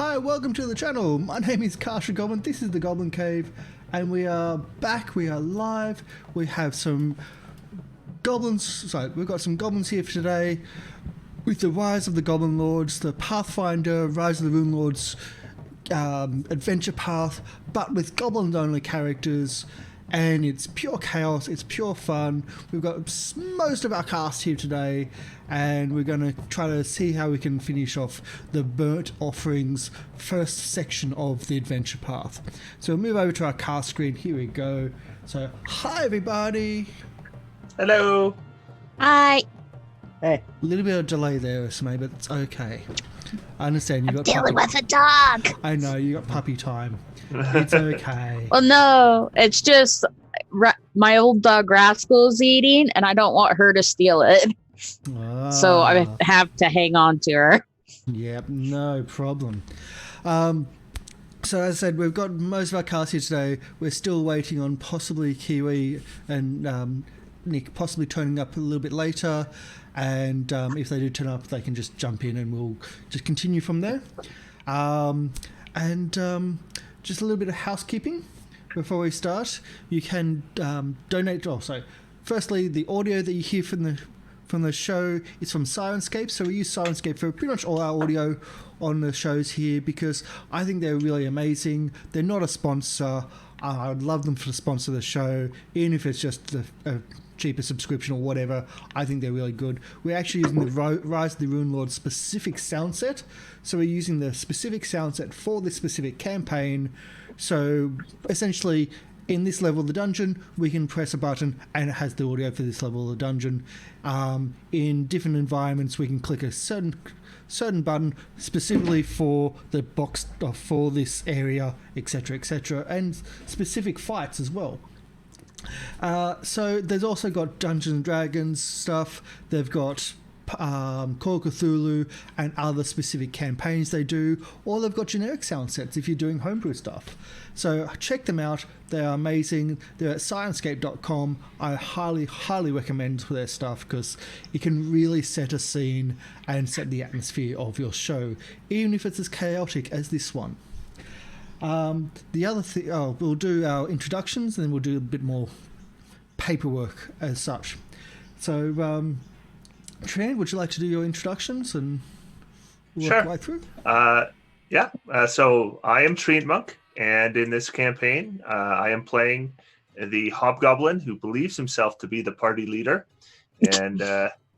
Hi, welcome to the channel. My name is Kasha Goblin. This is the Goblin Cave, and we are back. We are live. We have some goblins. Sorry, we've got some goblins here for today, with the Rise of the Goblin'Lords, the Pathfinder, Rise of the Rune'Lords adventure path, but with goblin-only characters. And it's pure chaos, it's pure fun. We've got most of our cast here today, and we're going to try to see how we can finish off the Burnt Offerings first section of the adventure path. So we'll move over to our cast screen. Here we go. So, hi everybody. Hello. Hi. Hey. A little bit of delay there, Esme, but it's okay. I understand you've got Dealing with a dog. I know, you got puppy time. It's okay. Well, no, it's just my old dog Rascal's eating, and I don't want her to steal it. So I have to hang on to her. Yep, no problem. So as I said, we've got most of our cast here today. We're still waiting on possibly Kiwi and Nick possibly turning up a little bit later. And if they do turn up, they can just jump in and we'll just continue from there. Just a little bit of housekeeping before we start. You can donate. Firstly, the audio that you hear from the show is from Syrinscape. So we use Syrinscape for pretty much all our audio on the shows here because I think they're really amazing. They're not a sponsor. I'd love them to sponsor the show, even if it's just a cheaper subscription or whatever. I think they're really good. We're actually using the Rise of the Rune'Lords specific sound set. So we're using the specific sound set for this specific campaign. So essentially, in this level of the dungeon, we can press a button and it has the audio for this level of the dungeon. In different environments, we can click a certain button specifically for the box for this area, etc., and specific fights as well. So there's also got Dungeons and Dragons stuff. They've got Call of Cthulhu and other specific campaigns they do, or they've got generic sound sets if you're doing homebrew stuff. So check them out. They are amazing. They're at syrinscape.com. I highly recommend their stuff because it can really set a scene and set the atmosphere of your show, even if it's as chaotic as this one. The other thing, we'll do our introductions and then we'll do a bit more paperwork as such. So, Tran, would you like to do your introductions and work right through? So I am Treant Monk, and in this campaign, I am playing the Hobgoblin who believes himself to be the party leader and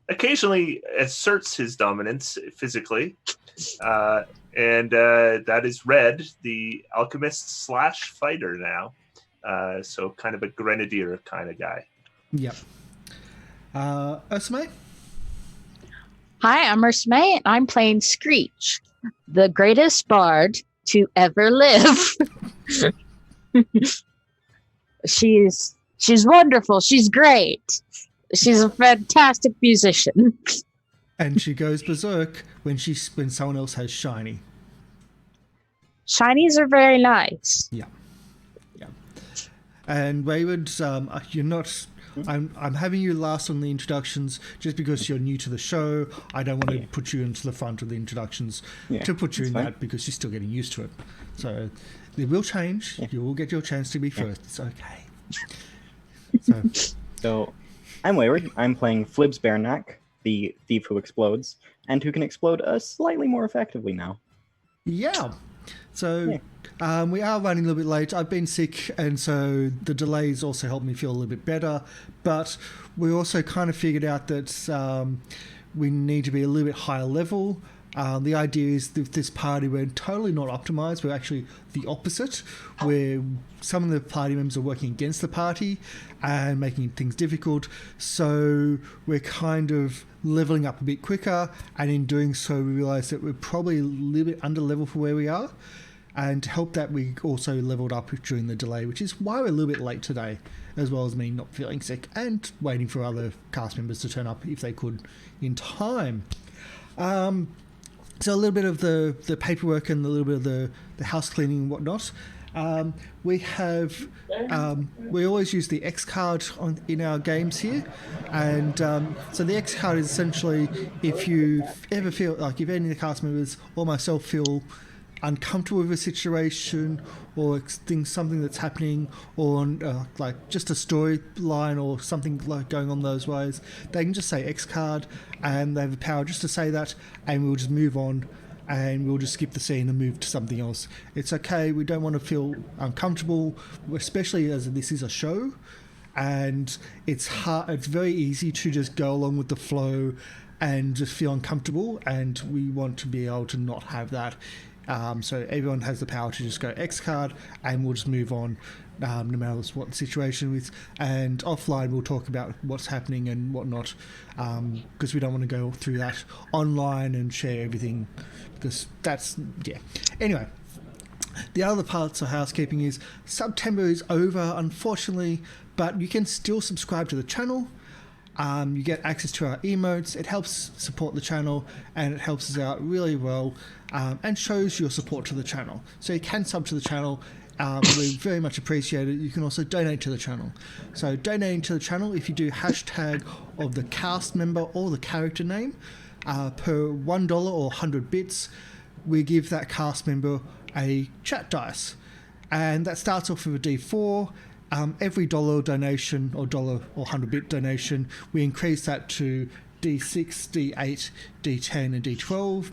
occasionally asserts his dominance physically. And that is Red, the alchemist / fighter now. So kind of a grenadier kind of guy. Yep. Ursame? Hi, I'm Ursame, and I'm playing Screech, the greatest bard to ever live. She's wonderful. She's great. She's a fantastic musician. And she goes berserk when someone else has shiny. Shinies are very nice. Yeah. And Wayward, you're not. I'm having you last on the introductions just because you're new to the show. I don't want to put you into the front of the introductions to put you in that because you're still getting used to it. So it will change. Yeah. You will get your chance to be first. It's okay. So I'm Wayward. I'm playing Flib's Barenack, the thief who explodes, and who can explode slightly more effectively now. Yeah. So we are running a little bit late. I've been sick, and so the delays also helped me feel a little bit better. But we also kind of figured out that we need to be a little bit higher level. The idea is that this party, we're totally not optimized. We're actually the opposite, where some of the party members are working against the party and making things difficult. So we're kind of leveling up a bit quicker, and in doing so, we realize that we're probably a little bit under level for where we are. And to help that, we also leveled up during the delay, which is why we're a little bit late today, as well as me not feeling sick and waiting for other cast members to turn up if they could in time. So a little bit of the paperwork and a little bit of the house cleaning and whatnot. We always use the X card in our games here, and so the X card is essentially if you ever feel like if any of the cast members or myself feel uncomfortable with a situation or something that's happening, or like just a storyline or something like going on those ways, they can just say X card, and they have the power just to say that, and we'll just move on, and we'll just skip the scene and move to something else. It's okay. We don't want to feel uncomfortable, especially as this is a show, and it's hard. It's very easy to just go along with the flow and just feel uncomfortable, and we want to be able to not have that. So everyone has the power to just go X card, and we'll just move on, no matter what the situation is. And offline, we'll talk about what's happening and whatnot, because we don't want to go through that online and share everything, because that's, yeah. Anyway, the other parts of housekeeping is September is over, unfortunately, but you can still subscribe to the channel. You get access to our emotes. It helps support the channel, and it helps us out really well, and shows your support to the channel. So you can sub to the channel. We very much appreciate it. You can also donate to the channel. So donating to the channel, if you do hashtag of the cast member or the character name, per $1 or 100 bits, we give that cast member a chat dice. And that starts off with a D4. Every dollar donation or dollar or 100-bit donation, we increase that to D6, D8, D10, and D12.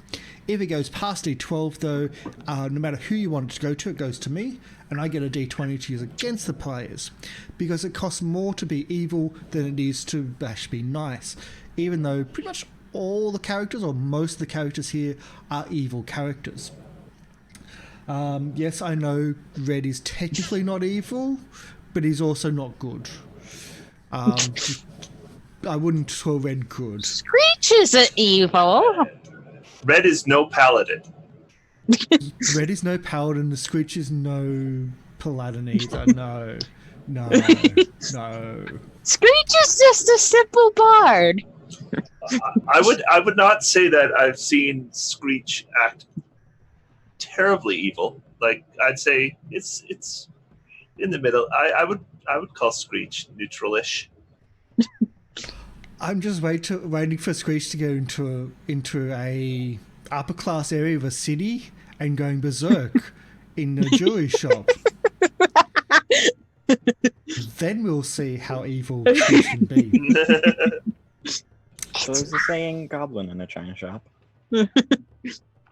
If it goes past D12, though, no matter who you want it to go to, it goes to me, and I get a D20 to use against the players, because it costs more to be evil than it is to actually be nice, even though pretty much all the characters, or most of the characters here, are evil characters. Yes, I know Red is technically not evil, but he's also not good. I wouldn't call Red good. Screech isn't evil. Red is no paladin. Red is no paladin. The Screech is no paladin either. No. Screech is just a simple bard. I would not say that I've seen Screech act terribly evil. Like, I'd say it's in the middle. I would call Screech neutral-ish. I'm just waiting for Screech to go into a upper class area of a city and going berserk in a jewelry shop. Then we'll see how evil Screech can be. So there's a saying, goblin in a china shop.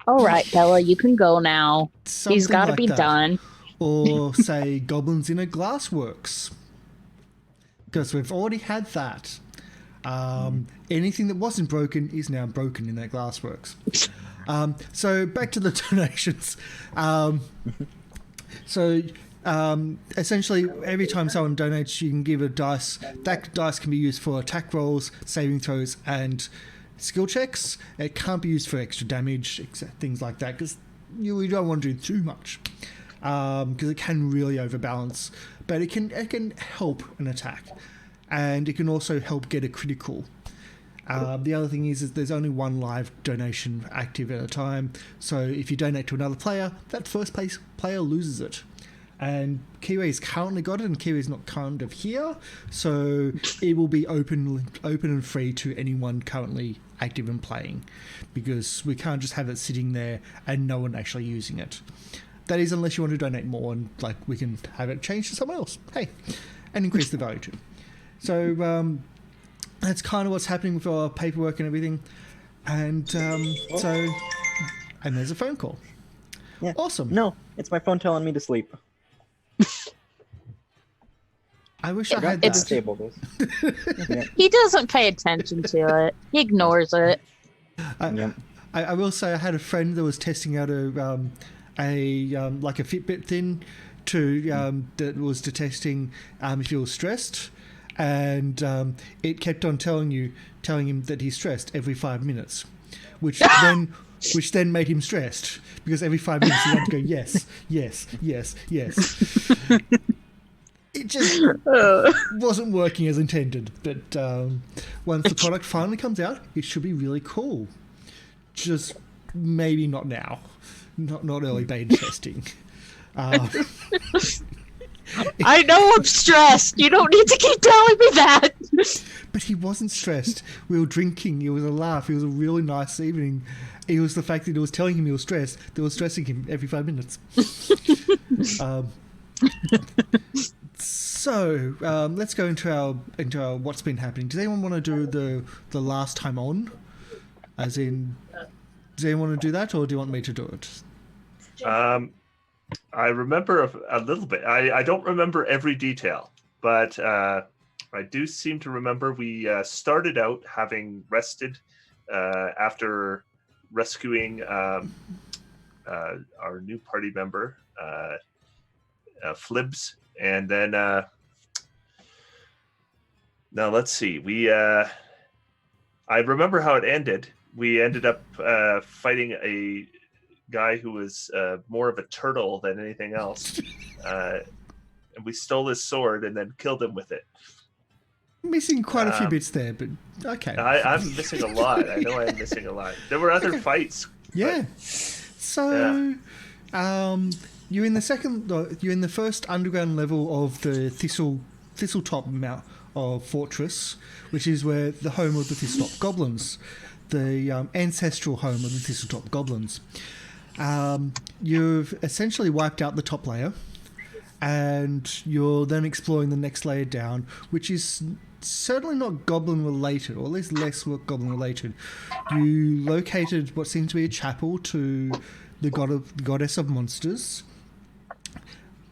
All right, Bella, you can go now. Something He's got to like be that. done. Or say goblins in a glassworks, because we've already had that. Anything that wasn't broken is now broken in that glassworks. So back to the donations. Essentially, every time someone donates, you can give a dice. That dice can be used for attack rolls, saving throws, and skill checks. It can't be used for extra damage, things like that, because you don't want to do too much. Because it can really overbalance, but it can help an attack, and it can also help get a critical. The other thing is there's only one live donation active at a time, so if you donate to another player, that first place player loses it. And Kiwi's currently got it, and Kiwi's not kind of here, so it will be open and free to anyone currently active and playing, because we can't just have it sitting there and no one actually using it. That is, unless you want to donate more, and like we can have it changed to someone else. Hey, and increase the value too. So that's kind of what's happening with our paperwork and everything. And and there's a phone call. Yeah. Awesome. No, it's my phone telling me to sleep. I wish I had that. Disabled this. Yeah. He doesn't pay attention to it. He ignores it. I will say I had a friend that was testing out a Fitbit thing that was detecting if he was stressed, and it kept on telling him that he's stressed every 5 minutes, which then made him stressed, because every 5 minutes he had to go yes. It just wasn't working as intended, but once the product finally comes out, it should be really cool. Just maybe not now. Not early beta testing. I know I'm stressed. You don't need to keep telling me that. But he wasn't stressed. We were drinking. It was a laugh. It was a really nice evening. It was the fact that it was telling him he was stressed that was stressing him every 5 minutes. So let's go into our what's been happening. Does anyone want to do the last time on? As in, does anyone want to do that, or do you want me to do it? I remember a little bit. I don't remember every detail, but I do seem to remember we started out having rested after rescuing our new party member, Flibs, and then now let's see. I remember how it ended. We ended up fighting a guy who was more of a turtle than anything else, and we stole his sword and then killed him with it. Missing quite a few bits there, but okay. I'm missing a lot. I know I'm missing a lot. There were other fights. Yeah. So, you're in the first underground level of the Thistletop Mount of Fortress, which is where the home of the Thistletop Goblins, the ancestral home of the Thistletop Goblins. You've essentially wiped out the top layer, and you're then exploring the next layer down, which is certainly not goblin related, or at least less goblin related. You located what seems to be a chapel to the goddess of monsters,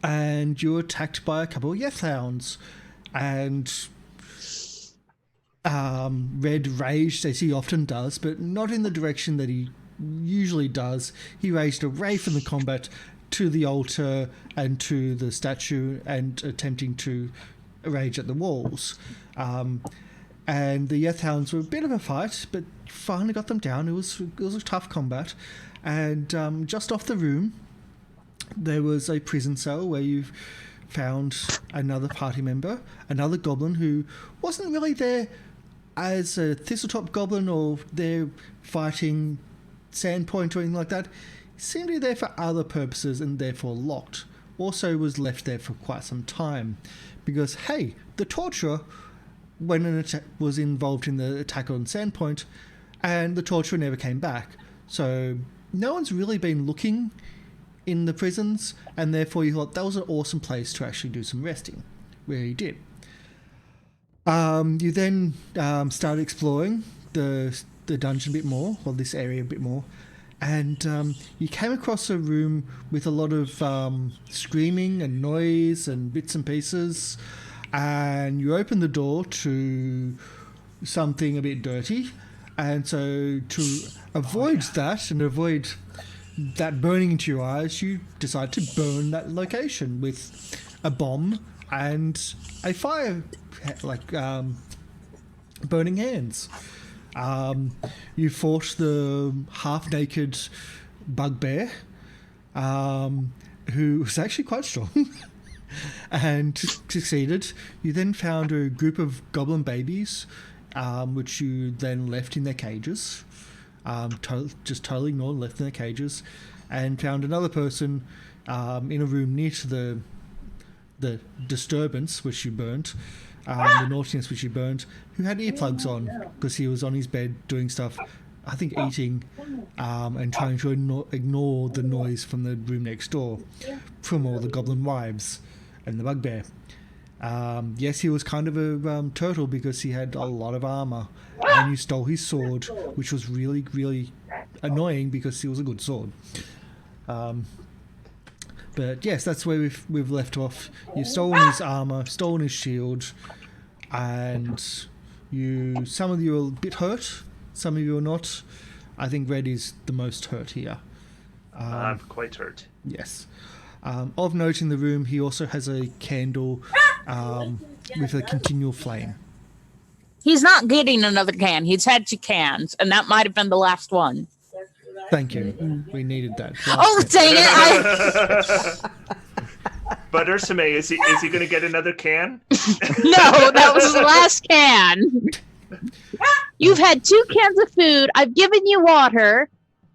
and you're attacked by a couple of Yethhounds, and Red raged, as he often does, but not in the direction that he usually does. He raised a ray from the combat to the altar and to the statue, and attempting to rage at the walls. And the Yethhounds were a bit of a fight, but finally got them down. It was a tough combat. And just off the room, there was a prison cell where you found another party member, another goblin who wasn't really there as a Thistletop goblin or there fighting Sandpoint or anything like that. He seemed to be there for other purposes and therefore locked. Also was left there for quite some time because, hey, the Torturer was involved in the attack on Sandpoint, and the Torturer never came back. So no one's really been looking in the prisons, and therefore you thought that was an awesome place to actually do some resting, where you did. You then started exploring the dungeon a bit more, or this area a bit more, and you came across a room with a lot of screaming and noise and bits and pieces, and you opened the door to something a bit dirty, and so to avoid that and avoid that burning into your eyes, you decide to burn that location with a bomb and a fire, burning hands. You fought the half-naked bugbear, who was actually quite strong, and succeeded. You then found a group of goblin babies, which you then left in their cages. Just totally ignored, left in their cages, and found another person in a room near to the disturbance which you burnt, the naughtiness which you burnt, who had earplugs on because he was on his bed doing stuff, I think eating, and trying to ignore the noise from the room next door from all the goblin wives and the bugbear. Yes, he was kind of a turtle because he had a lot of armor, and you stole his sword, which was really, really annoying because he was a good sword. But yes, that's where we've left off. You've stolen his armor, stolen his shield, and some of you are a bit hurt, some of you are not. I think Red is the most hurt here. I'm quite hurt. Yes. Of note in the room, he also has a candle with a continual flame. He's not getting another can. He's had 2 cans, and that might have been the last one. Thank you. We needed that. Oh, dang it! But Ursame, is he going to get another can? No, that was the last can. You've had 2 cans of food. I've given you water.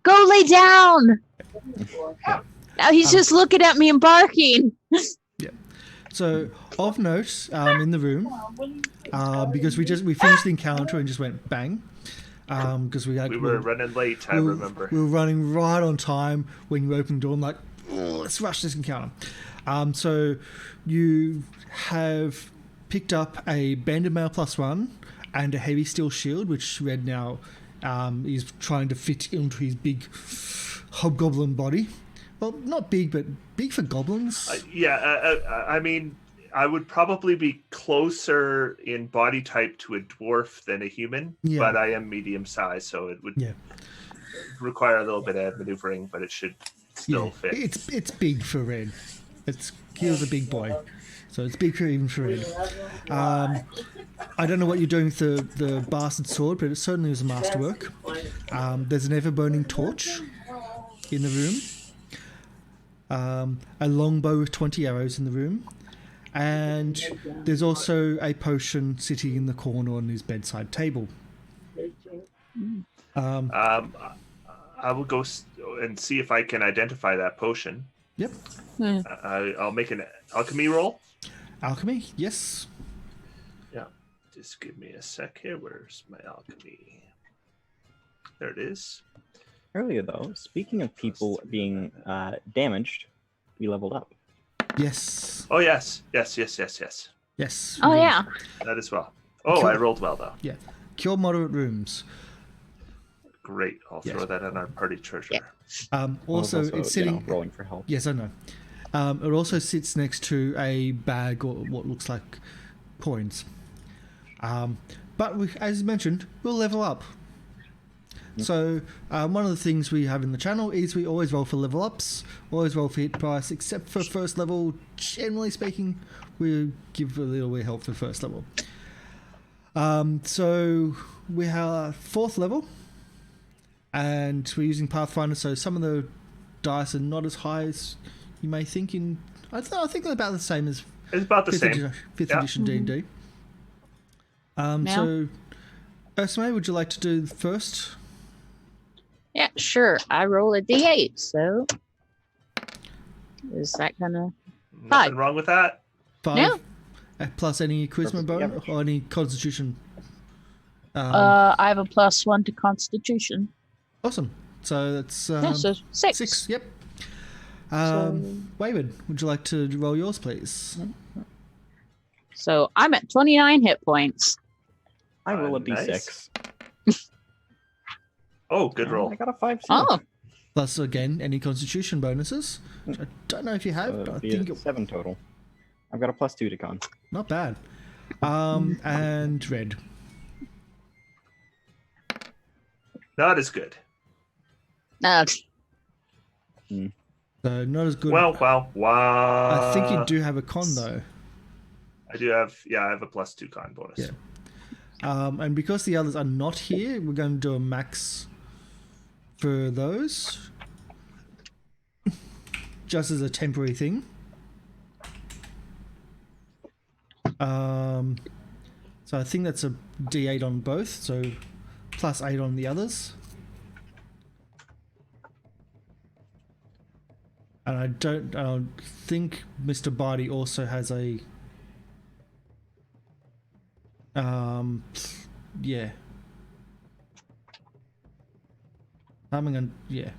Go lay down. Now he's just looking at me and barking. Yeah. So, of note, in the room, because we finished the encounter and just went bang. Because we were running late. I remember we were running right on time when you opened the door. I'm like, let's rush this encounter. So you have picked up a banded mail +1 and a heavy steel shield, which Red now is trying to fit into his big hobgoblin body. Well, not big, but big for goblins. I mean, I would probably be closer in body type to a dwarf than a human, but I am medium size, so it would require a little bit of maneuvering, but it should still fit. It's big for Red. He was a big boy, so it's big even for Red. I don't know what you're doing with the bastard sword, but it certainly was a masterwork. There's an ever-burning torch in the room. A longbow with 20 arrows in the room. And there's also a potion sitting in the corner on his bedside table. I will go and see if I can identify that potion. Yep. I'll make an alchemy roll. Alchemy, yes. Yeah. Just give me a sec here. Where's my alchemy? There it is. Earlier, though, speaking of people being damaged, we leveled up. Yes. Oh, yes. Yes. Yes. Oh, yeah. That as well. Oh, I rolled well, though. Yeah. Cure moderate wounds. Great. I'll throw that in our party treasure. Also, it's sitting... rolling for help. Yes, I know. It also sits next to a bag or what looks like coins. But as mentioned, we'll level up. So one of the things we have in the channel is we always roll for level ups, always roll for hit price, except for first level. Generally speaking, we give a little bit of help for first level. So we have 4th level, and we're using Pathfinder, so some of the dice are not as high as you may think. I think they're about the same as it's about the same. 5th edition D&D. So, Ursula, would you like to do first? Yeah, sure. I roll a d8, so is that gonna... Nothing wrong with that. 5? No. Plus any charisma bonus or any constitution? I have a +1 to Constitution. Awesome. So that's so 6. 6, yep. Wayward, would you like to roll yours, please? So I'm at 29 hit points. I roll a nice. d6. Oh, good roll. I got a 5. Oh, Plus, again, any constitution bonuses. Which I don't know if you have, but I think it's 7 total. I've got a +2 to con. not bad. And Red. Not as good. no. So not as good. Wow. I think you do have a con, though. I do have, I have a +2 con bonus. Yeah. And because the others are not here, we're going to do a max for those. Just as a temporary thing. So I think that's a D8 on both, so +8 on the others. And I don't think Mr. Barty also has a... yeah. Yeah.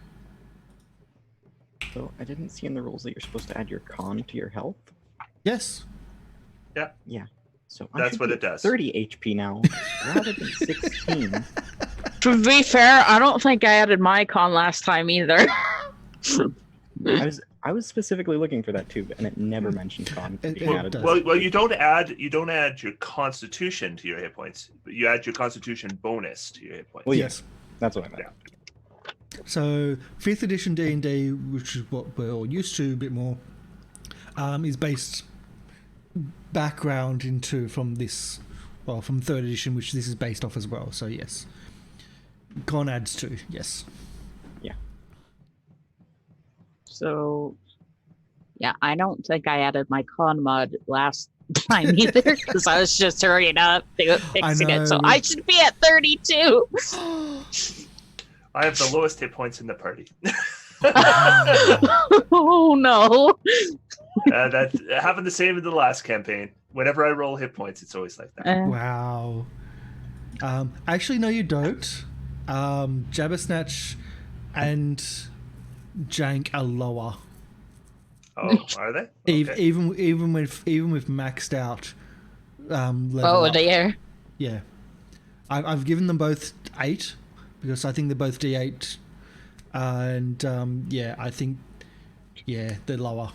So I didn't see in the rules that you're supposed to add your con to your health. Yes. Yeah. So That's what it does. 30 HP now, rather than 16. To be fair, I don't think I added my con last time either. I was specifically looking for that too, and it never mentioned con being added. does. Well, you don't add your constitution to your hit points, but you add your constitution bonus to your hit points. Well, Yes. That's what I meant. So 5th edition D&D, which is what we're all used to a bit more, is based background from 3rd edition, which this is based off as well. So yes, con adds 2. Yes. Yeah. So, yeah, I don't think I added my con mod last time either, because I was just hurrying up fixing it. So I should be at 32. I have the lowest hit points in the party. Oh no. That happened the same in the last campaign. Whenever I roll hit points, it's always like that. Wow. Actually, no, you don't. Jabbersnatch and Jank are lower. Oh, are they? Okay. Even with maxed out level Oh, up. there. Yeah. I've given them both 8 because I think they're both D8, and I think they're lower.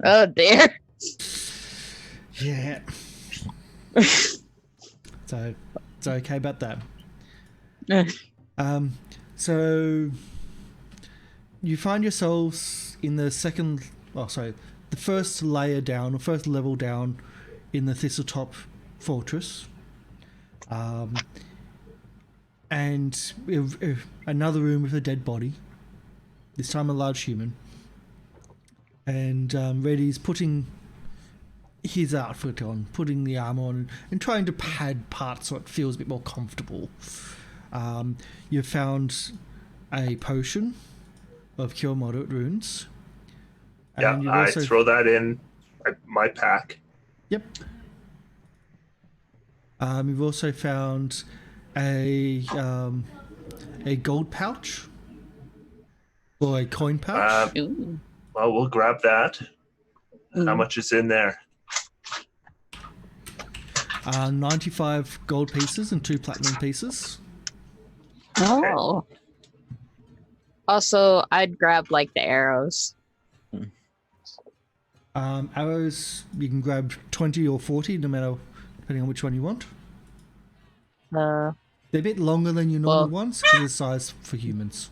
Oh, dear. Yeah. So it's okay about that. So you find yourselves in the the first layer down, or first level down in the Thistletop Fortress. And another room with a dead body, this time a large human. And Reddy's putting his outfit on, putting the armor on, and trying to pad parts so it feels a bit more comfortable. You've found a potion of Cure Moderate Wounds. Yeah, I throw that in my pack. Yep. You've also found a gold pouch or a coin pouch. Ooh. Well, we'll grab that. How much is in there? 95 gold pieces and 2 platinum pieces. Oh. Also, I'd grab like the arrows. Arrows, you can grab 20 or 40, depending on which one you want. They're a bit longer than your normal ones because of the size for humans.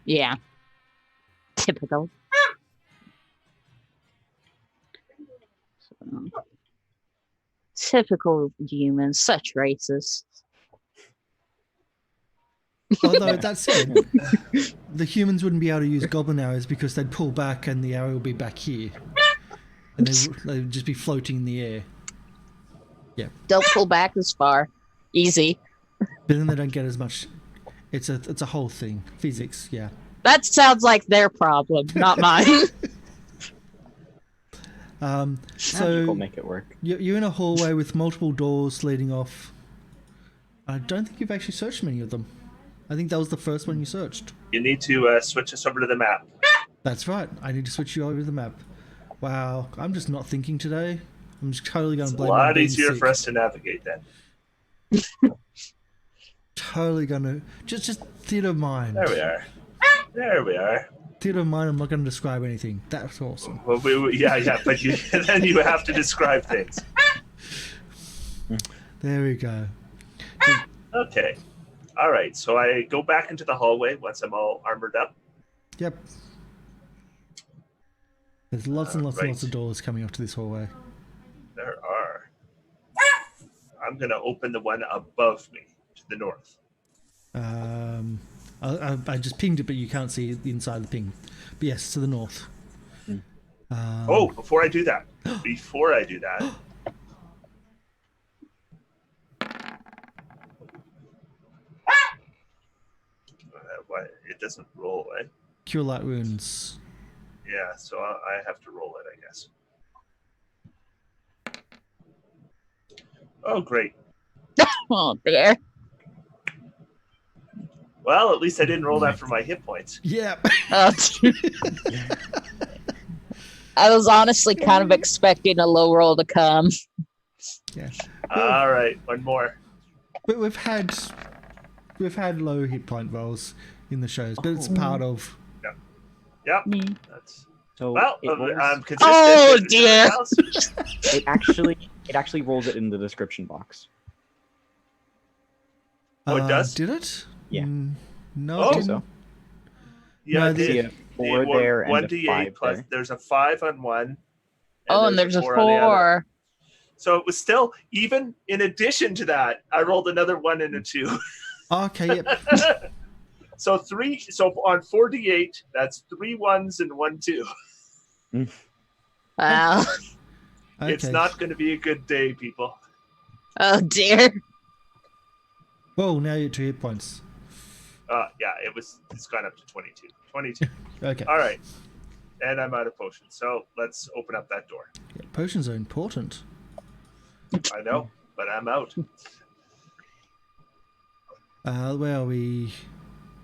Yeah. Typical. Typical humans, such racists. Although that said, the humans wouldn't be able to use goblin arrows because they'd pull back and the arrow would be back here. And they'd just be floating in the air. Yeah. Don't pull back as far. Easy. But then they don't get as much. It's a whole thing. Physics, yeah. That sounds like their problem, not mine. So We'll make it work. you're in a hallway with multiple doors leading off. I don't think you've actually searched many of them. I think that was the first one you searched. You need to switch us over to the map. That's right. I need to switch you over to the map. Wow, I'm just not thinking today. I'm just totally going to It's a blame. lot easier for us to navigate then. Totally going to just theater of mind. There we are. There we are. Theater of mind. I'm not going to describe anything. That's awesome. Well, yeah, but then you have to describe things. There we go. Okay. All right. So I go back into the hallway once I'm all armored up. Yep. There's lots and lots and Right. lots of doors coming up to this hallway. There are. I'm going to open the one above me to the north. I just pinged it, but you can't see the inside of the ping. But yes, to the north. Before I do that. What? It doesn't roll, eh? Cure Light Wounds. Yeah, so I have to roll it, I guess. Oh, great. Oh, dear. Well, at least I didn't roll that for my hit points. Yep. Oh, I was honestly kind of expecting a low roll to come. Yeah. All right, one more. But we've had low hit point rolls in the shows, but it's part of. Yep. Mm. That's So well. it rolls, I'm consistent. Oh, with everything dear. else. it actually rolls it in the description box. Oh, it does? Did it? Yeah. No. Oh. it didn't. So Yeah, No, I the- did. see a 4 there and one a d8 5 plus. there. There's a 5 on one. And there's a 4 on the other. 4. So it was still even. In addition to that, I rolled another 1 and a 2. Okay. Yep. So 3. So on 4d8, that's 3 1s and 1 2. Wow. Okay. It's not going to be a good day, people. Oh, dear. Whoa! Now you're 2 hit points. Yeah, it's gone up to 22. 22. Okay. All right. And I'm out of potions. So let's open up that door. Yeah, potions are important. I know, but I'm out. Where are we?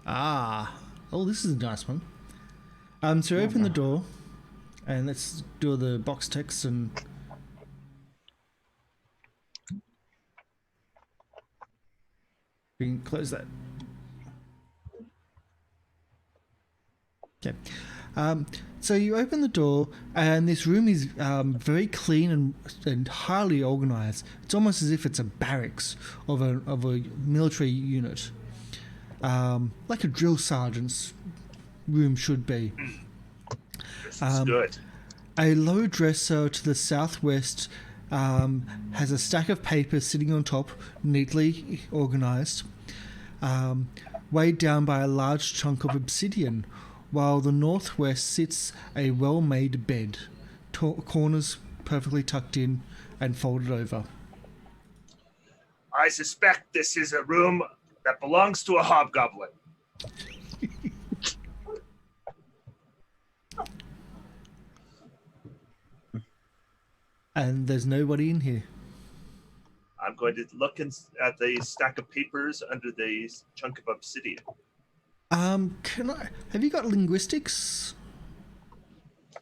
Oh, this is a nice one. So open the door, and let's do the box text and. We can close that. Okay. So you open the door, and this room is very clean and highly organized. It's almost as if it's a barracks of a military unit, like a drill sergeant's room should be. This is good. A low dresser to the southwest has a stack of papers sitting on top, neatly organized, weighed down by a large chunk of obsidian, while the northwest sits a well-made bed, corners perfectly tucked in and folded over. I suspect this is a room that belongs to a hobgoblin. And there's nobody in here. I'm going to look at the stack of papers under the chunk of obsidian. Have you got linguistics?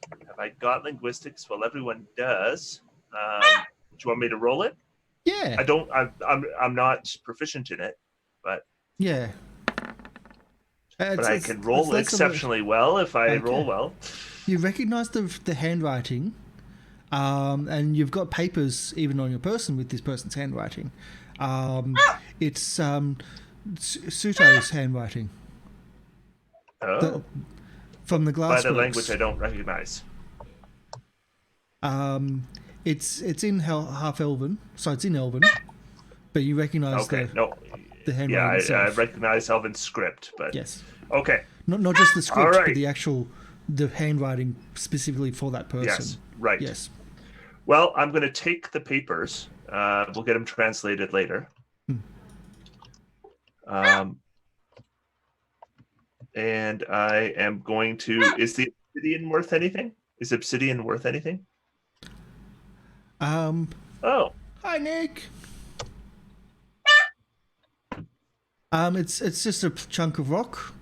Have I got linguistics? Well, everyone does. Do you want me to roll it? Yeah. I don't. I'm not proficient in it, but Yeah. I can roll exceptionally well if I roll well. You recognise the handwriting, and you've got papers even on your person with this person's handwriting. It's Suto's handwriting. Oh, from the glass. by the language I don't recognize. It's in half Elven, so it's in Elven, but you recognise the handwriting. Yeah, I itself. recognize Elven script, but Yes. Okay. Not just the script, All right. but the handwriting specifically for that person. Yes. Right. Yes. Well, I'm going to take the papers. We'll get them translated later. And I am going to. Is the obsidian worth anything? Is obsidian worth anything? Oh. Hi, Nick. It's just a chunk of rock.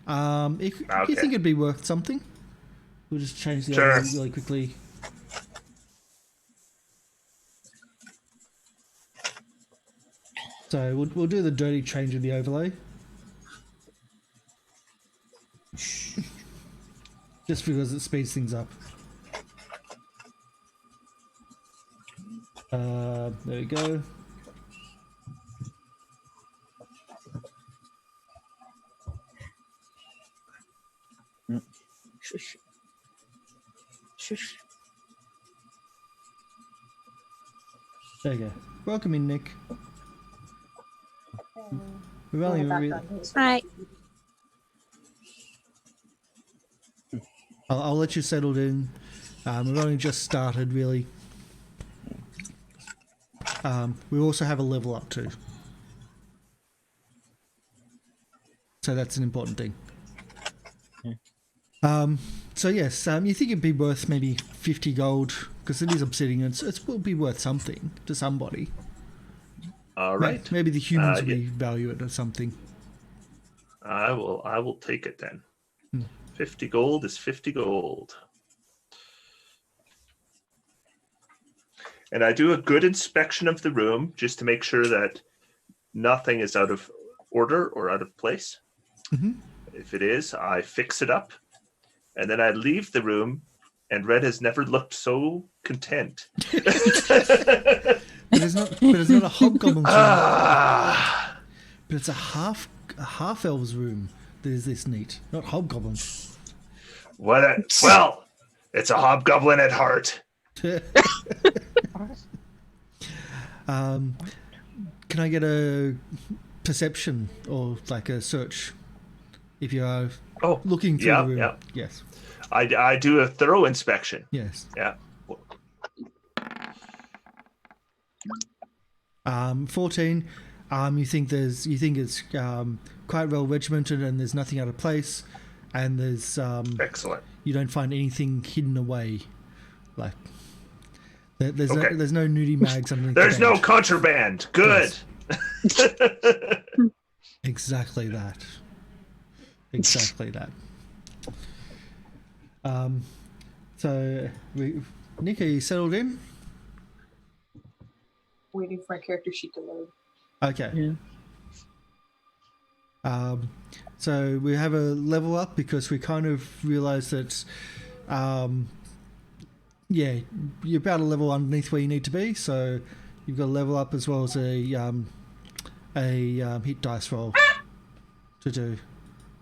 If you think it'd be worth something, we'll just change the overlay really quickly. So we'll do the dirty change of the overlay. Just because it speeds things up. There we go. Shush. Shush. There you go. Welcome in, Nick. We've only Right. I'll let you settle in. We've only just started, really. We also have a level up too. So that's an important thing. So yes, you think it'd be worth maybe 50 gold, because it is obsidian, it will be worth something to somebody. All right. Maybe the humans will value it or something. I will take it then. 50 gold is 50 gold. And I do a good inspection of the room just to make sure that nothing is out of order or out of place. Mm-hmm. If it is, I fix it up. And then I leave the room, and Red has never looked so content. But it's not a hobgoblin room. But it's a half elves room that is this neat, not hobgoblins. Well, it's a hobgoblin at heart. Can I get a perception or like a search if you are looking through the room? Yeah. Yes. I do a thorough inspection. Yes. Yeah. 14. You think it's quite well regimented and there's nothing out of place. and there's Excellent. you don't find anything hidden away, like there's Okay. there's no nudie mags underneath. There's the no bed. contraband. Good. Exactly that. Exactly that. So, Nick, are you settled in? Waiting for my character sheet to load. Okay. Yeah. So we have a level up because we kind of realised that, yeah, you're about a level underneath where you need to be. So you've got a level up as well as a hit dice roll to do.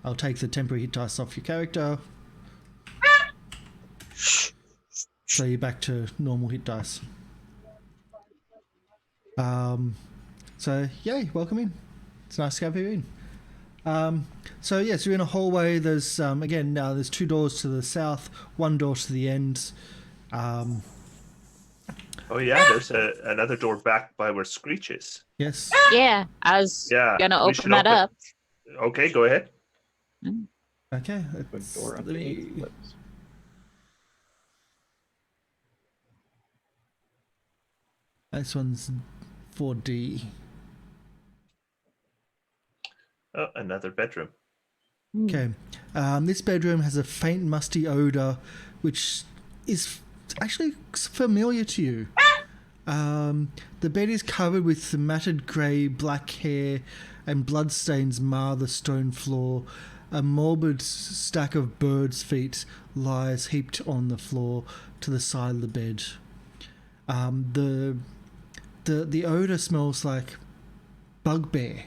I'll take the temporary hit dice off your character. So you're back to normal hit dice. So yay, welcome in. It's nice to have you in. So yes, you're in a hallway. There's again now there's 2 doors to the south, 1 door to the end. Oh yeah, there's another door back by where Screech is. Yes. Yeah, I was gonna we should open that up. Okay, go ahead. Okay. Quick let's- door let me- update. Flips. This one's 4D. Oh, another bedroom. Okay. This bedroom has a faint musty odor, which is actually familiar to you. The bed is covered with the matted grey, black hair, and bloodstains mar the stone floor. A morbid stack of birds' feet lies heaped on the floor to the side of the bed. The odor smells like bugbear.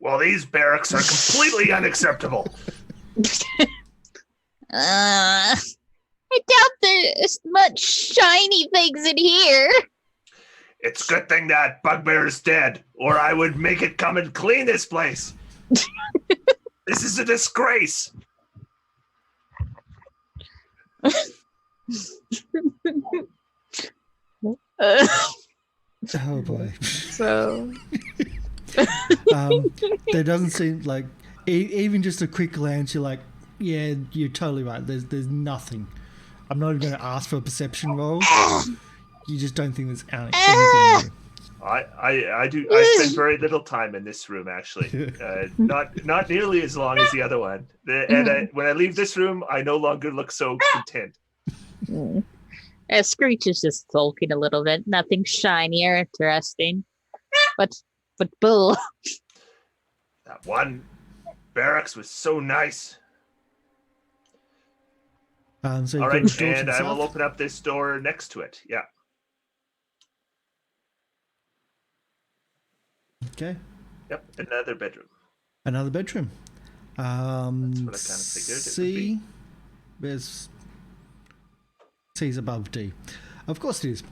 Well, these barracks are completely unacceptable. I doubt there's much shiny things in here. It's a good thing that bugbear is dead, or I would make it come and clean this place. This is a disgrace. Oh boy. So There doesn't seem like even just a quick glance. You're like, yeah, you're totally right. There's nothing. I'm not even going to ask for a perception roll. You just don't think there's anything there. I spend very little time in this room, actually. Not nearly as long as the other one. And when I leave this room, I no longer look so content. Screech is just sulking a little bit. Nothing shiny or interesting. But bull. That one barracks was so nice. So All you've got right, a door to and the I will south. open up this door next to it. Yeah. Okay, Yep, another bedroom. another bedroom. That's what I kind of figured it would C. There's C's above D. Of course it is.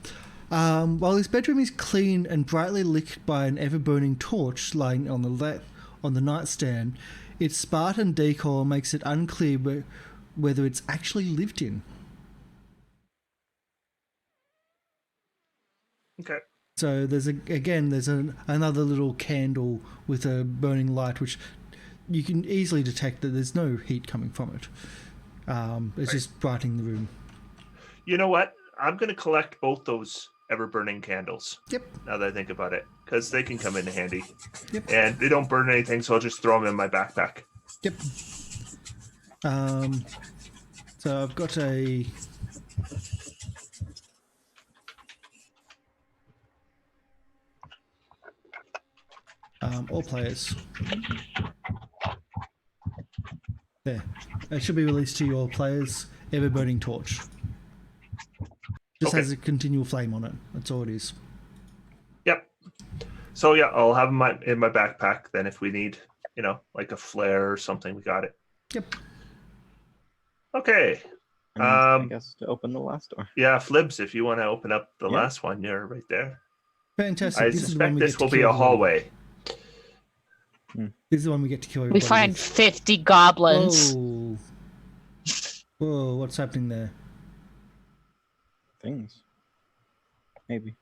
While this bedroom is clean and brightly lit by an ever-burning torch lying on the nightstand, its Spartan decor makes it unclear whether it's actually lived in. Okay. So there's another little candle with a burning light, which you can easily detect that there's no heat coming from it. It's just brightening the room. You know what? I'm going to collect both those ever-burning candles. Yep. Now that I think about it, because they can come in handy. Yep. And they don't burn anything, so I'll just throw them in my backpack. Yep. So I've got a. All players. There. It should be released to your players. Ever burning torch. Just Okay. has a continual flame on it. That's all it is. Yep. So yeah, I'll have them in my backpack. Then if we need, like a flare or something, we got it. Yep. Okay. And I guess to open the last door. Yeah, Flibs, if you want to open up the Yeah. last one, you're right there. Fantastic. I This is the one suspect we this get to will be kill a everybody. hallway. This is the one we get to kill We everybody find with. 50 goblins. Whoa. Whoa, what's happening there? Things. Maybe.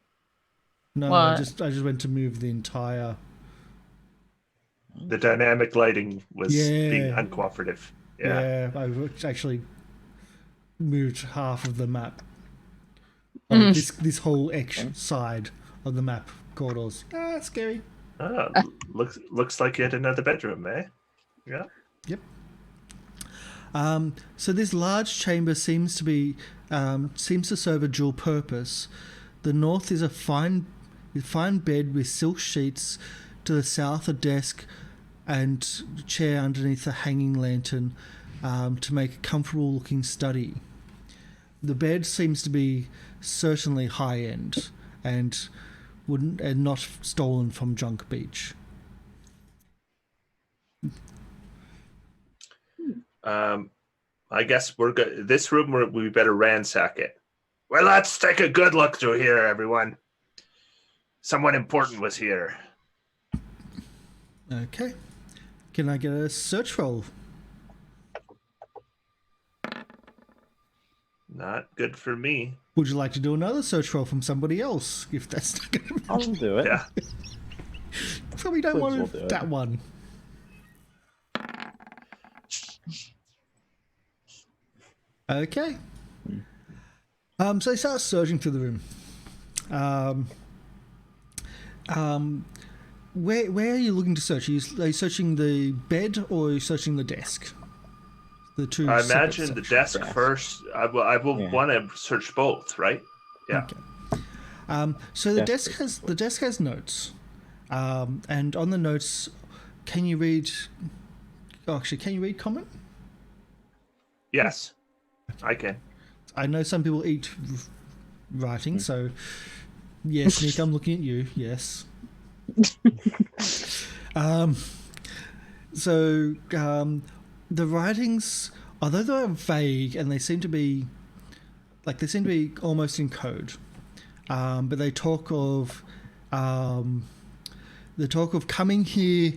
No, What? I just went to move the entire. The dynamic lighting was being Yeah. uncooperative. Yeah. I've actually moved half of the map. This whole side of the map corridors. Scary. Looks like yet another bedroom, eh? Yeah. Yep. So this large chamber seems to serve a dual purpose. The north is a fine bed with silk sheets. To the south, a desk and chair underneath a hanging lantern to make a comfortable looking study. The bed seems to be certainly high end and not stolen from Junk Beach. I guess we're good. This room, we better ransack it. Well, let's take a good look through here, everyone. Someone important was here. Okay. Can I get a search roll? Not good for me. Would you like to do another search roll from somebody else? If that's not going to I'll do it. Yeah. Probably don't Flibs want will do that it. one. Okay. So they start searching through the room. Where are you looking to search? Are you searching the bed or are you searching the desk? The two. I separate imagine the sections. desk first. I will want to search both, right? Yeah. Okay. So the Desk desk has notes, and on the notes, can you read? Oh, actually, can you read comment? Yes, I can. I know some people eat writing, so yes, Nick, I'm looking at you. Yes. The writings, although they're vague and they seem to be almost in code, but they talk of coming here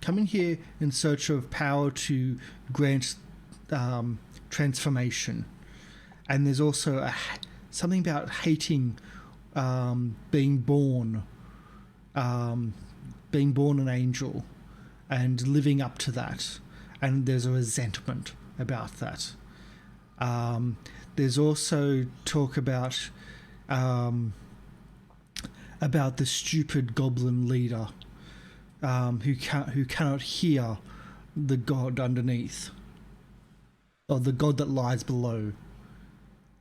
coming here in search of power to grant transformation, and there's also something about hating being born an angel and living up to that, and there's a resentment about that. There's also talk about the stupid goblin leader who cannot hear the god underneath, or the god that lies below,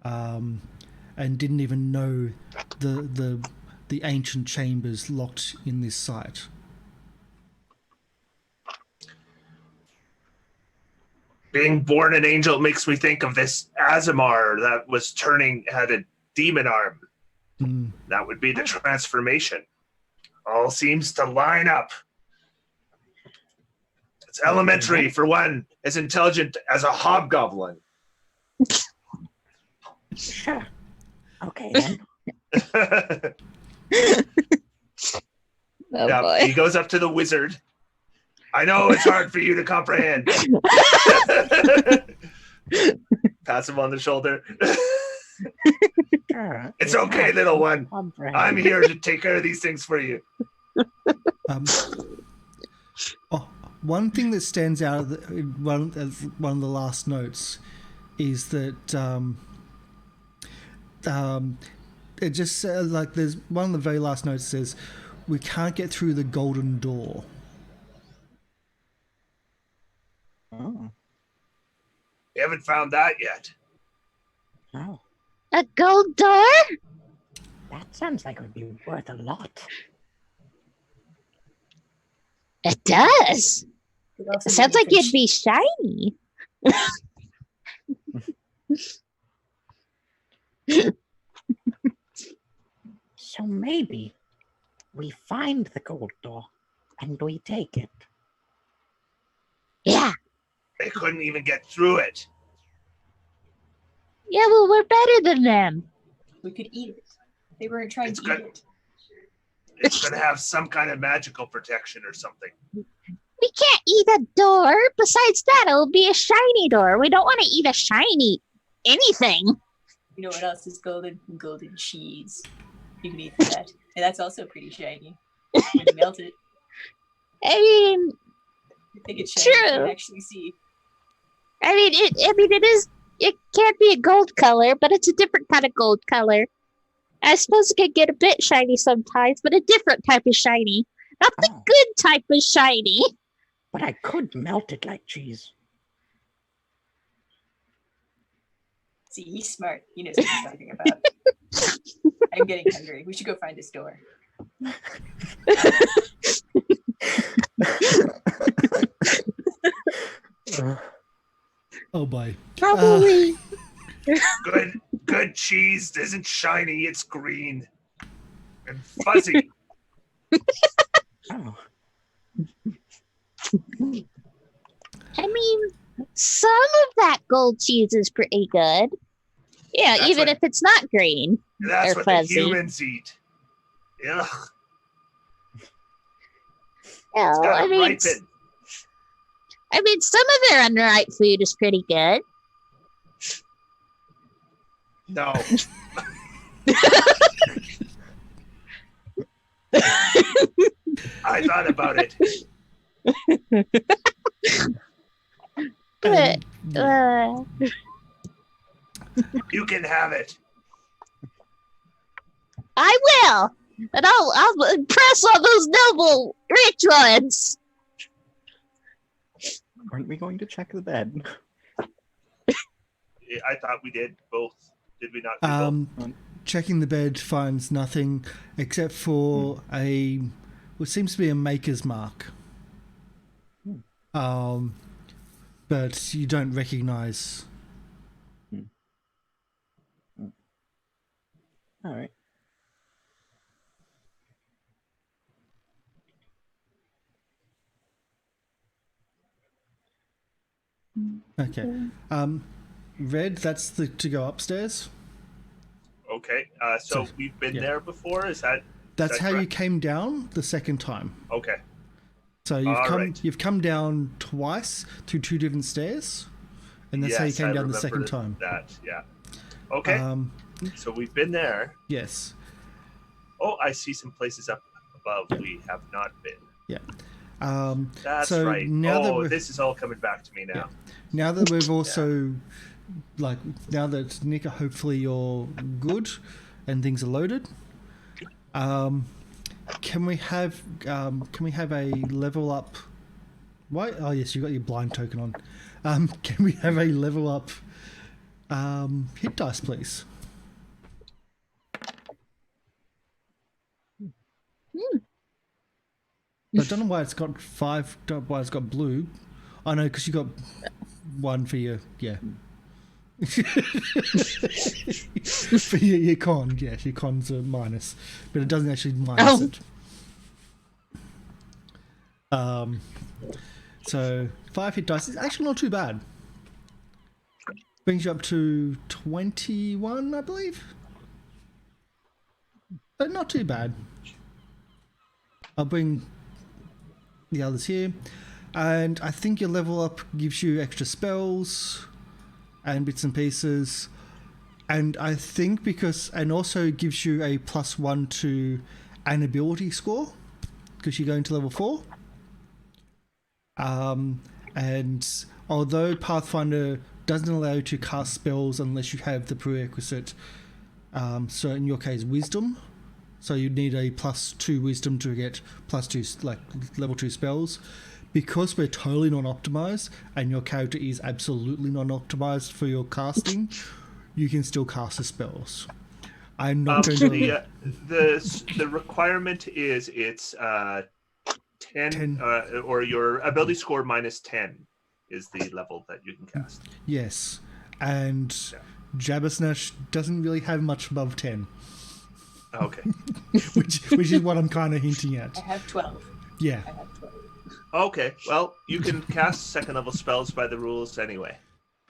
and didn't even know the ancient chambers locked in this site. Being born an angel makes me think of this Azamar that had a demon arm. That would be the transformation. All seems to line up. It's elementary for one as intelligent as a hobgoblin. Sure. Okay then. Oh Yeah, boy. he goes up to the wizard. I know it's hard for you to comprehend. Pats him on the shoulder. Sure. It's okay, little one. Comprehend. I'm here to take care of these things for you. One thing that stands out of one of the last notes is that it just says, there's one of the very last notes says, "We can't get through the golden door." Oh. You haven't found that yet. Oh, A gold door? that sounds like it would be worth a lot. It does. Could also It sounds be like different you'd be shiny. So maybe we find the gold door and we take it. Yeah. They couldn't even get through it. Yeah, well, we're better than them. We could eat it. They weren't trying It's to good. eat it. It's going to have some kind of magical protection or something. We can't eat a door. Besides that, it'll be a shiny door. We don't want to eat a shiny anything. You know what else is golden? Golden cheese. You can eat that. And that's also pretty shiny. When you melt it, I mean, I think it's shiny. You True. can actually see. it is. It can't be a gold color, but it's a different kind of gold color. I suppose it can get a bit shiny sometimes, but a different type of shiny. Not the Oh. good type of shiny. But I could melt it like cheese. See, he's smart. He knows what he's talking about. I'm getting hungry. We should go find a store. Oh boy. Probably. Good cheese isn't shiny, it's green and fuzzy. Oh. I mean, some of that gold cheese is pretty good. Yeah, That's even what- if it's not green. That's Or what fuzzy. the humans eat. Ugh, Oh, it's gotta I mean, ripen. some of their unripe food is pretty good. No. I thought about it. But, And- You can have it. I will, and I'll impress all those noble rich ones. Aren't we going to check the bed? I thought we did both. Did we not? Do both? Checking the bed finds nothing except for what seems to be a maker's mark. But you don't recognize. All right. Okay. Red, that's to go upstairs. Okay. So we've been yeah. there before. Is that? That's that how you correct? came down the second time. Okay. So Alright. you've come down twice through two different stairs, and that's how you Yes, came I down the remember second time. That. Yeah. Okay. So we've been there. Yes. Oh, I see some places up above we have not been. Yeah. That's so right. now that Oh, we're- this is all coming back to me now. Now that we've also, now that Nick, hopefully you're good, and things are loaded. Can we have a level up? Why? Oh yes, you got your blind token on. Can we have a level up hit dice, please? I don't know why it's got five. Don't know why it's got blue. I know because you got one for your for your con. Yes, your con's a minus, but it doesn't actually minus it. So 5 hit dice is actually not too bad. Brings you up to 21, I believe. But not too bad. I'll bring the others here. And I think your level up gives you extra spells and bits and pieces. And I think and also gives you a +1 to an ability score because you're going to level 4. And although Pathfinder doesn't allow you to cast spells unless you have the prerequisite, so in your case, wisdom. So you need a +2 wisdom to get +2 like level 2 spells. Because we're totally non-optimized and your character is absolutely non-optimized for your casting, you can still cast the spells. I'm not going to. The requirement is it's 10. Or your ability score -10 is the level that you can cast. Yes, and Jabbersnash doesn't really have much above 10, Okay. which is what I'm kind of hinting at. I have 12. Yeah. I have 12. Okay. Well, you can cast second level spells by the rules anyway,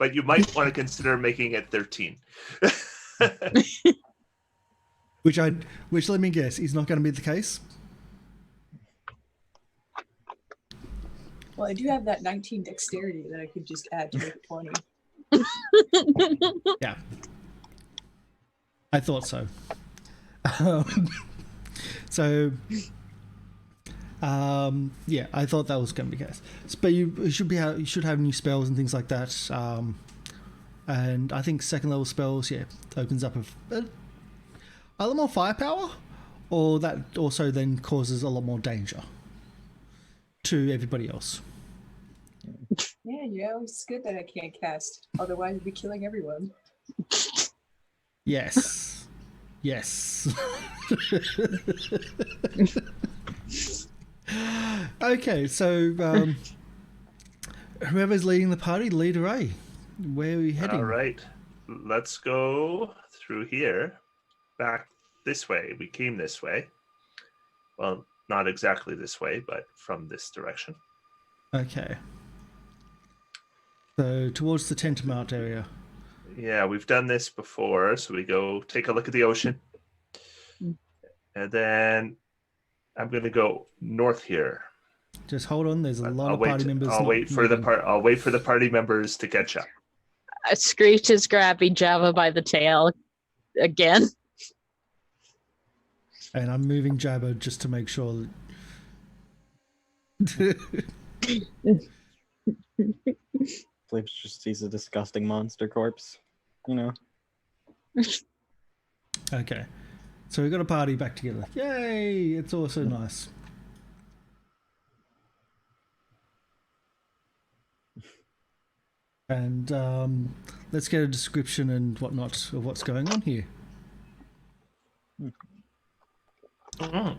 but you might want to consider making it 13. Which let me guess is not going to be the case. Well, I do have that 19 dexterity that I could just add to make it 20. Yeah. I thought so. Um, so, yeah, I thought that was going to be the case. But you should have new spells and things like that. And I think second level spells, opens up a lot more firepower, or that also then causes a lot more danger to everybody else. Yeah, it's good that I can't cast. Otherwise, I'd be killing everyone. Yes. Yes. Okay, so whoever's leading the party, leader A. Where are we heading? All right, let's go through here, back this way. We came this way. Well, not exactly this way, but from this direction. Okay. So towards the Tentamount area. Yeah, we've done this before, so we go take a look at the ocean. And then I'm going to go north here. Just hold on, there's a lot of party members. I'll wait for the party members to catch up. Screech is grabbing Java by the tail again. And I'm moving Jabba just to make sure Flip just sees a disgusting monster corpse, you know. Okay. So we've got a party back together. Yay! It's also nice. And let's get a description and whatnot of what's going on here. I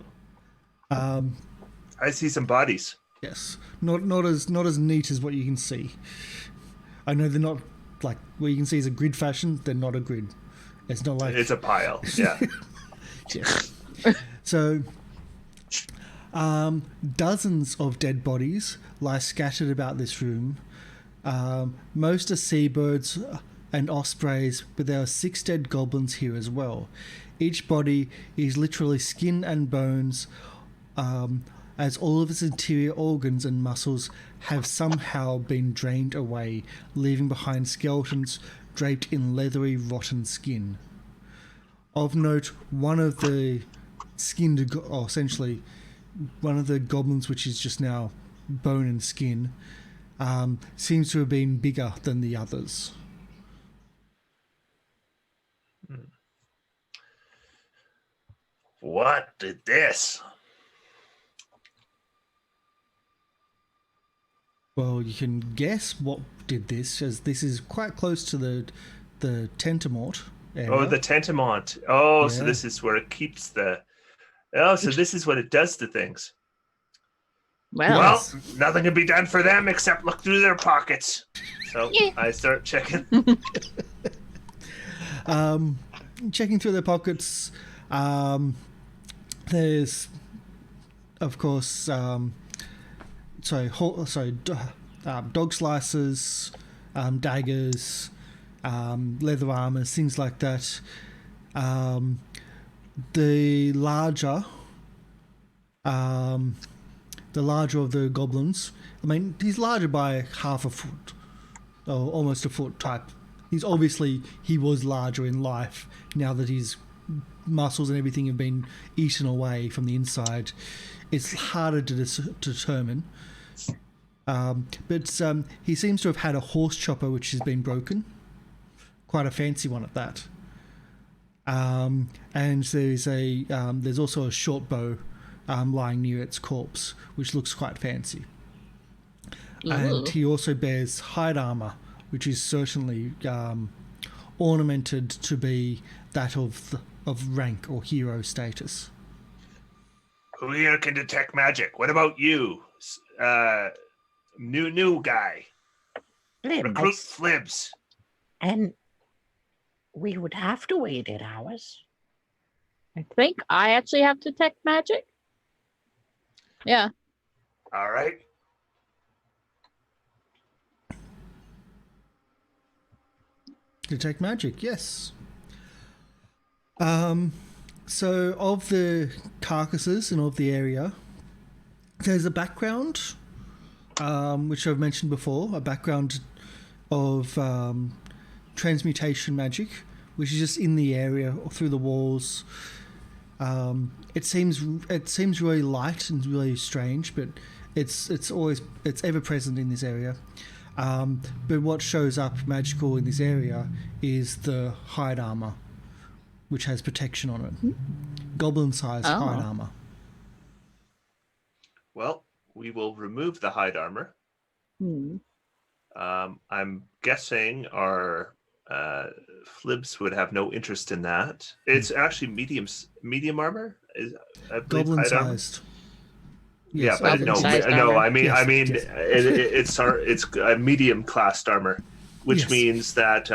see some bodies. Yes, not as neat as what you can see. I know they're not like what you can see is a grid fashion. They're not a grid. It's not like It's a pile. Yeah. yeah. So, dozens of dead bodies lie scattered about this room. Most are seabirds and ospreys, but there are 6 dead goblins here as well. Each body is literally skin and bones, as all of its interior organs and muscles have somehow been drained away, leaving behind skeletons draped in leathery, rotten skin. Of note, one of the essentially one of the goblins, which is just now bone and skin, seems to have been bigger than the others. What did this? Well, you can guess what did this, as this is quite close to the Tentamount area. Oh, the Tentamount. Oh, Yeah. so this is where it keeps the... Oh, so this is what it does to things. Well, Well, nothing can be done for them except look through their pockets. So Yeah. I start checking. Checking through their pockets, there's, of course, dog slicers, daggers, leather armors, things like that. The larger of the goblins, I mean, he's larger by half a foot, or almost a foot type. He was larger in life. Now that his muscles and everything have been eaten away from the inside, it's harder to determine. But he seems to have had a horse chopper which has been broken. Quite a fancy one at that. And there's also a short bow lying near its corpse, which looks quite fancy. And he also bears hide armor, which is certainly ornamented to be that of rank or hero status. Who here can detect magic? What about you? New guy. Flib, Recruit Flibs. and we would have to wait 8 hours. I think I actually have detect magic. Yeah. All right. Detect magic, yes. So of the carcasses and of the area, there's a background, which I've mentioned before, a background of transmutation magic, which is just in the area or through the walls. It seems really light and really strange, but it's ever present in this area. But what shows up magical in this area is the hide armor, which has protection on it. Goblin-sized hide armor. Well, we will remove the hide armor. I'm guessing our Flibs would have no interest in that. It's actually medium armor. I believe hide armor. Goblin-sized. Yeah, Yes, but no, armor. I mean, Yes. it's a medium classed armor, which Yes. means that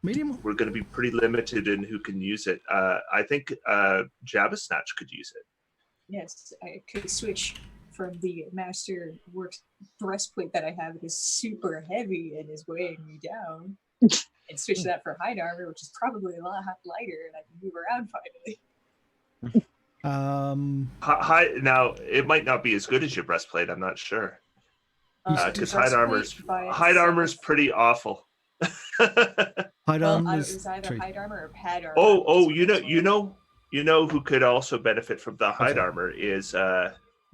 medium. we're going to be pretty limited in who can use it. I think Jabba Snatch could use it. Yes, I could switch from the Master Works breastplate that I have. It is super heavy and is weighing me down. And switch that for hide armor, which is probably a lot lighter, and I can move around finally. Now it might not be as good as your breastplate. I'm not sure because hide armor's pretty awful. Hide armor It is was either true. hide armor or pad armor. Oh, you know who could also benefit from the hide armor is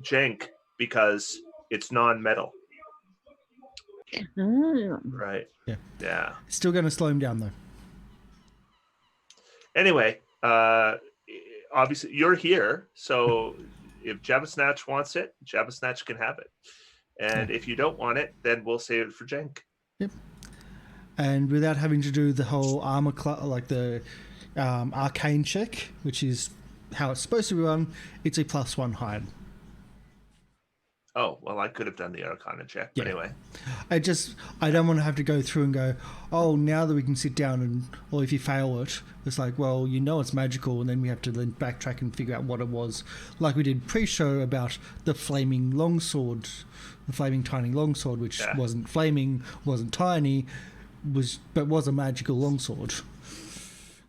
Jank, because it's non-metal. Right. Yeah. Still going to slow him down though. Anyway, obviously you're here, so if Jabba Snatch wants it, Jabba Snatch can have it. And if you don't want it, then we'll save it for Jank. Yep. And without having to do the whole armor like the arcane check, which is how it's supposed to be run, it's a +1 hide. Oh, well, I could have done the Arcana check. But anyway. I don't want to have to go through and go, oh, now that we can sit down and, or if you fail it, it's like, well, you know it's magical, and then we have to then backtrack and figure out what it was. Like we did pre-show about the flaming longsword, the flaming tiny longsword, which wasn't flaming, wasn't tiny, but was a magical longsword.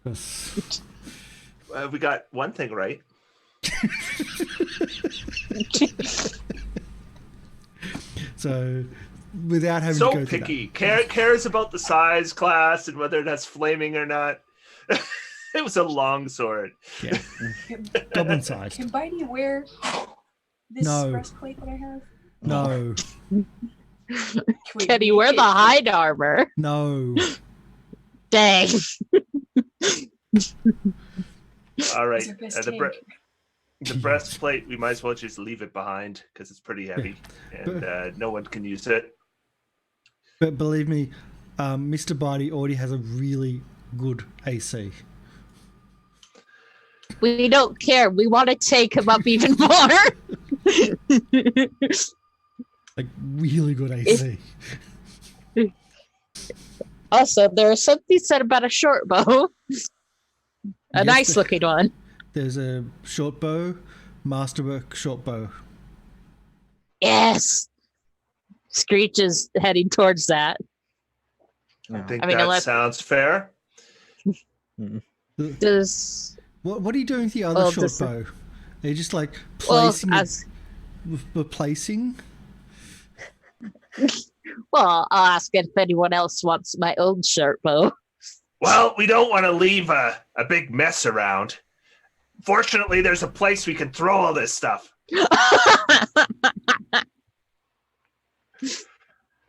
We got one thing right. So, without having so to go picky, cares about the size, class, and whether that's flaming or not. It was a long sword. Yeah, goblin sized. Can Bitey wear this No. breastplate that I have? No, Can he wear the hide armor? no. Dang. All right, He's our best the breastplate, we might as well just leave it behind because it's pretty heavy, and no one can use it. But believe me, Mr. Bitey already has a really good AC. We don't care. We want to take him up even more. Like, really good AC. Also, there's something said about a short bow. A Yes, nice looking one. There's a short bow, masterwork short bow. Yes. Screech is heading towards that. I think I mean, that unless- sounds fair. Does What are you doing with the other short bow? Are you just like placing replacing? Well, I'll ask if anyone else wants my own short bow. Well, we don't want to leave a big mess around. Fortunately, there's a place we can throw all this stuff.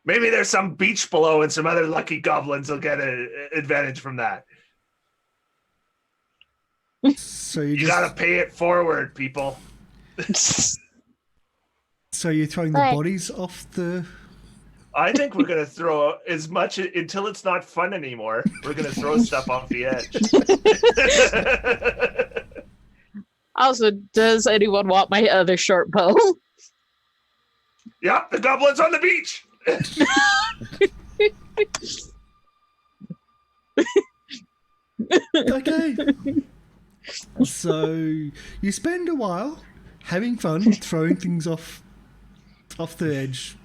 Maybe there's some beach below and some other lucky goblins will get an advantage from that. So You gotta pay it forward, people. So you're throwing the bodies off the. I think we're gonna throw as much until it's not fun anymore. We're gonna throw stuff off the edge. Also, does anyone want my other short bow? Yep, the goblins on the beach. Okay. So you spend a while having fun throwing things off the edge.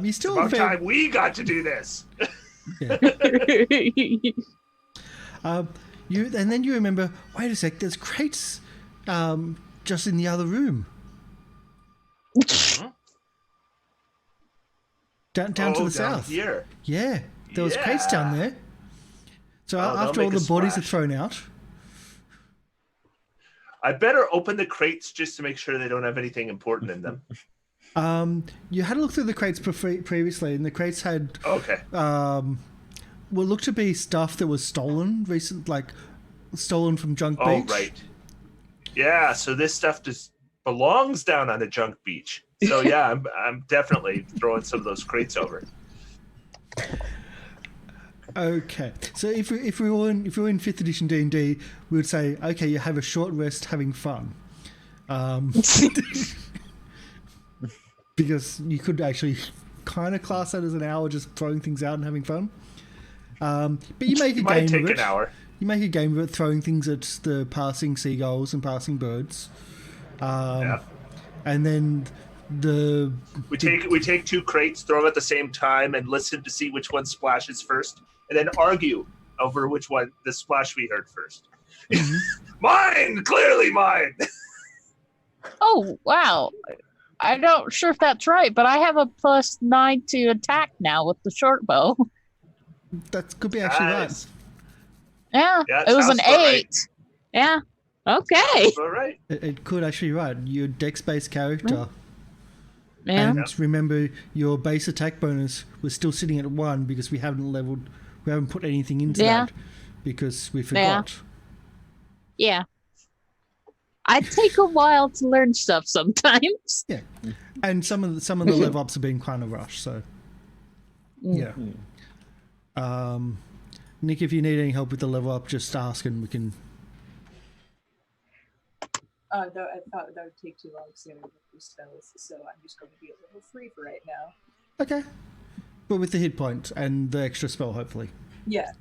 You still About time we got to do this. You and then you remember. Wait a sec. There's crates, just in the other room. Down to the south. Here. Yeah, there was crates down there. So after all the bodies are thrown out. I better open the crates just to make sure they don't have anything important in them. You had a look through the crates previously, and the crates had Okay. what looked to be stuff that was stolen stolen from Junk Beach. Oh, right. Yeah, so this stuff just belongs down on the junk beach. So yeah, I'm definitely throwing some of those crates over. Okay, so if we were in 5th edition D&D, we would say, okay, you have a short rest, having fun, because you could actually kind of class that as an hour just throwing things out and having fun. But you make a Might game take of it. an hour. You make a game of it, throwing things at the passing seagulls and passing birds, Yeah. and then We take 2 crates, throw them at the same time, and listen to see which one splashes first, and then argue over which one the splash we heard first. Mine, clearly mine. Oh, wow. I'm not sure if that's right, but I have a +9 to attack now with the short bow. that could be actually Nice. Yeah, Yeah, it was an sounds about 8. right. Yeah. Okay. All right. right. It could actually be right. Your dex-based character. Yeah. And remember, your base attack bonus was still sitting at 1 because we haven't put anything into that because we forgot. Yeah. I take a while to learn stuff sometimes. Yeah, and some of the level ups have been kind of rushed. So, yeah. Nick, if you need any help with the level up, just ask and we can. No, I thought that would take too long to get through spells, so I'm just going to be a little free for right now. Okay, but with the hit point and the extra spell, hopefully. Yeah.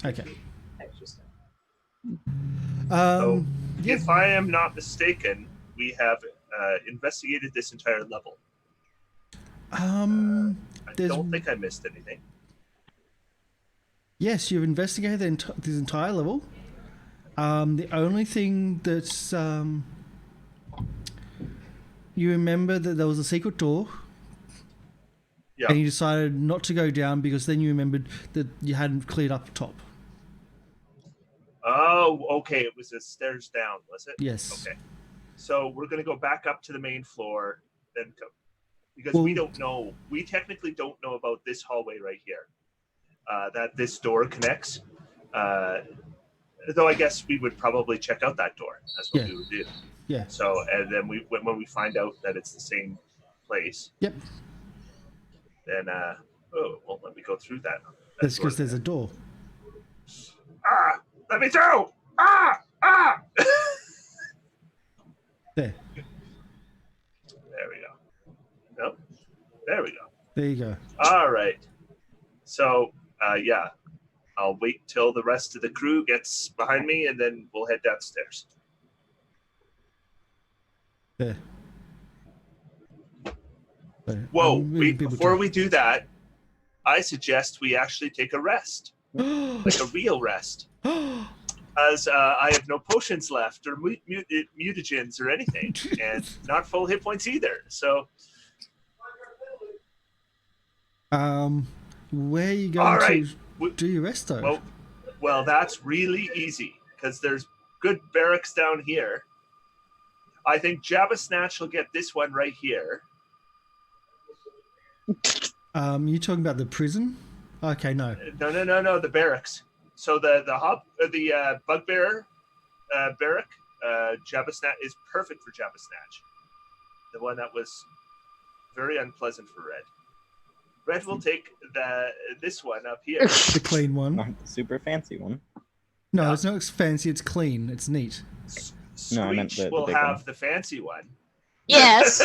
Okay. Extra stuff. So, yeah. if I am not mistaken, we have investigated this entire level. I There's- don't think I missed anything. Yes, you've investigated this entire level. The only thing that's you remember that there was a secret door, Yeah. and you decided not to go down because then you remembered that you hadn't cleared up top. Oh, okay. It was the stairs down, was it? Yes. Okay. So we're going to go back up to the main floor, then go. Because Well- we don't know. We technically don't know about this hallway right here. That this door connects. Though I guess we would probably check out that door. That's what Yeah. we would do. Yeah. So, and then when we find out that it's the same place, Yep. then it won't let me go through that. That's door because there's a door. Ah! Let me through! Ah! Ah! There. There we go. Nope. There we go. There you go. All right. So, yeah, I'll wait till the rest of the crew gets behind me, and then we'll head downstairs. There. There. Whoa! I'm moving people Before to- we do that, I suggest we actually take a rest, like a real rest, as I have no potions left or mutagens or anything, and not full hit points either. So, where are you all going right. to do your rest though? Well, that's really easy because there's good barracks down here. I think Jabba Snatch will get this one right here. You talking about the prison? Okay, no. No, the barracks. So the bugbearer barrack, Jabba Snatch is perfect for Jabba Snatch. The one that was very unpleasant for Red. Red will take this one up here. The clean one. Not the super fancy one. No, Yeah. it's not fancy. It's clean. It's neat. Screech No, I meant the will big have one. the fancy one. Yes.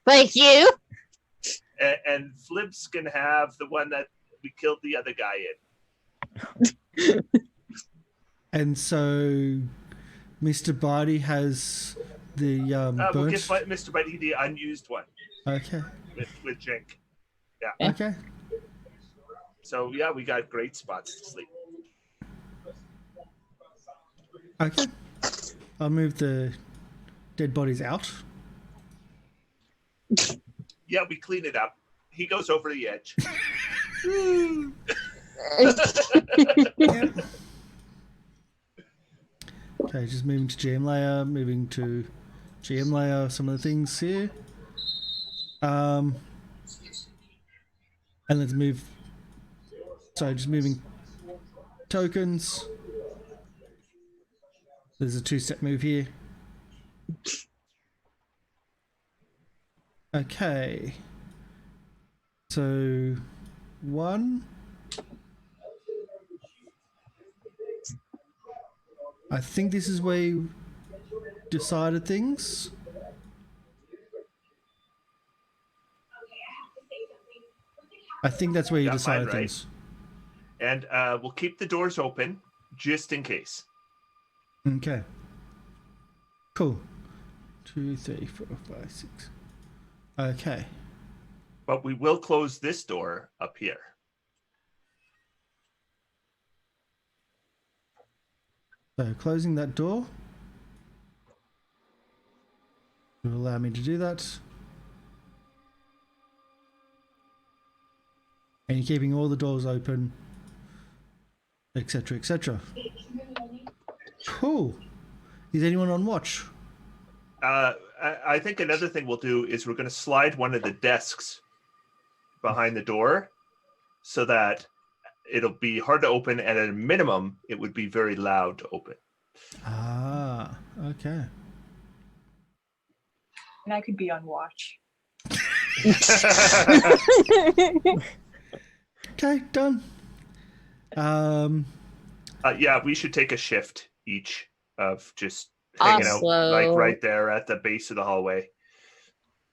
Thank you. and Flib's can have the one that we killed the other guy in. And so, Mr. Barty has the We'll burnt. give Mr. Bitey the unused one Okay. with Jink. Okay. So yeah, we got great spots to sleep. Okay. I'll move the dead bodies out. Yeah, we clean it up. He goes over the edge. Okay, just moving to GM layer, moving to GM layer, some of the things here. And let's move. So just moving tokens. There's a 2-step move here. Okay. So 1. I think this is where you decided things. I think that's where you Got mine decided right. things. And we'll keep the doors open just in case. Okay. Cool. 2, 3, 4, 5, 6. Okay. But we will close this door up here. So closing that door will allow me to do that. And you're keeping all the doors open, etc., etc. Cool. Is anyone on watch? I think another thing we'll do is we're going to slide one of the desks behind the door so that it'll be hard to open, and at a minimum, it would be very loud to open. Ah, okay. And I could be on watch. Okay, done. Yeah, we should take a shift each of just hanging out like Also- right there at the base of the hallway.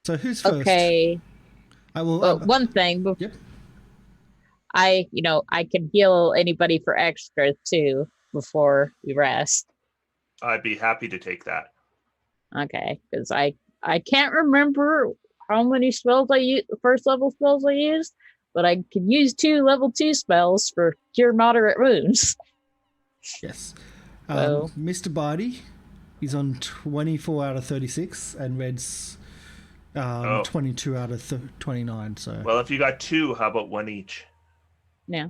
So who's first? Okay. I will. Well, one thing. Yep. I can heal anybody for extra too before we rest. I'd be happy to take that. Okay, because I can't remember how many spells I use, first level spells I used, but I can use 2 level 2 spells for cure moderate wounds. Yes. So- Mr. Barty is on 24 out of 36, and Red's 22 out of 29. So, Well, if you got 2, how about 1 each? Yeah.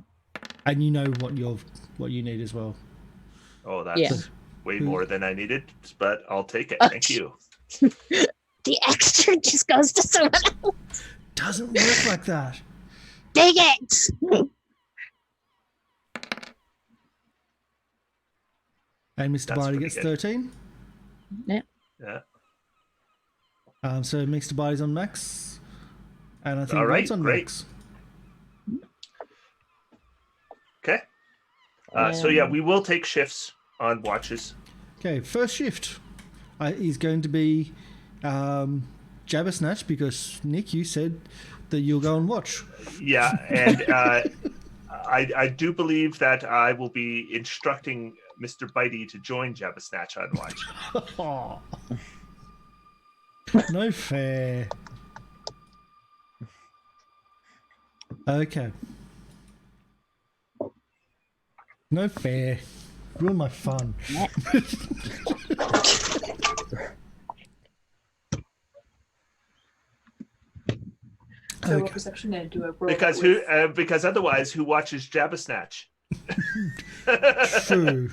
and you know what you need as well. Oh, that's Yeah. way Who- more than I needed, but I'll take it. Thank you. The extra just goes to someone else. Doesn't work like that. Dang it! And Mr. That's Barty pretty gets good. 13. Yeah. So Mr. Barty's on max, and I think All right, Red's on great. max. Okay. So yeah, we will take shifts on watches. Okay, first shift is going to be Jabber Snatch, because Nick, you said that you'll go and watch. Yeah, and I do believe that I will be instructing Mr. Bitey to join Jabba Snatch on watch. No fair. Okay. No fair. Ruin my fun. So Okay. what perception and do I roll Because that with? because otherwise, who watches Jabba Snatch? True.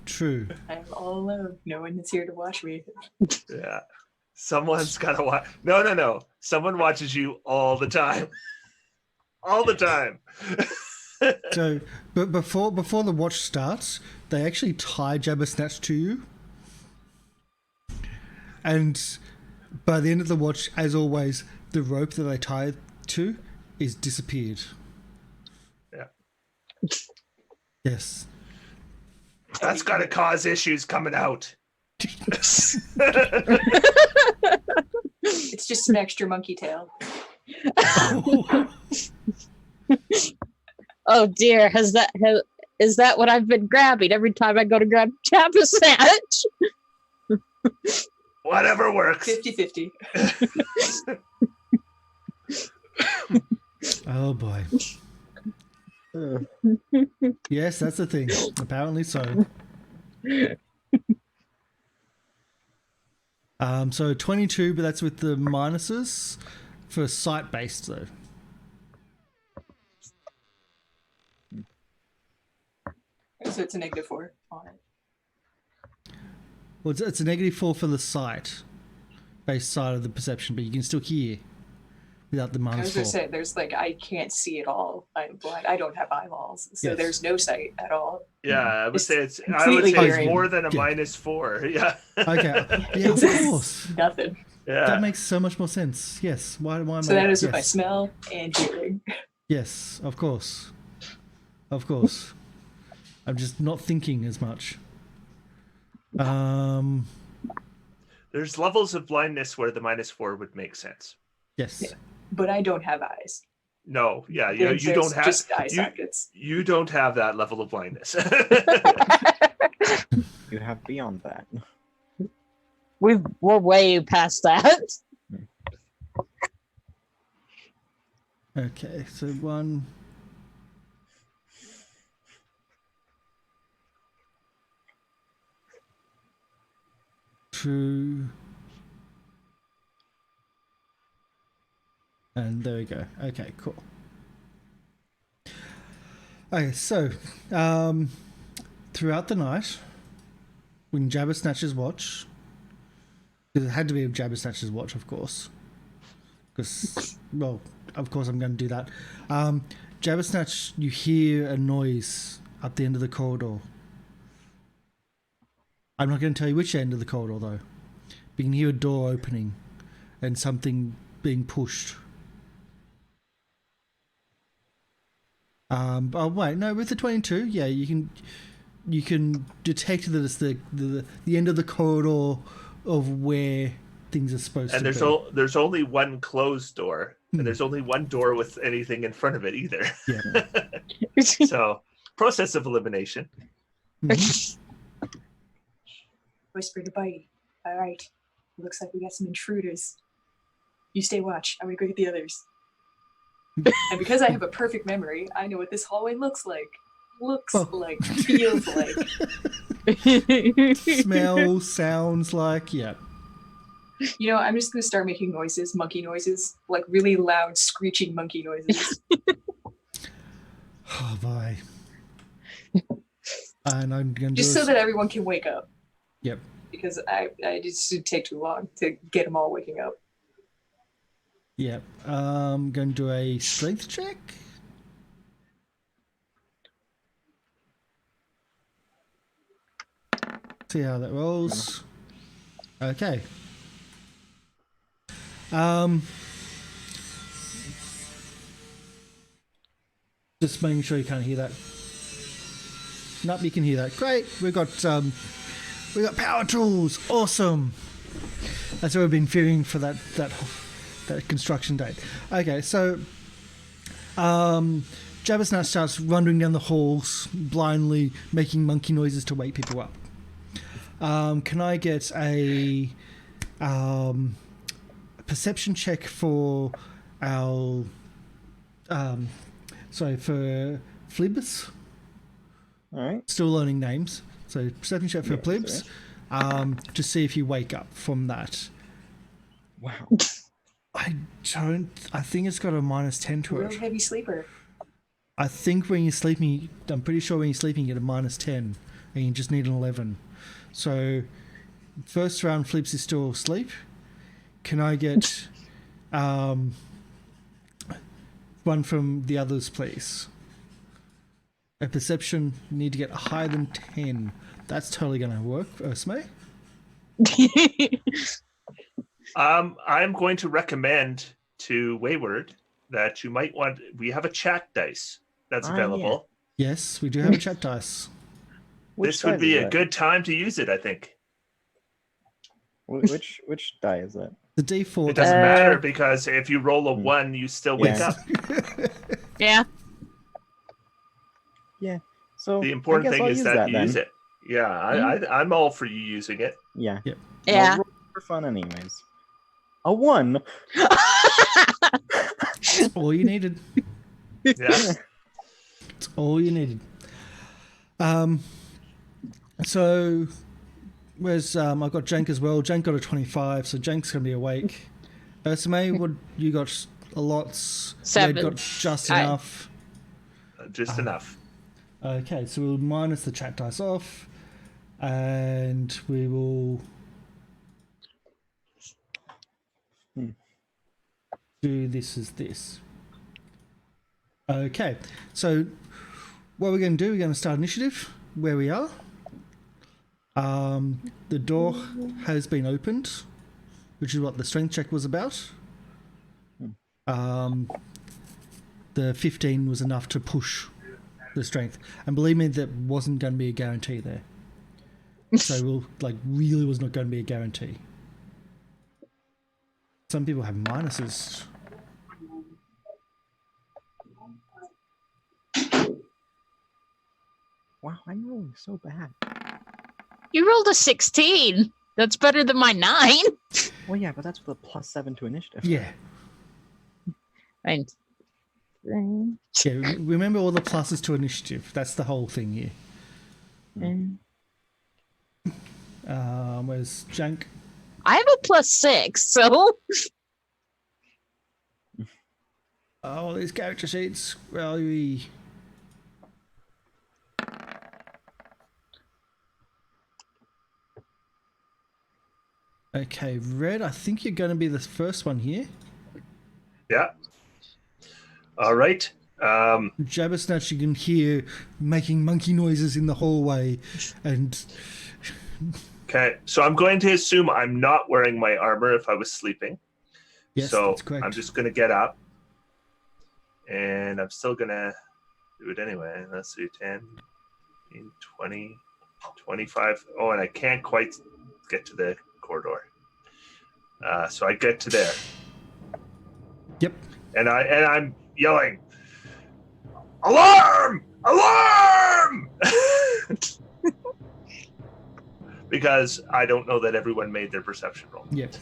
True. I'm all alone. No one is here to watch me. Yeah. Someone's got to watch. No. Someone watches you all the time. All the time. So, but before the watch starts, they actually tie Jabber Snatch to you. And by the end of the watch, as always, the rope that they tie to is disappeared. Yeah. Yes. That's got to cause issues coming out. It's just an extra monkey tail. Oh dear, is that what I've been grabbing every time I go to grab Jabba Snatch? Whatever works. 50-50. Oh boy. Yes, that's the thing. Apparently so. So 22, but that's with the minuses for sight based though. So it's a -4 on it. Well, it's a -4 for the sight-based side of the perception, but you can still hear without the I was -4. gonna say, there's like, I can't see at all. I'm blind. I don't have eyeballs, so Yes. there's no sight at all. Yeah, I would It's say it's completely hearing. more than a Yeah. -4. Yeah. Okay. Yeah, of course. Nothing. Yeah. That makes so much more sense. Yes. Why am I? So that is with my yes. smell and hearing. Yes, of course. Of course. I'm just not thinking as much. There's levels of blindness where the -4 would make sense. Yes. Yeah. But I don't have eyes. No, yeah, There's you don't have just eye sockets. you don't have that level of blindness. You have beyond that. We're way past that. Okay, so 1. 2. And there we go. Okay, cool. Okay, so throughout the night, when Jabbersnatcher's watch, because it had to be Jabbersnatcher's watch, of course, because, well, of course I'm going to do that. Jabbersnatch, you hear a noise up the end of the corridor. I'm not going to tell you which end of the corridor, though. But you can hear a door opening and something being pushed. Oh wait, no, with the 22, yeah, you can detect that it's the end of the corridor of where things are supposed And to be. there's only one closed door, and there's only one door with anything in front of it either. Yeah. So, process of elimination. Mhm. Whisper to Bite. All right. Looks like we got some intruders. You stay watch. I'm gonna go get the others. And because I have a perfect memory, I know what this hallway looks like. Feels like. Smell, sounds like, yeah. You know, I'm just gonna start making noises, monkey noises, like really loud, screeching monkey noises. Oh boy. And I'm going to Just so that everyone can wake up. Yep. Because I just would take too long to get them all waking up. Yep. I'm going to do a strength check. See how that rolls. Okay. Just making sure you can't hear that. Nope, you can hear that. Great. We got power tools. Awesome. That's what we've been fearing for that construction date. Okay, so Jabbersnatch starts wandering down the halls, blindly making monkey noises to wake people up. Can I get a perception check for our for Flibs? All right. Still learning names. So perception check for Yes, Flibs. To see if you wake up from that. Wow. I think it's got a -10 to Real it. heavy sleeper. I think when you're sleeping, I'm pretty sure when you're sleeping, you get a -10, and you just need an 11. So, first round Flips is still asleep. Can I get one from the others, please? A perception, you need to get higher than 10. That's totally going to work, Ursme. I'm going to recommend to Wayward that you might want. We have a chat dice that's available. Yes, we do have a chat dice. This would be a good time to use it, I think. Which die is that? The D4. It doesn't matter because if you roll a 1, you still wake Yeah. up. Yeah. Yeah. So The important I guess thing I'll is use that you then. use it. Yeah, I'm all for you using it. Yeah. Yep. Yeah. I'll roll for fun, anyways. A 1. That's all you needed. Yeah. That's all you needed. So where's I've got Jank as well. Jank got a 25, so Jank's gonna be awake. Ursame, what you got? A lot. 7. Red got just I- enough. Just enough. Okay, so we'll minus the chat dice off. and we will do this as this. Okay, so what we're going to do, we're going to start initiative where we are. The door has been opened, which is what the strength check was about. The 15 was enough to push the strength, and believe me, that wasn't going to be a guarantee there. So really was not going to be a guarantee. Some people have minuses. Wow, I'm rolling so bad. You rolled a 16. That's better than my 9. Well, yeah, but that's with a +7 to initiative. Yeah. And Yeah, remember all the pluses to initiative. That's the whole thing here. Where's Jank? I have a +6, so Oh, these character sheets. Well, we... Okay, Red, I think you're going to be the first one here. Yeah. All right. Jabbersnatch, you can hear making monkey noises in the hallway, and Okay, so I'm going to assume I'm not wearing my armor if I was sleeping. yes, So that's correct. I'm just going to get up, and I'm still going to do it anyway. Let's see, 10, 15, 20, 25. Oh, and I can't quite get to the corridor. So I get to there. Yep. And I'm yelling, "Alarm! Alarm!" Because I don't know that everyone made their perception roll. Yep.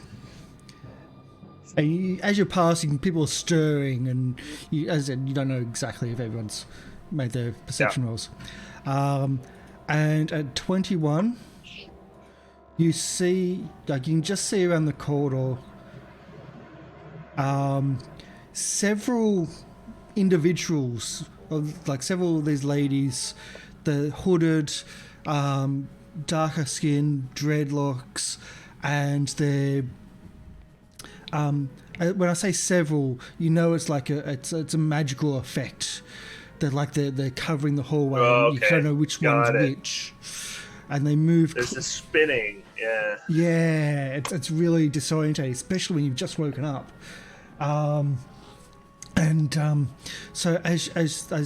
And as you're passing, people are stirring, and as I said, you don't know exactly if everyone's made their perception rolls. And at 21, you see, you can just see around the corridor, several individuals, several of these ladies, the hooded, darker skin, dreadlocks, and they're when I say several, you know it's like it's a magical effect. They're covering the hallway. Oh, and you don't know which one's which, and they move. There's a spinning. Yeah. Yeah, it's really disorientating, especially when you've just woken up. So as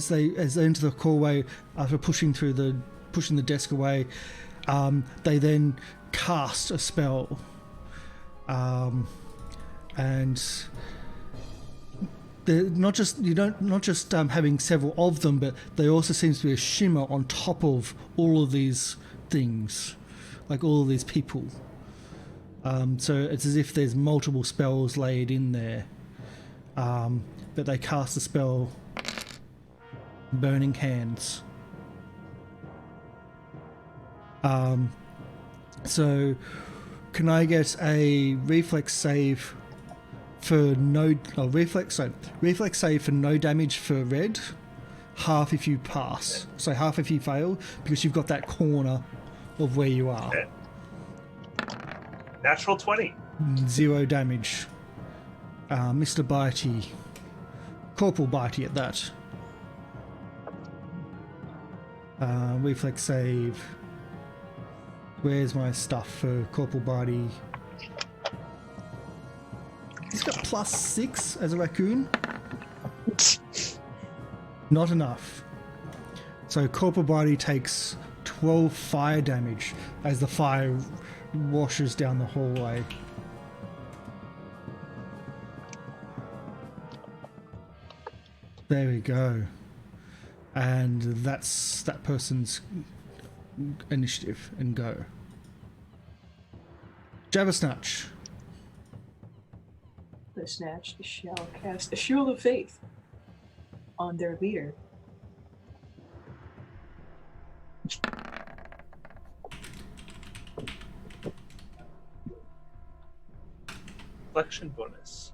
they enter the hallway, after pushing the desk away, they then cast a spell, and they're not just having several of them, but there also seems to be a shimmer on top of all of these things, like all of these people. So it's as if there's multiple spells laid in there, but they cast a spell, Burning Hands. So can I get a reflex save for reflex save for no damage for Red, half if you pass, so half if you fail, because you've got that corner of where you are. Okay. Natural 20. 0 damage. Mr. Bitey, Corporal Bitey at that. Reflex save. Where's my stuff for Corporal Bitey? He's got +6 as a raccoon. Not enough. So Corporal Bitey takes 12 fire damage as the fire washes down the hallway. There we go. And that's that person's initiative and go. Jabbersnatch. The Snatch shall cast a Shield of Faith on their leader. Reflection bonus.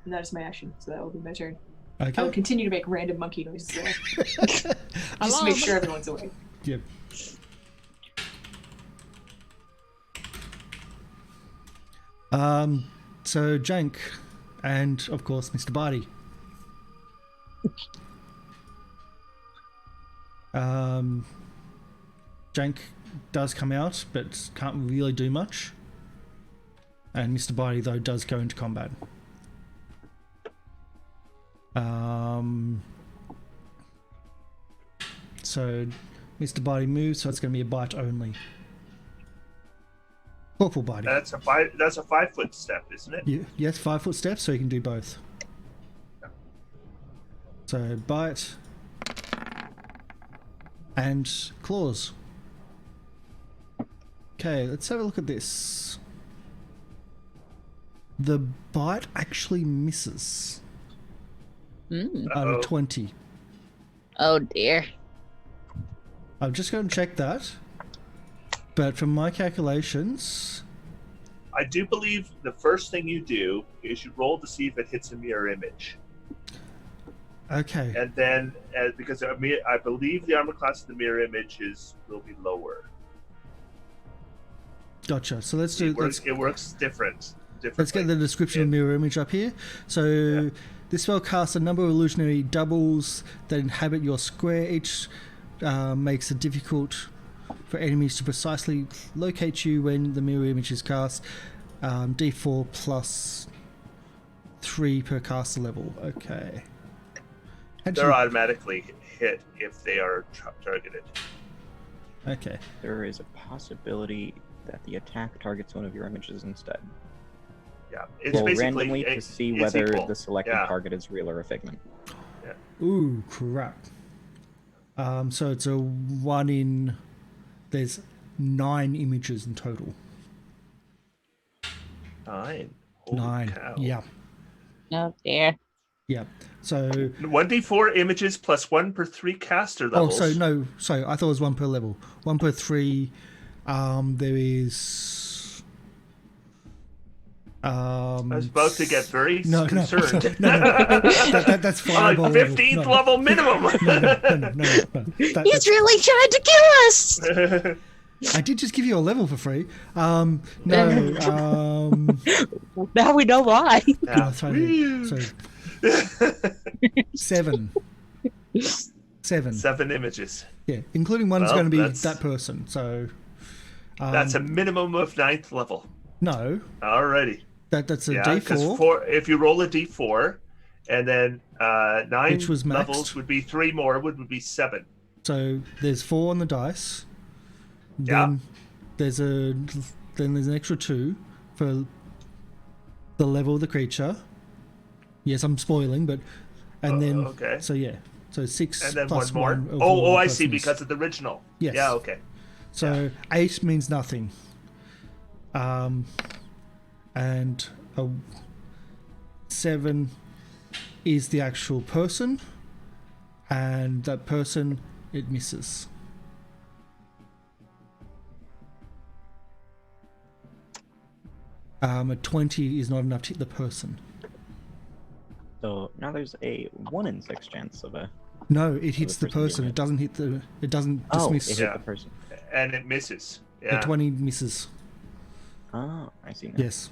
And that is my action, so that will be my turn. I Okay. will continue to make random monkey noises there, just to make sure everyone's awake. Yep. So Jank, and of course Mr. Barty. Jank does come out, but can't really do much. And Mr. Barty, though, does go into combat. So Mr. Barty moves, so it's going to be a bite only. Corporal Barty. That's a 5-foot step, isn't it? Yes, 5-foot steps, so you can do both. So bite and claws. Okay, let's have a look at this. The bite actually misses out of 20. Oh dear. I'm just going to check that. But from my calculations, I do believe the first thing you do is you roll to see if it hits a mirror image. okay. And then, because I believe the armor class of the mirror image will be lower. Gotcha. So let's do. It works different. Let's get the description of mirror image up here. So this spell casts a number of illusionary doubles that inhabit your square. Each makes it difficult for enemies to precisely locate you when the mirror image is cast. D4 plus 3 per caster level. Okay. They're automatically hit if they are targeted. Okay. There is a possibility that the attack targets one of your images instead. Yeah, it's Roll basically randomly to see it's whether equal. the selected Yeah. target is real or a figment. Ooh, crap. So it's a 1 in. There's 9 images in total. 9. Holy 9. cow. Yeah. Oh dear. Yeah. So 1d4 images plus 1 per 3 caster levels. I thought it was 1 per level. 1 per 3. There is. I was about to get very No. concerned. That's Like fireball 15th level minimum. No. He's really trying to kill us. I did just give you a level for free. No. Now we know why. Now, So 7. 7 images. Yeah, including one's Well, going to be that's- that person. So That's a minimum of 9th level. no. Alrighty. That's a Yeah, because D4. if you roll a d4, and then 9 Which was maxed. levels would be 3 more, would be 7. So there's 4 on the dice. Yeah. Then there's an extra 2 for the level of the creature. Yes, I'm spoiling, but then okay. So yeah, so 6 And then plus 1 more. 1 Oh, I plus see, miss. because of the original. Yes. Yeah, okay. So 8 means nothing. And a 7 is the actual person, and that person, it misses. A 20 is not enough to hit the person. So now there's a 1 in 6 chance of a. No, it hits the person being person. hit. It doesn't Oh, dismiss. it hit Yeah. the person. And it misses. A Yeah. 20 misses. Oh, I see now. Yes.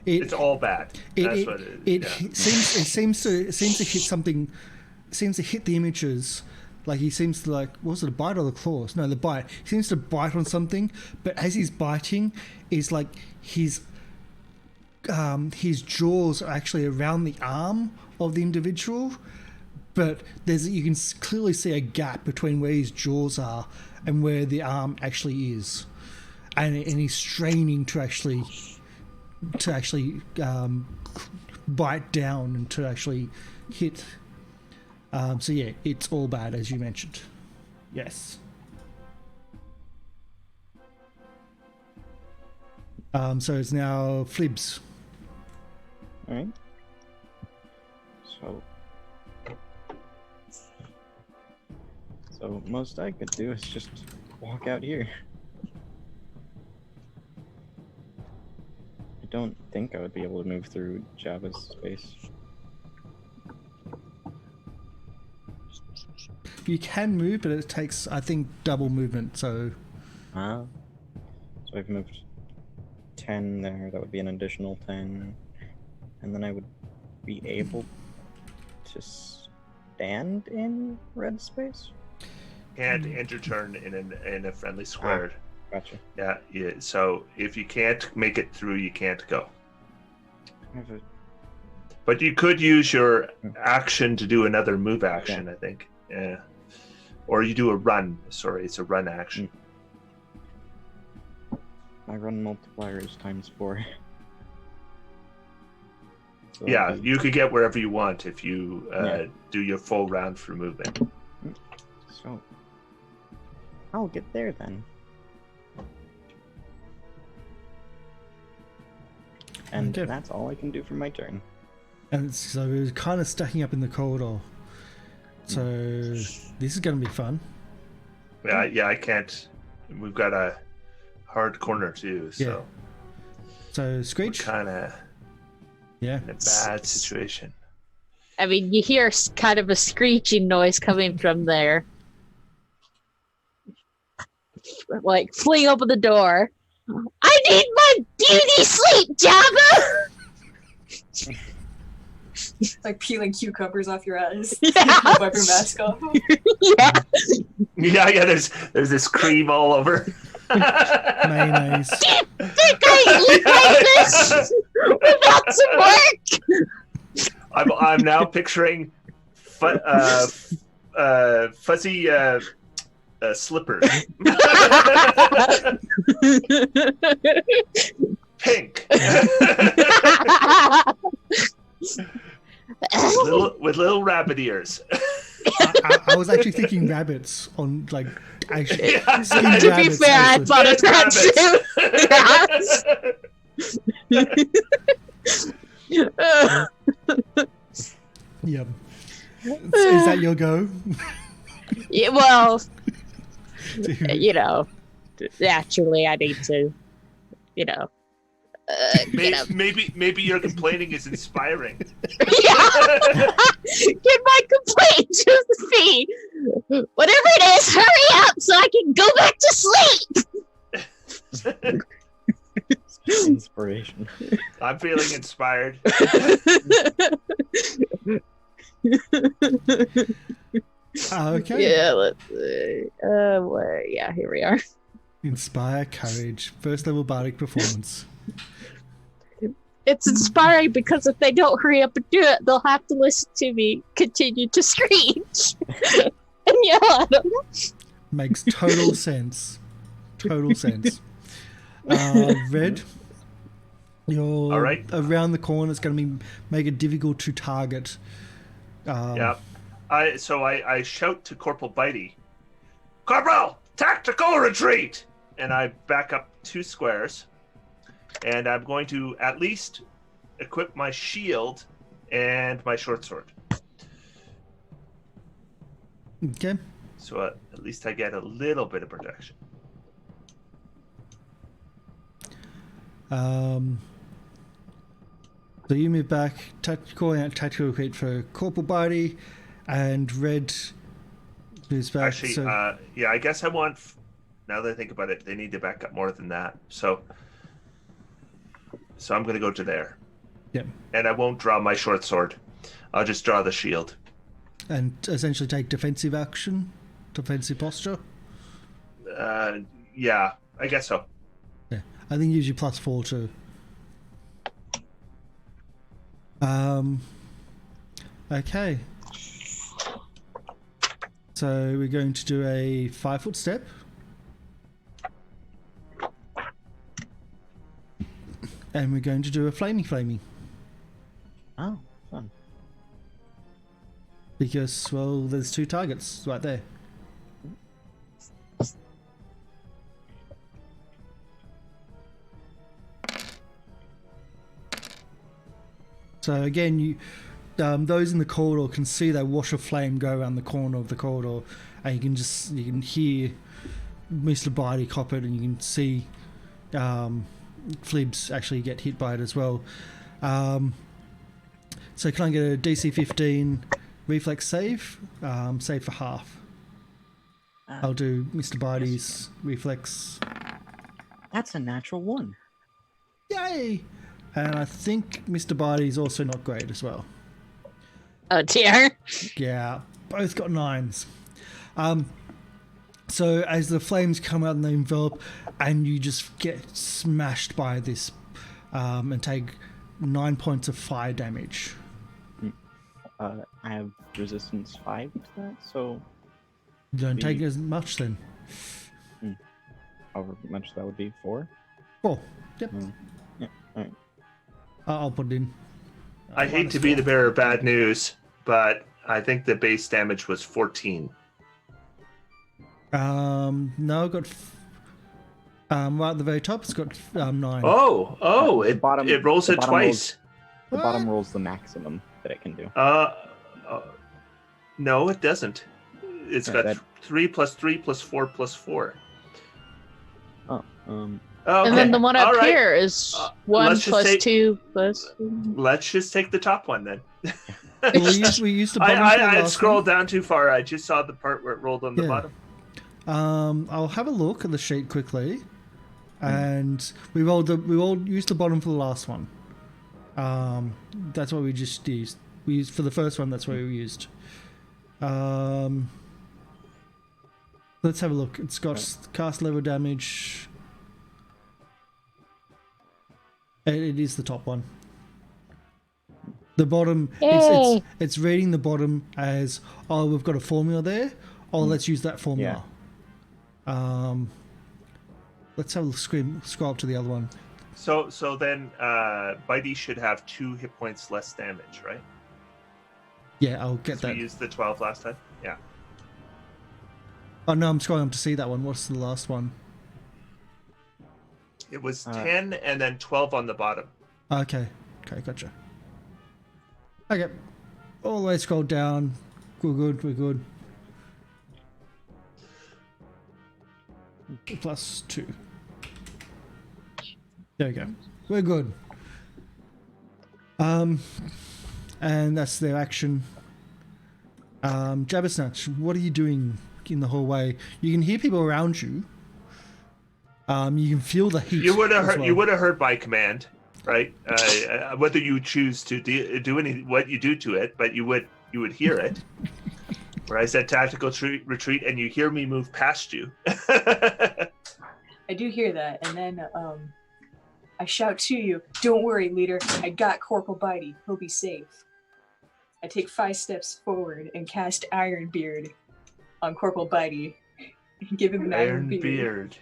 It's all bad. That's what it is. Yeah. seems to hit something. Seems to hit the images. Like he seems to what was it, a bite or the claws? No, the bite. He seems to bite on something, but as he's biting, is like his jaws are actually around the arm of the individual, but you can clearly see a gap between where his jaws are and where the arm actually is, and he's straining to actually bite down and to actually hit. So yeah, it's all bad as you mentioned. Yes. So it's now Flib's. Alright. So most I could do is just walk out here. I don't think I would be able to move through Java's space. you can move, but it takes, I think, double movement. So So I've moved 10 there. That would be an additional 10. And then I would be able to stand in red space? Can't end your turn in a friendly square. Gotcha. Yeah. So if you can't make it through, you can't go. I have a... But you could use your action to do another move action, I think. Yeah. Or you do a run. Sorry, it's a run action. My run multiplier is ×4. So Yeah, you could get wherever you want if you do your full round for movement. So I'll get there then. And Okay. that's all I can do for my turn. And so we're kind of stacking up in the corridor. So this is going to be fun. Yeah, I can't. We've got a hard corner too, so So Screech. kind of Yeah. in a bad situation. I mean, you hear kind of a screeching noise coming from there. Like, fling open the door. I need my beauty sleep, Jabba! Like peeling cucumbers off your eyes. Yeah. Wipe your mask off. Yeah. Yeah. There's this cream all over. Mayonnaise. Think I eat like this without some work? I'm now picturing fuzzy slippers. Pink. with little rabbit ears. I was actually thinking rabbits on like actually. Yeah. skinned To be rabbits, fair, I actually. thought of that too. Yeah. Is that your go? Yeah, well, you know, naturally I need to, you know. Maybe your complaining is inspiring. Yeah. Get my complaint to the fee. Whatever it is, hurry up so I can go back to sleep. Inspiration. I'm feeling inspired. Okay. Yeah, let's see. Yeah, here we are. Inspire courage. First level bardic performance. It's inspiring because if they don't hurry up and do it, they'll have to listen to me continue to screech and yell at them. Makes total sense. Total sense. Red, you're All right. around the corner. It's going to be make it difficult to target. Yeah. I shout to Corporal Bitey, Corporal, tactical retreat! And I back up 2 squares. And I'm going to at least equip my shield and my short sword. Okay. So at least I get a little bit of protection. So you move back, calling out tactical retreat for Corporal Barty, and Red moves back. Actually, so, yeah, I guess I want, now that I think about it, they need to back up more than that. So I'm going to go to there. yeah, And I won't draw my short sword. I'll just draw the shield. and essentially take defensive action, defensive posture. Yeah, I guess so. Yeah, I think it gives you +4 to. Okay. So we're going to do a 5-foot step. And we're going to do a flamey. Oh, fun. Because, well, there's 2 targets right there. So again, you, those in the corridor can see that wash of flame go around the corner of the corridor, and you can hear Mr. Bitey cop it, and you can see Flibs actually get hit by it as well. So can I get a DC 15 reflex save? Save for half. I'll do Mr. Barty's reflex. That's a natural 1. Yay! And I think Mr. Barty's also not great as well. Oh dear. Yeah, both got 9s. So as the flames come out and they envelop, and you just get smashed by this, and take 9 points of fire damage. I have resistance 5 to that, so You don't take as much then. however much that would be 4. 4. Yep. Yeah, alright. I'll put it in. I hate to be the bearer of bad news, but I think the base damage was 14. No, I've got right at the very top. It's got 9. It rolls it twice. The bottom rolls the maximum that it can do. No, it doesn't. It's Yeah, got 3 plus 3 plus 4 plus 4. Oh, Okay. And then the one up all right. here is 1 let's just plus say- 2 plus. Let's just take the top one then. we used the bottom for the I last scrolled down too far. I just saw the part where it rolled on the Yeah. bottom. one. I'll have a look at the sheet quickly, and we all used the bottom for the last one. That's what we just used. We used for the first one. That's what we used. Let's have a look. It's got cast level damage. It is the top one. The bottom, it's reading the bottom as, oh, we've got a formula there. Oh, let's use that formula. Let's have a scroll up to the other one. So then Bitey should have 2 hit points less damage, right? Yeah, I'll get 'Cause that. we used the 12 last time. Yeah. Oh no, I'm scrolling up to see that one. What's the last one? It was 10 and then 12 on the bottom. Okay, gotcha. Okay, all the way scroll down. We're good. Plus 2. There we go. We're good. And that's their action. Jabbersnatch, what are you doing in the hallway? You can hear people around you. You can feel the heat. You would have as heard. well. You would have heard my command, right? Whether you choose to do any what you do to it, but you would hear it. Where I said tactical retreat, and you hear me move past you. I do hear that, and then I shout to you, "Don't worry, leader. I got Corporal Bitey. He'll be safe." I take 5 steps forward and cast Ironbeard on Corporal Bitey and give him an Iron Beard.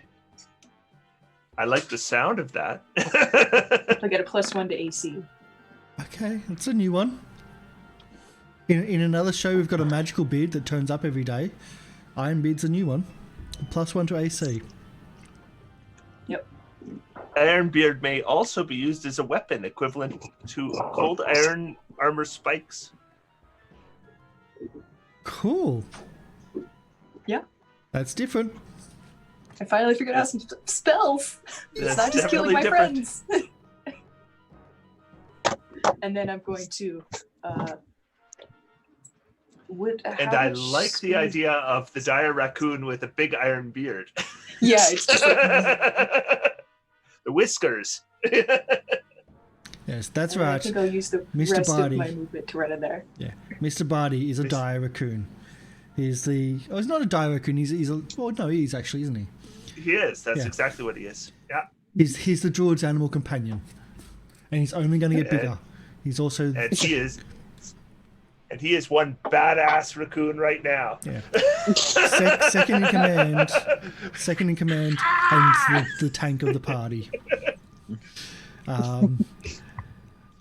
I like the sound of that. I get a +1 to AC. Okay, that's a new one. In another show, we've got a magical beard that turns up every day. Iron Beard's a new one. +1 to AC. Yep. Ironbeard may also be used as a weapon equivalent to cold iron armor spikes. Cool. Yeah. That's different. I finally figured out some spells. It's That's not just killing my definitely friends. And then I'm going to. And I like the idea of the dire raccoon with a big iron beard. Yeah, it's just like, The whiskers. Yes, that's and I right. think I'll use the Mr. rest Barty. of my movement to run in there. Yeah, Mr. Barty is a Mis- dire raccoon. He's the. Oh, he's not a dire raccoon. He's a. Well, no, he is actually, isn't he? He is. That's Yeah. exactly what he is. Yeah. He's the druid's animal companion, and he's only going to get And- bigger. He's also. And he is. And he is one badass raccoon right now. Yeah. Second in command. Second in command, and the tank of the party.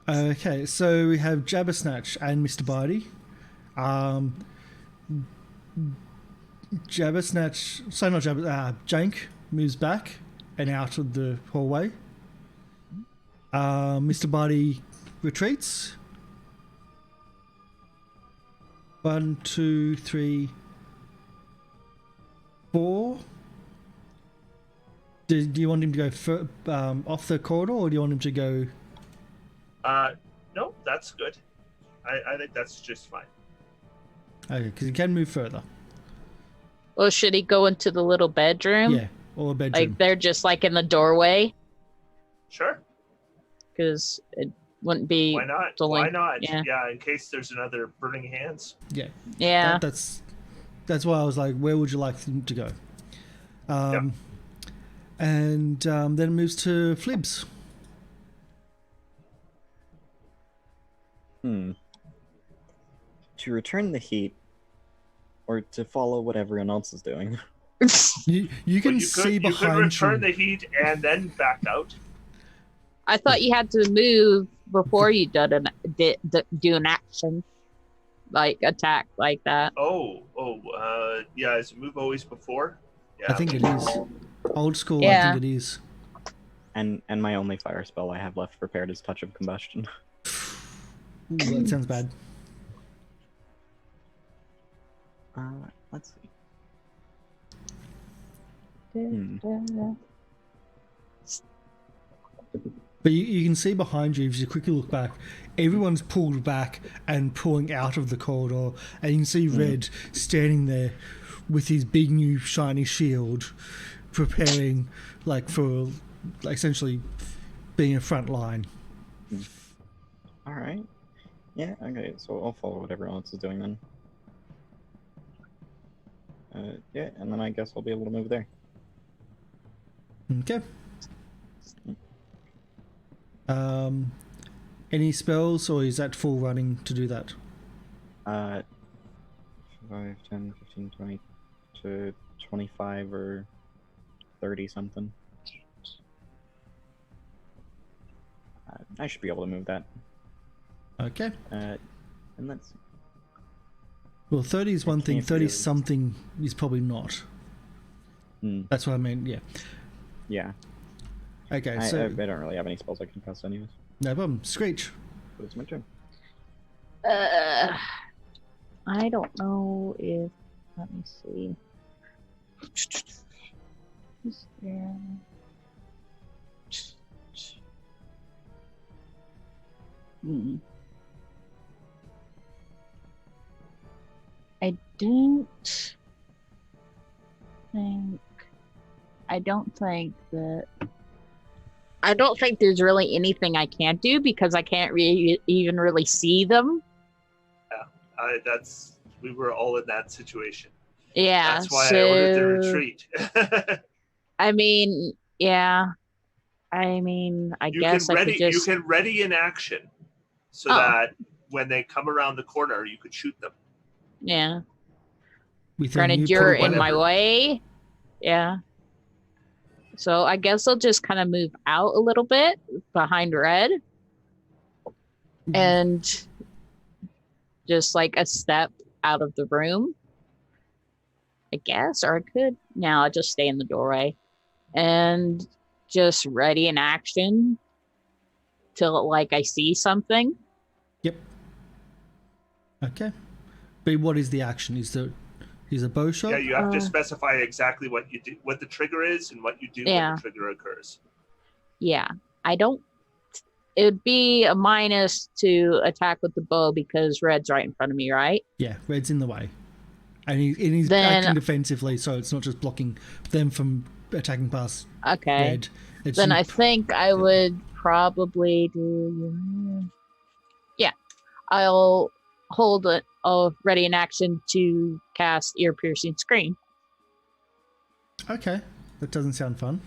Okay, so we have Jabbersnatch and Mr. Barty. Jabbersnatch, so not Jank moves back and out of the hallway. Mr. Barty retreats. 1, 2, 3, 4. Do you want him to go off the corridor, or do you want him to go? No, that's good. I think that's just fine. Okay, because he can move further. Well, should he go into the little bedroom? Yeah, or a bedroom. Like they're just like in the doorway, Sure. because it wouldn't be. Why not? the Why link- not? Yeah. Yeah, in case there's another burning hands. Yeah. Yeah. That's why I was like, where would you like them to go? And then it moves to Flibs. To return the heat, or to follow what everyone else is doing. You can Well, see you could behind return you. the heat and then back out. I thought you had to move before you do an action, like attack like that. Yeah. Is move always before? Yeah. I think it is. Old school, Yeah. I think it is. And my only fire spell I have left prepared is Touch of Combustion. Ooh, that sounds bad. Let's see. But you can see behind you, if you quickly look back, everyone's pulled back and pulling out of the corridor, and you can see Red standing there with his big new shiny shield, preparing for essentially being a front line. Alright. Yeah, okay, so I'll follow what everyone else is doing then. Yeah, and then I guess I'll be able to move there. Okay. Any spells, or is that full running to do that? 5, 10, 15, 20 to 25 or 30 something. I should be able to move that. Okay. And let's... Well, 30 is one thing, can't 30 really- something is probably not. That's what I mean, yeah. Yeah. Okay, I so don't really have any spells I can cast anyways. no problem. Screech. But it's my turn. I don't know if. Let me see. Is there... I don't think that. I don't think there's really anything I can't do because I can't even really see them. We were all in that situation. Yeah, That's why I ordered the retreat. I mean, yeah. I mean, I guess I could just. You can ready in action, so that when they come around the corner, you could shoot them. Yeah. With a Granted, new you're portal. in my way. Yeah. So I guess I'll just kind of move out a little bit behind Red. And just like a step out of the room. I guess. Or I could. No, I'll just stay in the doorway. And just ready in action till I see something. Yep. Okay. But what is the action? Is a bow shot? Yeah, you have to specify exactly what you do, what the trigger is, and what you do when the trigger occurs. Yeah, I don't. It'd be a minus to attack with the bow because Red's right in front of me, right? Yeah, Red's in the way, and he's acting defensively, so it's not just blocking them from attacking past Red. Then I think I would probably do. Yeah, I'll hold it. Ready in action to cast ear-piercing scream. Okay, that doesn't sound fun.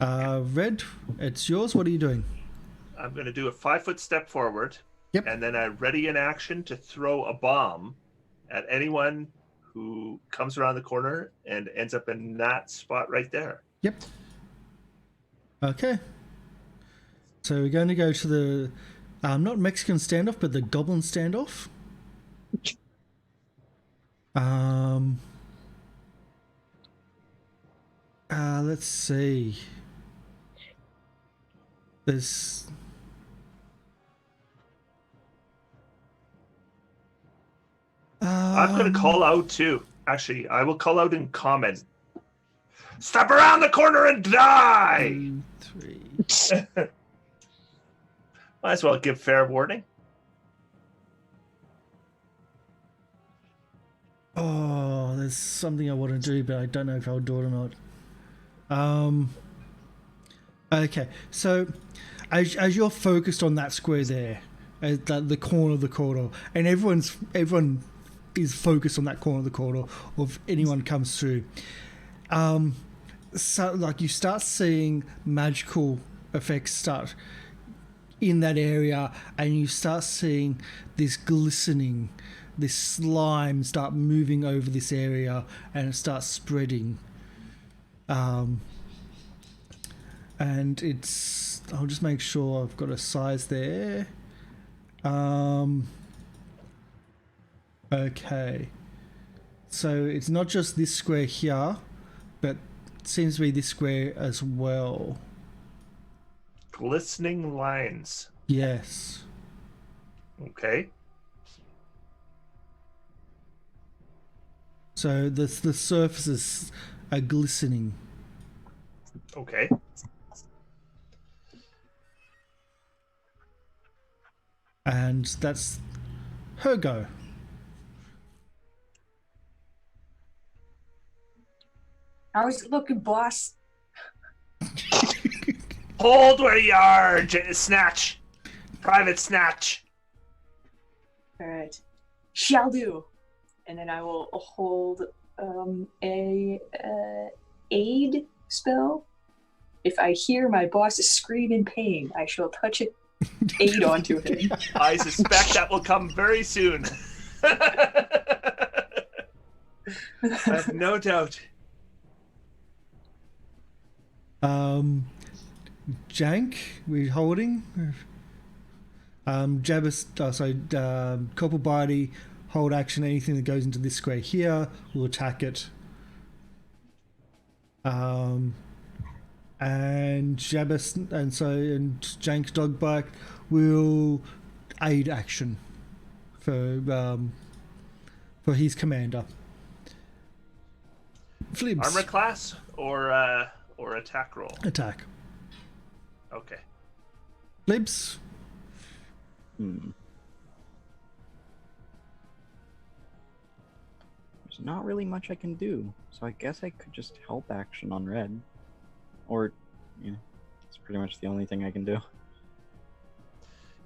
Red, it's yours. What are you doing? I'm going to do a 5-foot step forward. Yep. And then I ready in action to throw a bomb at anyone who comes around the corner and ends up in that spot right there. Yep. Okay. So we're going to go to the not Mexican standoff, but the Goblin standoff. Let's see. There's. I'm going to call out too. Actually, I will call out in common. Step around the corner and die! 2, 3. Might as well give fair warning. there's something I want to do, but I don't know if I'll do it or not. Okay, so as you're focused on that square there, at the corner of the corridor, and everyone is focused on that corner of the corridor, or if anyone comes through, so like you start seeing magical effects start in that area, and you start seeing this glistening, this slime start moving over this area, and it starts spreading. And it's, I'll just make sure I've got a size there. Okay. So it's not just this square here, but it seems to be this square as well. Glistening lines. Yes. Okay. So the surfaces are glistening. Okay. And that's her go. How's it looking, boss? Hold where you are, Snatch. Private Snatch. All right, shall do. And then I will hold a aid spell. If I hear my boss scream in pain, I shall touch it, aid onto him. I suspect that will come very soon. I have no doubt. Jank, we're holding. Corporal Body, hold action. Anything that goes into this square here will attack it. And Jabba and Jank's dog bite will aid action for his commander. Flibs. Armor class or attack roll? Attack. Okay. Flibs. There's not really much I can do, so I guess I could just help action on red. Or, yeah, it's pretty much the only thing I can do.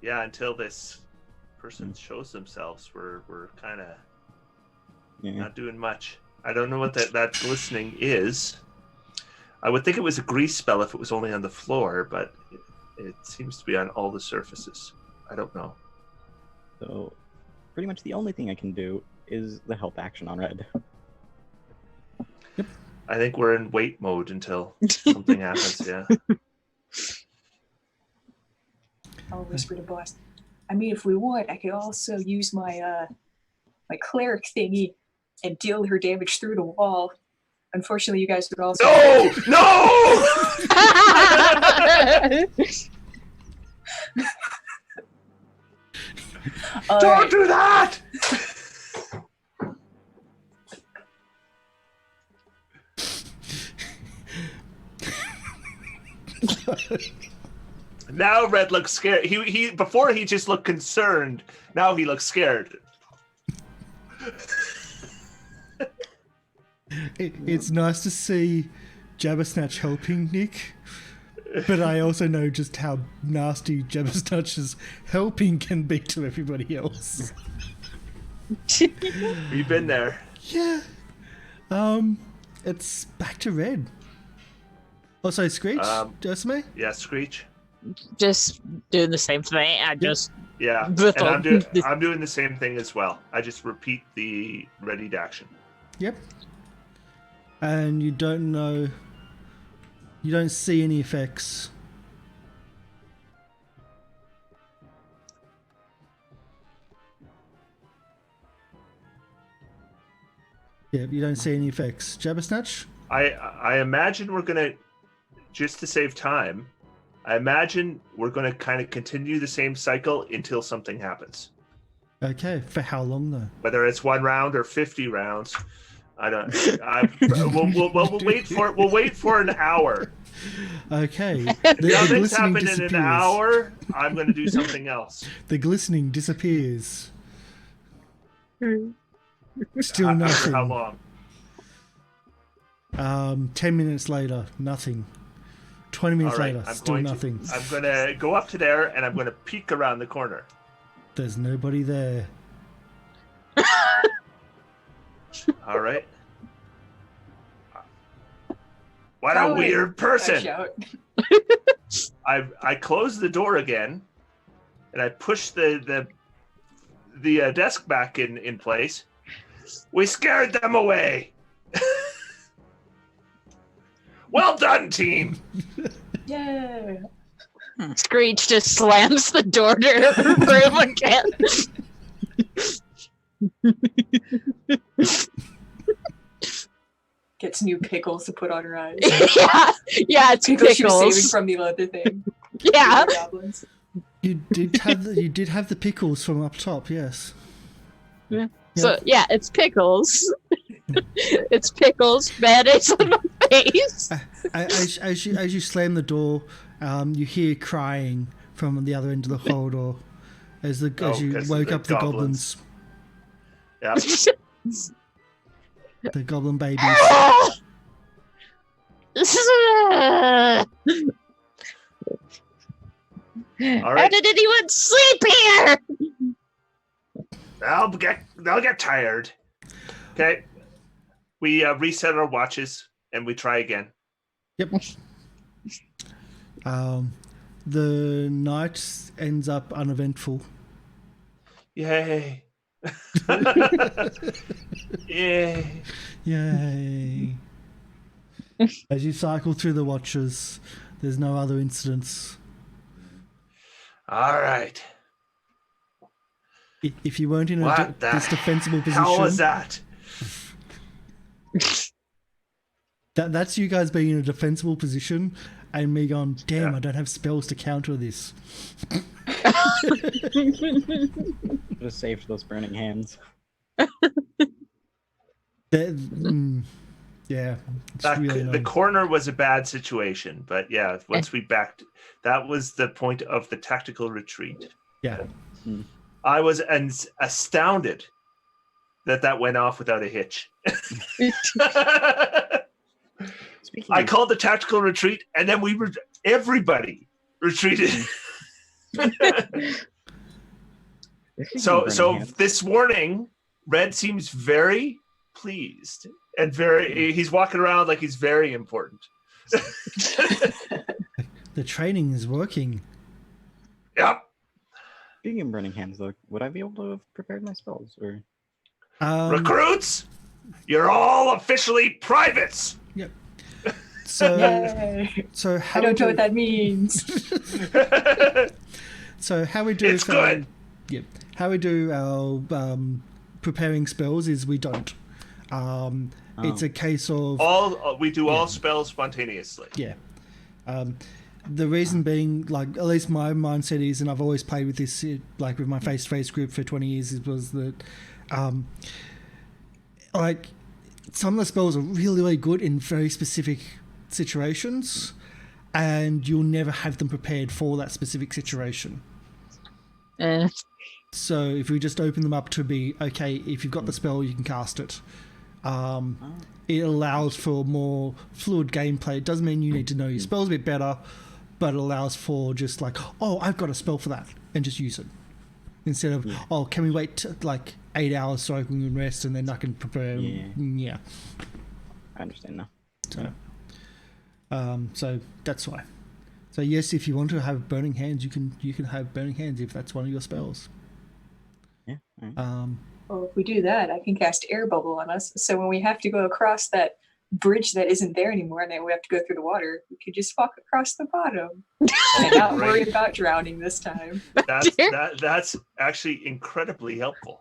Yeah, until this person shows themselves, we're kind of not doing much. I don't know what that glistening is. I would think it was a grease spell if it was only on the floor, but it seems to be on all the surfaces. I don't know. So, pretty much the only thing I can do is the help action on red. Yep. I think we're in wait mode until something happens, yeah. I'll whisper to boss. I mean, if we want, I could also use my my cleric thingy and deal her damage through the wall. Unfortunately, you guys would also. No! No! Don't do that! Now Red looks scared. He before he just looked concerned. Now he looks scared. It's nice to see Jabbersnatch helping Nick, but I also know just how nasty Jabbersnatch's helping can be to everybody else. We've been there. Yeah. It's back to Red. Also, Screech, just me? Yeah, Screech. Just doing the same thing. I just Yeah, But and I'm doing the same thing as well. I just repeat the ready to action. Yep. And you don't know, you don't see any effects. Yeah, you don't see any effects. Jabbersnatch? I imagine we're gonna, just to save time, I imagine we're gonna kind of continue the same cycle until something happens. Okay, for how long though? Whether it's 1 round or 50 rounds, I don't. We'll wait for We'll wait for an hour. Okay. Nothing's happened in an hour. I'm going to do something else. The glistening disappears. Still After nothing. how long? 10 minutes later, nothing. 20 minutes All right, later, still nothing. I'm going to go up to there and I'm going to peek around the corner. There's nobody there. All right. What a Go away. weird I person. shout. I close the door again and I push the desk back in place. We scared them away. Well done, team. Yeah. Screech just slams the door to her room again. Gets new pickles to put on her eyes. yeah, it's Pickles she was saving pickles. from the other thing. Yeah. The goblins. You did have the pickles from up top, yes. So yeah, it's pickles. It's pickles, mayonnaise on my face. As you slam the door, you hear crying from the other end of the corridor as you 'cause of woke the up the goblins, Yeah. the goblin babies. All How right. did anyone sleep here? They'll get tired. Okay. We reset our watches and we try again. Yep. The night ends up uneventful. Yay. Yay. Yay. As you cycle through the watches, there's no other incidents. All right. If you weren't in What the this defensible position, How was that? that's you guys being in a defensible position and me going, damn, Yeah. I don't have spells to counter this. Just saved those burning hands. Yeah, it's really The annoying. corner was a bad situation, but yeah, once we backed, that was the point of the tactical retreat. Yeah. I was astounded that went off without a hitch. Speaking I of, called the tactical retreat, and then everybody retreated. speaking of So burning hands, this morning, Red seems very pleased and he's walking around like he's very important. The training is working. Yep. speaking of burning hands, though, would I be able to have prepared my spells? Or Recruits, you're all officially privates. Yep. So, Yay. so how I don't we know what that means. So how we do It's good. Yep. How we do our preparing spells is we don't. It's a case of We do all spells spontaneously. yeah. The reason being, like, at least my mindset is, and I've always played with this, like with my face-to-face group for 20 years, was that, like, some of the spells are really, really good in very specific situations, and you'll never have them prepared for that specific situation. So if we just open them up to be, okay, if you've got the spell, you can cast it. It allows for more fluid gameplay. It doesn't mean you need to know your spells a bit better, but it allows for just like, oh, I've got a spell for that, and just use it. Instead of, oh, can we wait like 8 hours so I can rest and then I can prepare? Yeah. I understand now. So that's why. So yes, if you want to have burning hands, you can have burning hands if that's one of your spells. Yeah. All right. Well, if we do that, I can cast air bubble on us. So when we have to go across that bridge that isn't there anymore, and then we have to go through the water, we could just walk across the bottom and not worry Great. about drowning this time. That's actually incredibly helpful.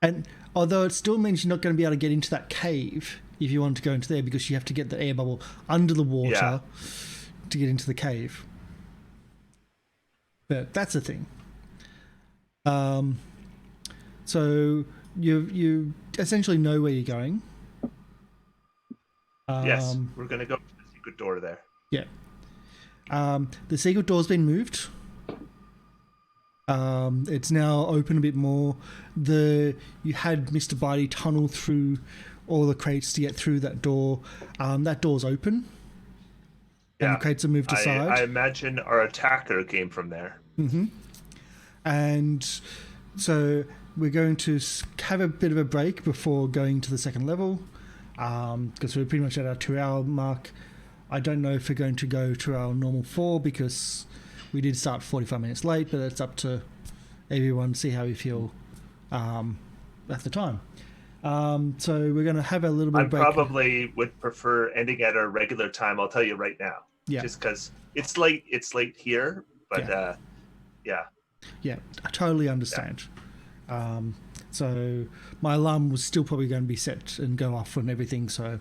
And although it still means you're not going to be able to get into that cave if you want to go into there, because you have to get the air bubble under the water to get into the cave. But that's a thing. So you essentially know where you're going. Yes, we're going to go to the secret door there. Yeah. The secret door's been moved. It's now open a bit more. You had Mr. Bitey tunnel through all the crates to get through that door. That door's open. And Yeah. the crates are moved aside. I imagine our attacker came from there. Mm-hmm. And so we're going to have a bit of a break before going to the second level, because we're pretty much at our 2-hour mark. I don't know if we're going to go to our normal 4 because we did start 45 minutes late, but it's up to everyone to see how we feel at the time. So we're going to have a little bit I of break. probably would prefer ending at our regular time. I'll tell you right now. Yeah. Just because it's late. It's late here, but yeah. Yeah, I totally understand. So my alarm was still probably going to be set and go off and everything, so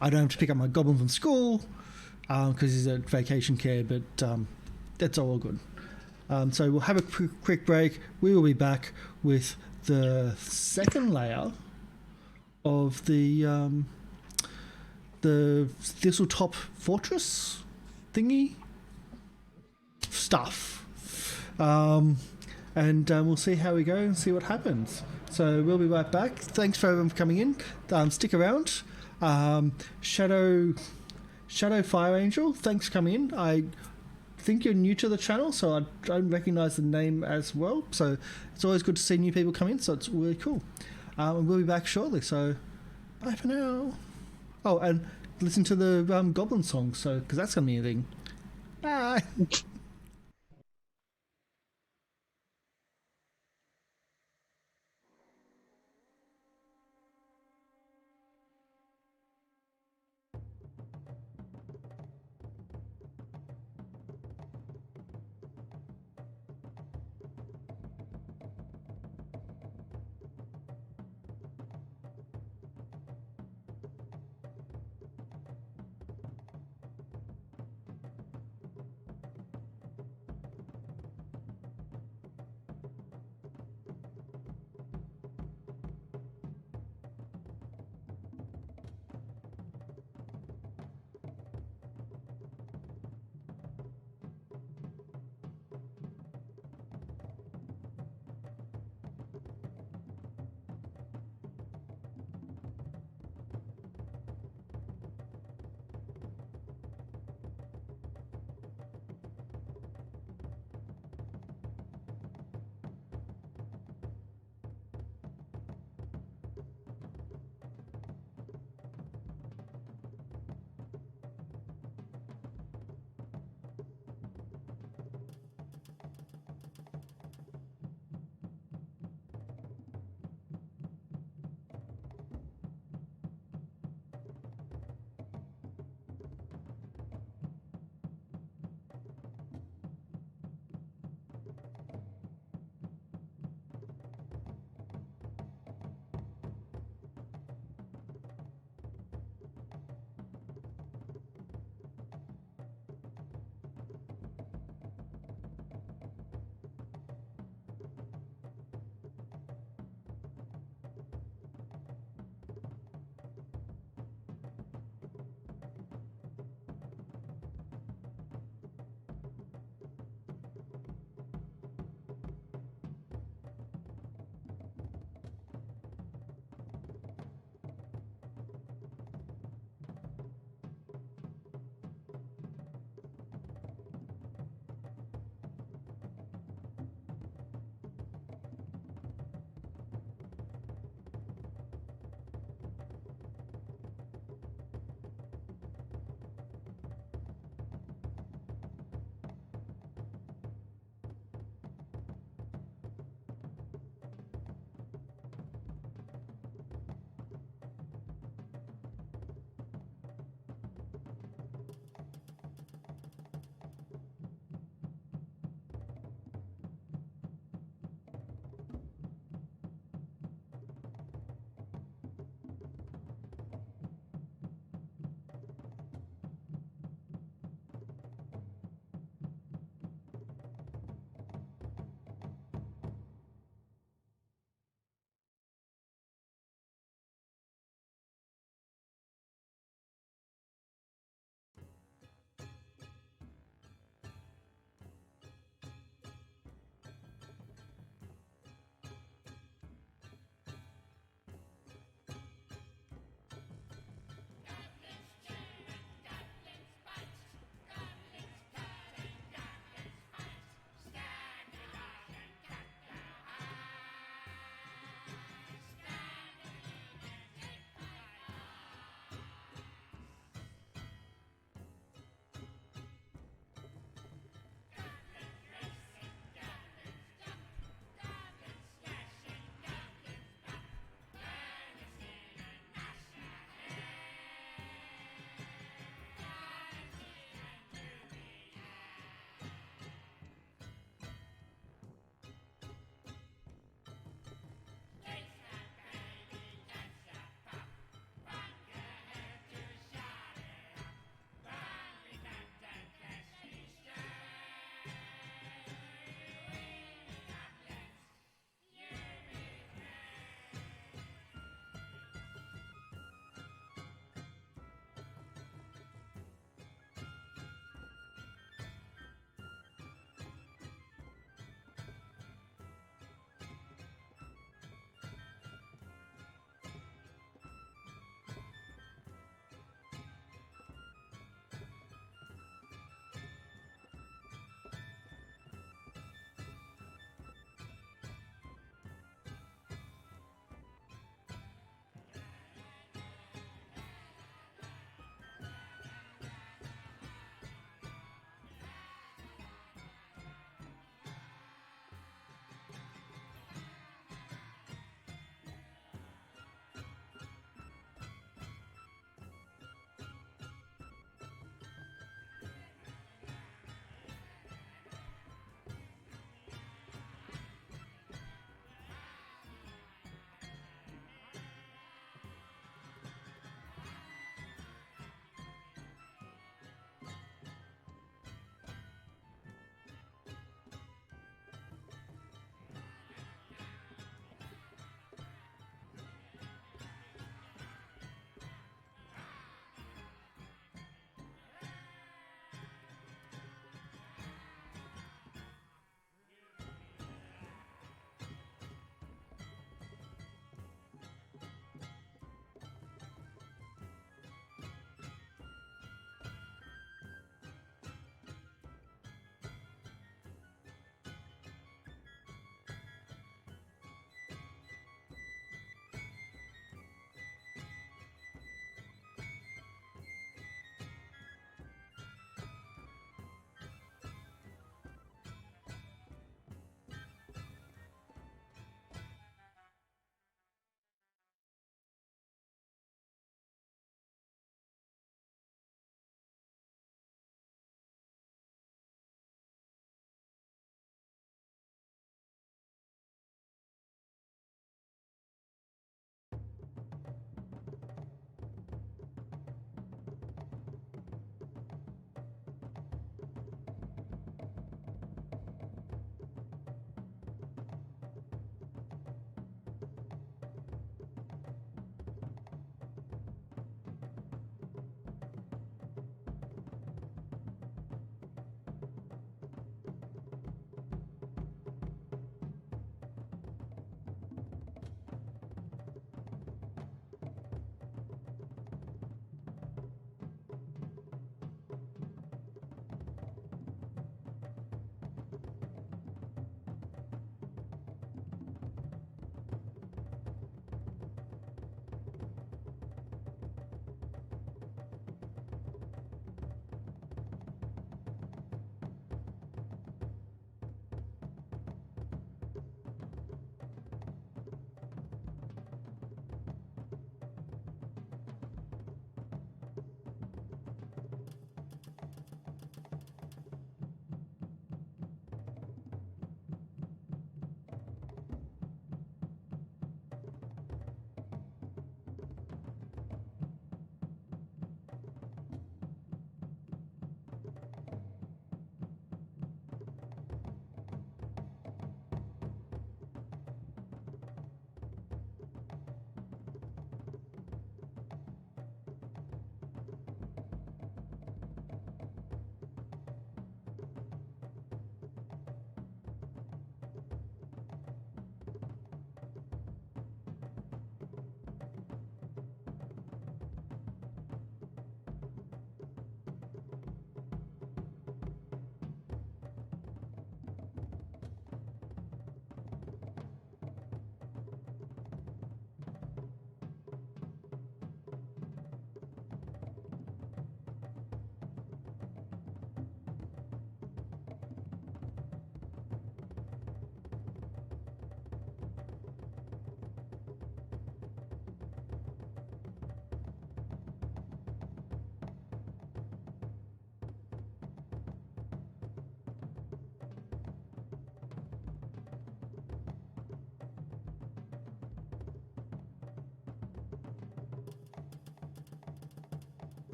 I don't have to pick up my goblin from school because he's at vacation care, but that's all good. So we'll have a quick break. We will be back with the second layer of the Thistletop Fortress thingy stuff. And we'll see how we go and see what happens. So we'll be right back. Thanks for everyone for coming in. Stick around. Shadow Fire Angel, thanks for coming in. I think you're new to the channel, so I don't recognize the name as well. So it's always good to see new people come in, so it's really cool. And we'll be back shortly, so bye for now. Oh, and listen to the Goblin song, so because that's going to be a thing. Bye.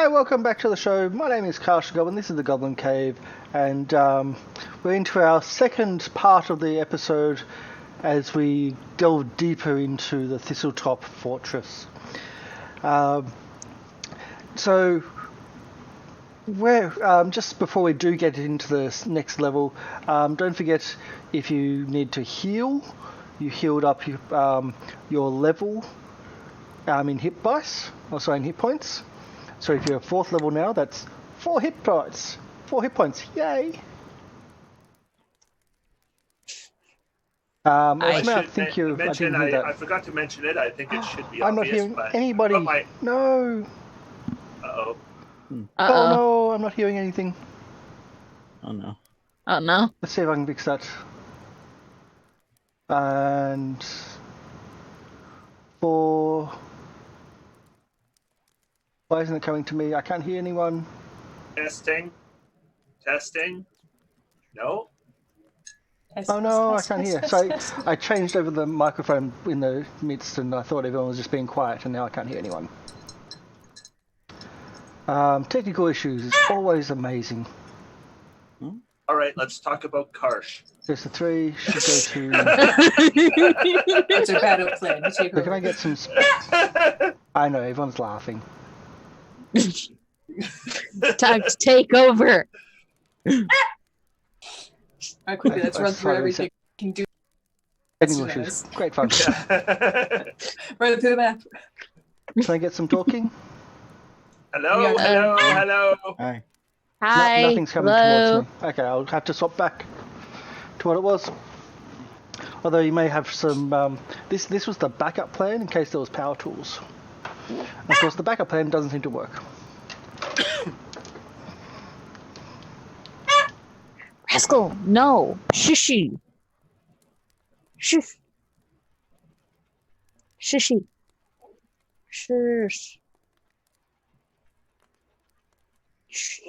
Hi, welcome back to the show. My name is Karsh Goblin. This is the Goblin Cave, and we're into our second part of the episode as we delve deeper into the Thistletop Fortress. So, just before we do get into the next level, don't forget if you need to heal, you healed up your level in hit dice, in hit points. So if you're 4th level now, that's 4 hit points. 4 hit points, yay! I I forgot to mention it. I think it should be I'm obvious. not hearing but anybody. No. Uh-oh. Oh no, I'm not hearing anything. Oh no. Oh no. Let's see if I can fix that. And 4. Why isn't it coming to me? I can't hear anyone. Testing. No. Oh no, I can't hear. So I changed over the microphone in the midst, and I thought everyone was just being quiet, and now I can't hear anyone. Technical issues is always amazing. All right, let's talk about Karsh. There's the 3 should go to. It's a battle plan. You take So can I over. get some? I know everyone's laughing. Time to take over. Alright, quickly, let's run through everything we can do. Technical issues, great fun. Run through the map. Can I get some talking? Hello. Hi. Hi. Nothing's coming Hello. towards me. Okay, I'll have to swap back to what it was. Although you may have some. This was the backup plan in case there was power tools. Of course, the backup plan doesn't seem to work. Rascal, no. Shishy. Shush. Shishy. Shush. Shh.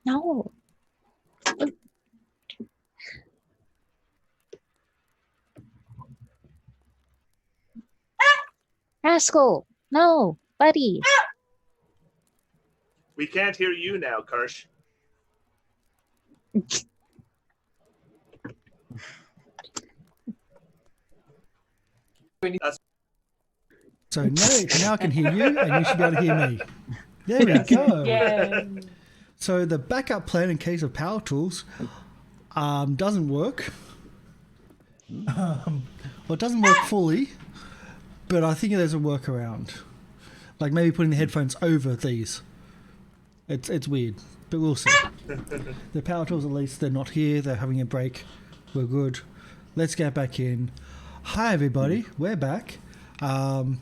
No. Rascal, no, buddy. We can't hear you now, Karsh. So now I can hear you, and you should be able to hear me. There we go. Yeah. So the backup plan in case of power tools doesn't work. Well, it doesn't work fully, but I think there's a workaround. Like maybe putting the headphones over these. It's weird, but we'll see. The power tools, at least, they're not here. They're having a break. We're good. Let's get back in. Hi, everybody. We're back. Don't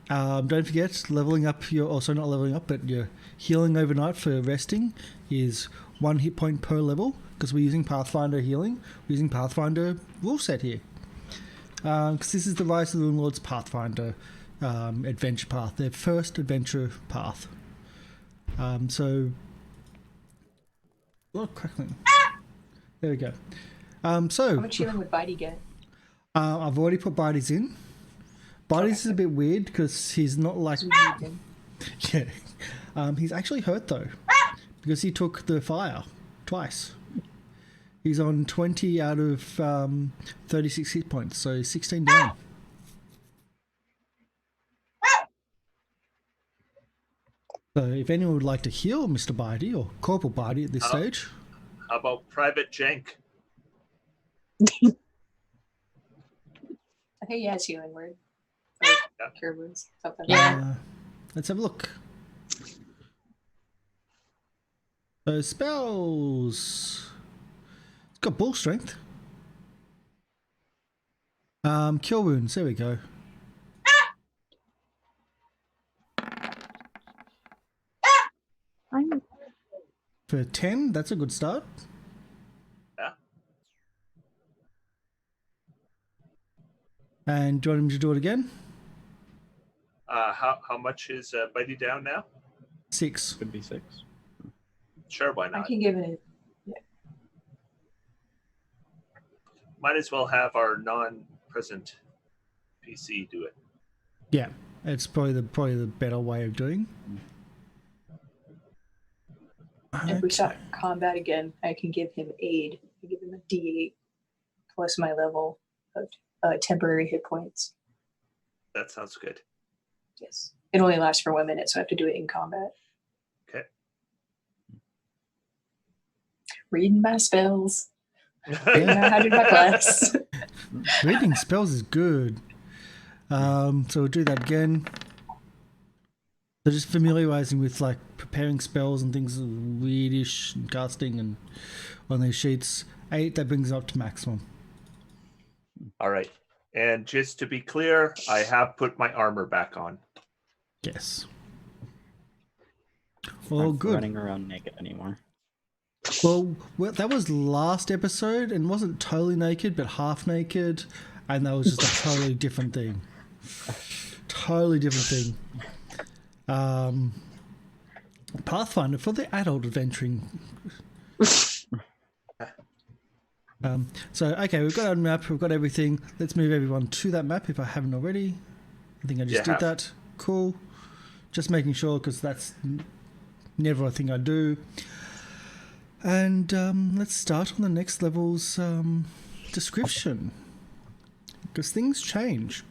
forget, leveling up your... Also, not leveling up, but your healing overnight for resting is 1 hit point per level, because we're using Pathfinder healing. We're using Pathfinder rule set here. Because this is the Rise of the Lords Pathfinder adventure path, their first adventure path. A lot of crackling. There we go. How much healing would Bitey get? I've already put Bitey's in. Bitey's is a bit weird because he's not like... Yeah. He's actually hurt though, because he took the fire twice. He's on 20 out of 36 hit points, so 16 down. So if anyone would like to heal Mr. Bitey or Corporal Bitey at this stage... How about Private Jenk? I think he has healing word. Or cure wounds, something like that. Let's have a look. So spells... It's got bull strength. Cure wounds, there we go. For 10, that's a good start. Yeah. And do you want him to do it again? How much is Bitey down now? 6. Could be 6. Sure, why I not? can give it. Might as well have our non-present PC do it. Yeah. It's probably the better way of doing. If we start combat again, I can give him aid. I give him a D8 plus my level of temporary hit points. That sounds good. Yes. It only lasts for 1 minute, so I have to do it in combat. Okay. Reading my spells. Figuring out how to do my class. Reading spells is good. So we'll do that again. So just familiarizing with like preparing spells and things, weirdish and casting and on these sheets. 8, that brings it up to maximum. All right. And just to be clear, I have put my armor back on. Yes. I'm Well, not good. running around naked anymore. Well, that was last episode and wasn't totally naked, but half naked, and that was just a totally different thing. Totally different thing. Pathfinder for the adult adventuring. So, okay, we've got our map, we've got everything. Let's move everyone to that map if I haven't already. I think I just did that. Cool. Just making sure, because that's never a thing I do. And let's start on the next level's description, because things change.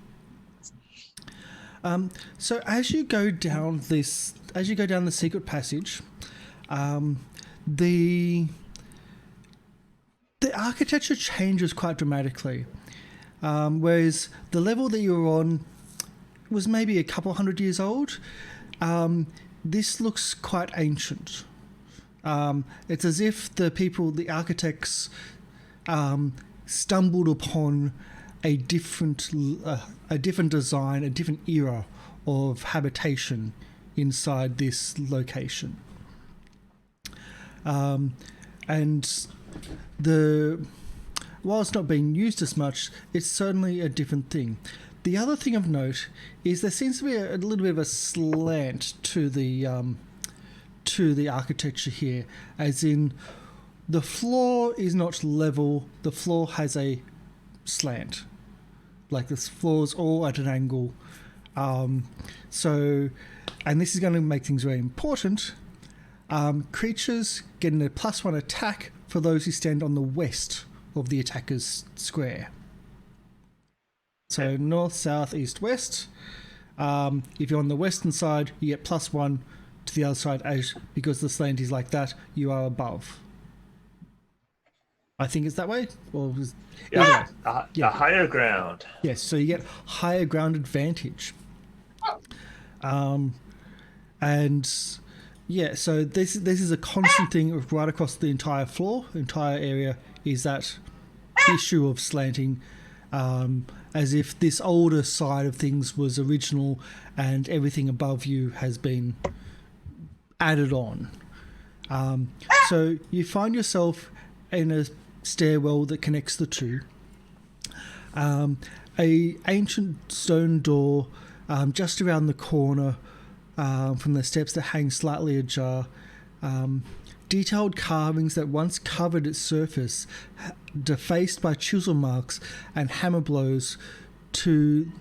So as you go down the secret passage, the architecture changes quite dramatically. Whereas the level that you were on was maybe a couple hundred years old, this looks quite ancient. It's as if the architects, stumbled upon a different design, a different era of habitation inside this location. And while it's not being used as much, it's certainly a different thing. The other thing of note is there seems to be a little bit of a slant to the architecture here, as in the floor is not level, the floor has a slant. Like this floor is all at an angle. And this is going to make things very important. Creatures getting a +1 attack for those who stand on the west of the attacker's square. So north, south, east, west. If you're on the western side, you get +1 to the other side, because the slant is like that, you are above. I think it's that way. Or the higher ground. Yes, so you get higher ground advantage. And yeah, so this is a constant thing right across the entire area, is that issue of slanting, as if this older side of things was original and everything above you has been added on. So you find yourself in a stairwell that connects the two. A ancient stone door just around the corner from the steps that hang slightly ajar. Detailed carvings that once covered its surface, defaced by chisel marks and hammer blows to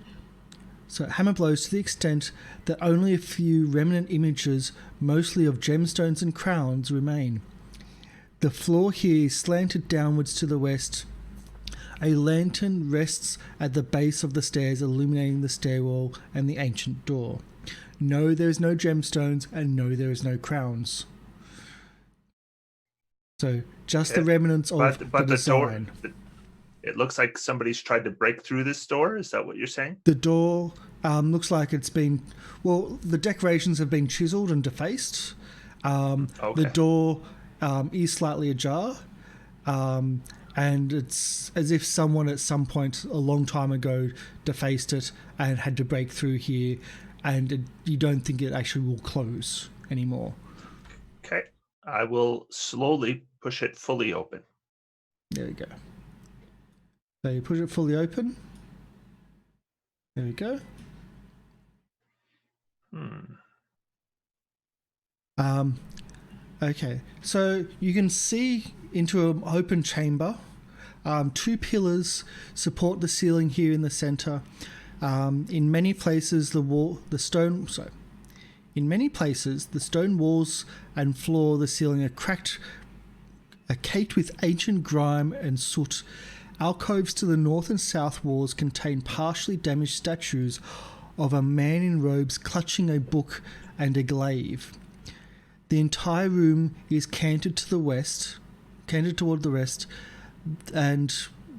the extent that only a few remnant images, mostly of gemstones and crowns, remain. The floor here is slanted downwards to the west. A lantern rests at the base of the stairs, illuminating the stairwell and the ancient door. No, there is no gemstones, and no, there is no crowns. So, just the remnants of the design. Door, it looks like somebody's tried to break through this door. Is that what you're saying? The door looks like it's been... Well, the decorations have been chiseled and defaced. The door is slightly ajar. And it's as if someone at some point a long time ago defaced it and had to break through here, and you don't think it actually will close anymore. Okay. I will slowly push it fully open. There we go. So you push it fully open. There we go. Okay, so you can see into an open chamber. 2 pillars support the ceiling here in the center. In many places, the stone walls and floor of the ceiling are caked with ancient grime and soot. Alcoves to the north and south walls contain partially damaged statues of a man in robes clutching a book and a glaive. The entire room is canted toward the west, and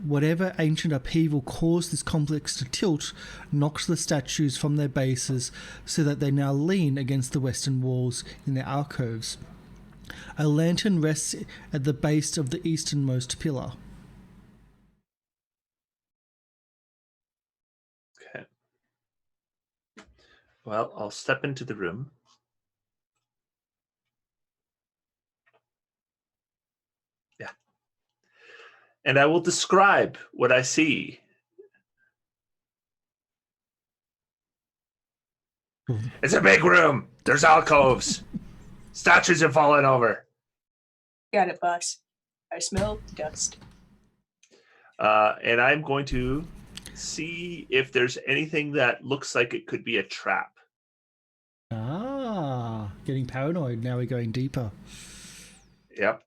whatever ancient upheaval caused this complex to tilt knocks the statues from their bases so that they now lean against the western walls in their alcoves. A lantern rests at the base of the easternmost pillar. Okay. Well, I'll step into the room. Yeah. And I will describe what I see. It's a big room. There's alcoves. Statues have fallen over. Got it, boss. I smell dust. And I'm going to see if there's anything that looks like it could be a trap. Ah, getting paranoid. Now we're going deeper. Yep.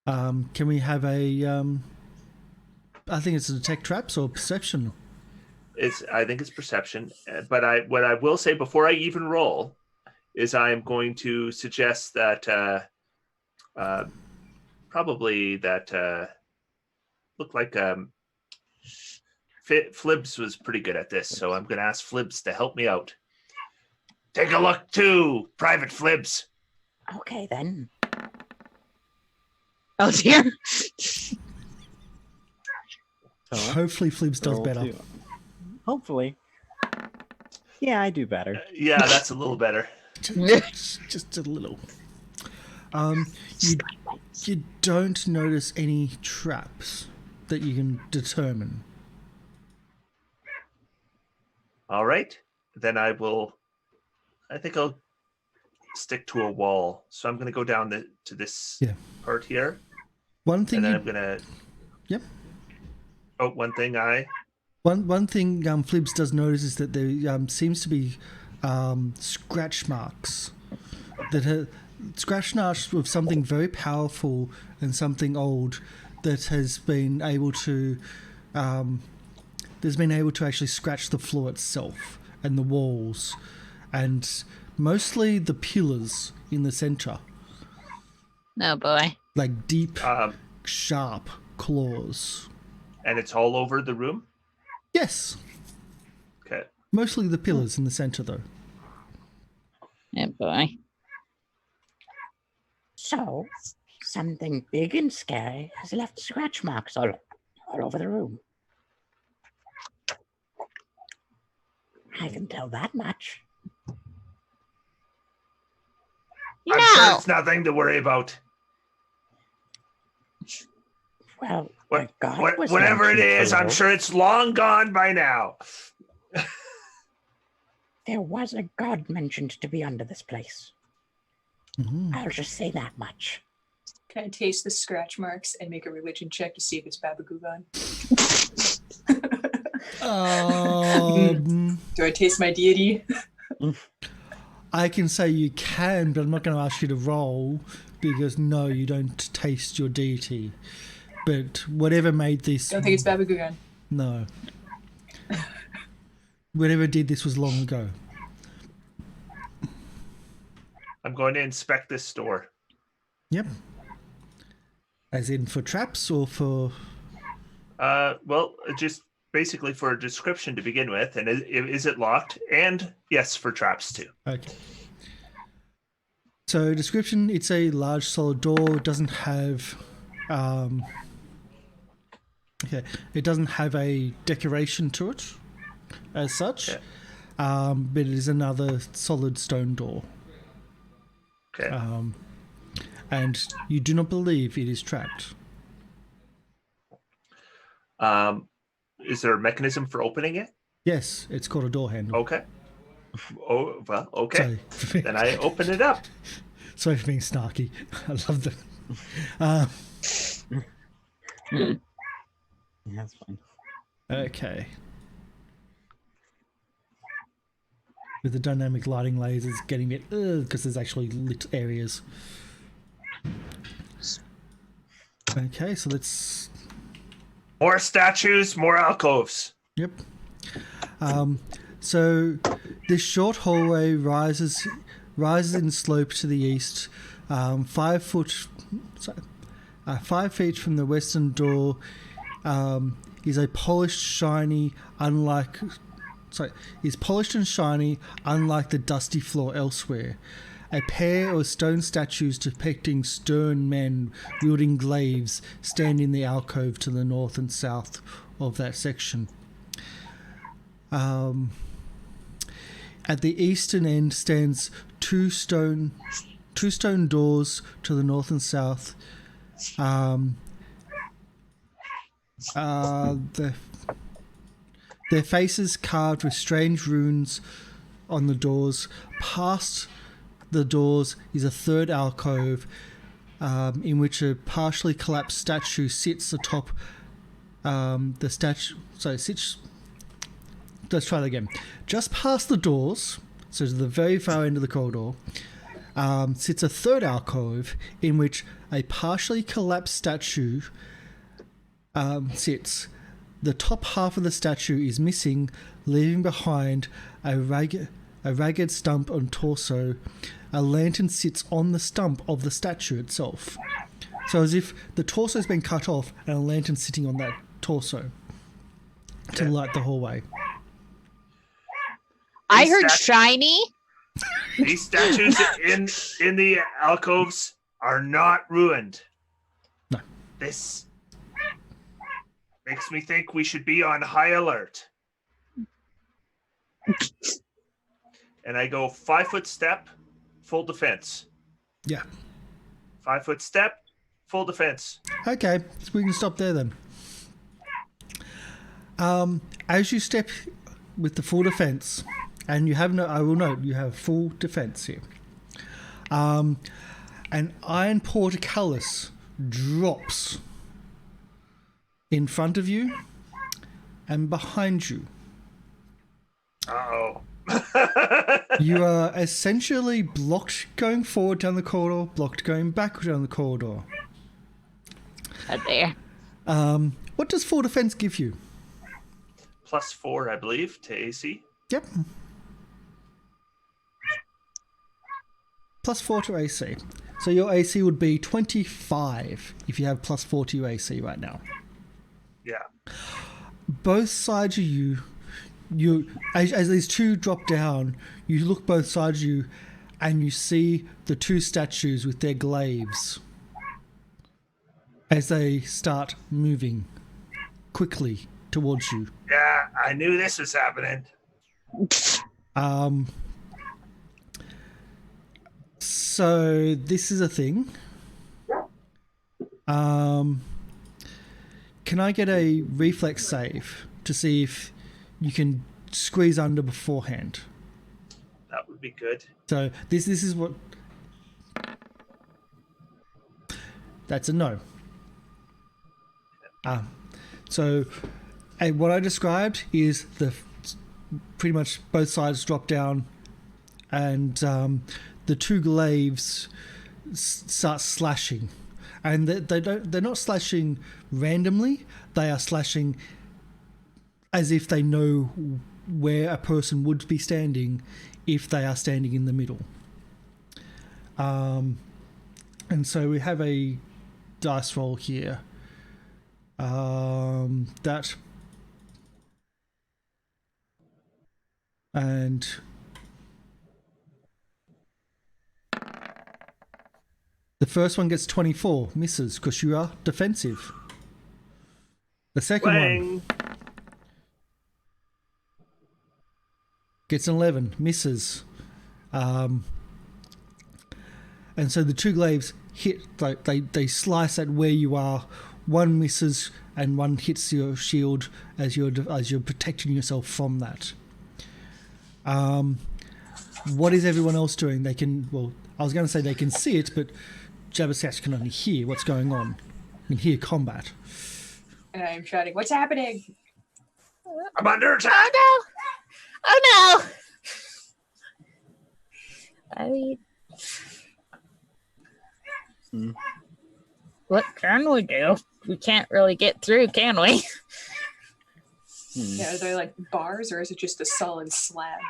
Can we have a I think it's a detect traps or perception. I think it's perception. But what I will say before I even roll is I am going to suggest that probably that look like Flibs was pretty good at this, so I'm going to ask Flibs to help me out. Take a look too, Private Flibs. Okay, then. Oh dear. Hopefully Flibs does better. Hopefully. Yeah, I do better. Yeah, that's a little better. Just a little. You don't notice any traps that you can determine. All right. Then I think I'll stick to a wall. So I'm going to go down to this part here. One thing and then I'm going to... Yep. Oh, one thing One thing Flibs does notice is that there seems to be scratch marks scratch marks of something very powerful and something old that has been able to actually scratch the floor itself and the walls and mostly the pillars in the center. Oh boy. Like deep, sharp claws. And it's all over the room? Yes. Okay. Mostly the pillars in the center, though. Oh boy. So, something big and scary has left scratch marks all over the room. I can tell that much. I'm sure it's nothing to worry about. Well, whatever it is, I'm sure it's long gone by now. There was a god mentioned to be under this place. Mm-hmm. I'll just say that much. Can I taste the scratch marks and make a religion check to see if it's Baba Gugan? Do I taste my deity? I can say you can, but I'm not going to ask you to roll because no, you don't taste your deity. But whatever made this... Don't think it's Baba Gugan. No. Whatever did this was long ago. I'm going to inspect this store. Yep. As in for traps or for... Well, just basically for a description to begin with. And is it locked? And yes, for traps too. Okay. So description, it's a large solid door. It doesn't have... it doesn't have a decoration to it as such. Okay. But it is another solid stone door. Okay. And you do not believe it is trapped. Is there a mechanism for opening it? Yes, it's called a door handle. Okay. Oh, well, okay. Sorry. Then I open it up. Sorry for being snarky. I love them. Yeah, that's fine. Okay. with the dynamic lighting lasers getting it because there's actually lit areas. Okay, so let's. More statues, more alcoves. Yep. So this short hallway rises in slope to the east, 5 feet from the western door. Is a polished, shiny, is polished and shiny, unlike the dusty floor elsewhere. A pair of stone statues depicting stern men wielding glaives stand in the alcove to the north and south of that section. At the eastern end stands two stone doors to the north and south. Their faces carved with strange runes on the doors. Past the doors is a third alcove in which a partially collapsed statue sits atop the statue. Let's try that again. Just past the doors, so to the very far end of the corridor, sits a third alcove in which a partially collapsed statue sits. The top half of the statue is missing, leaving behind a ragged stump on torso. A lantern sits on the stump of the statue itself. So as if the torso has been cut off and a lantern sitting on that torso to light the hallway. I heard shiny. These statues in the alcoves are not ruined. No. This makes me think we should be on high alert. And I go 5-foot step, full defense. Yeah. 5-foot step, full defense. Okay, so we can stop there then. As you step with the full defense, and you have I will note you have full defense here. An iron portcullis drops in front of you and behind you. Uh-oh. You are essentially blocked going forward down the corridor, blocked going backward down the corridor. There. What does full defense give you? +4, I believe, to AC. Yep. +4 to AC. So your AC would be 25 if you have +4 to your AC right now. Yeah. Both sides of you, as these two drop down, you look both sides of you and you see the two statues with their glaives as they start moving quickly towards you. Yeah, I knew this was happening. So this is a thing. Can I get a reflex save to see if you can squeeze under beforehand? That would be good. So this is what. That's a no. So what I described is pretty much both sides drop down, and the two glaives start slashing, and they're not slashing randomly. They are slashing as if they know where a person would be standing if they are standing in the middle. And so we have a dice roll here. That and the first one gets 24, misses because you are defensive. The second one gets an 11, misses. And so the two glaives hit, like they slice at where you are. One misses and one hits your shield as you're protecting yourself from that. What is everyone else doing? They can, well, I was going to say they can see it, but Jabbersash can only hear what's going on. You can hear combat. And I'm shouting, "What's happening?" I'm under attack! Oh no! I mean, Hmm. what can we do? We can't really get through, can we? Yeah, are they like bars or is it just a solid slab?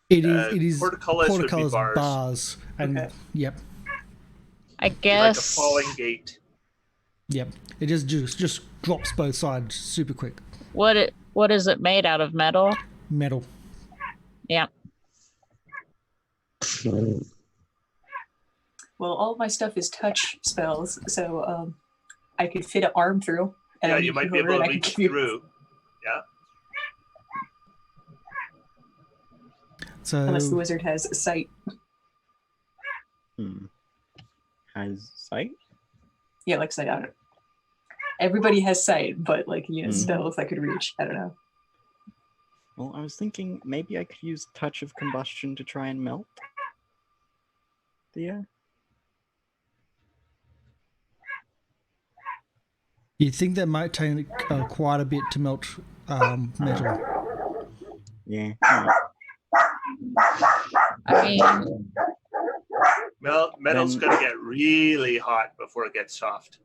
It is Portcullis would be portcullis bars. and Okay. yep. I Be like a guess. falling gate. Yep. It just drops both sides super quick. What is it made out of? Metal? Metal. Yeah. Well, all of my stuff is touch spells, so I could fit an arm through. And Yeah, then you might be over able it, to I could reach give you- through. Yeah. So Unless the wizard has sight. Has sight? Yeah, like sight. I don't know. Everybody has sight, but like Hmm. spells I could reach. I don't know. Well, I was thinking maybe I could use touch of combustion to try and melt the air. you think that might take quite a bit to melt metal. Yeah. Alright. I mean, Metal's Then- going to get really hot before it gets soft.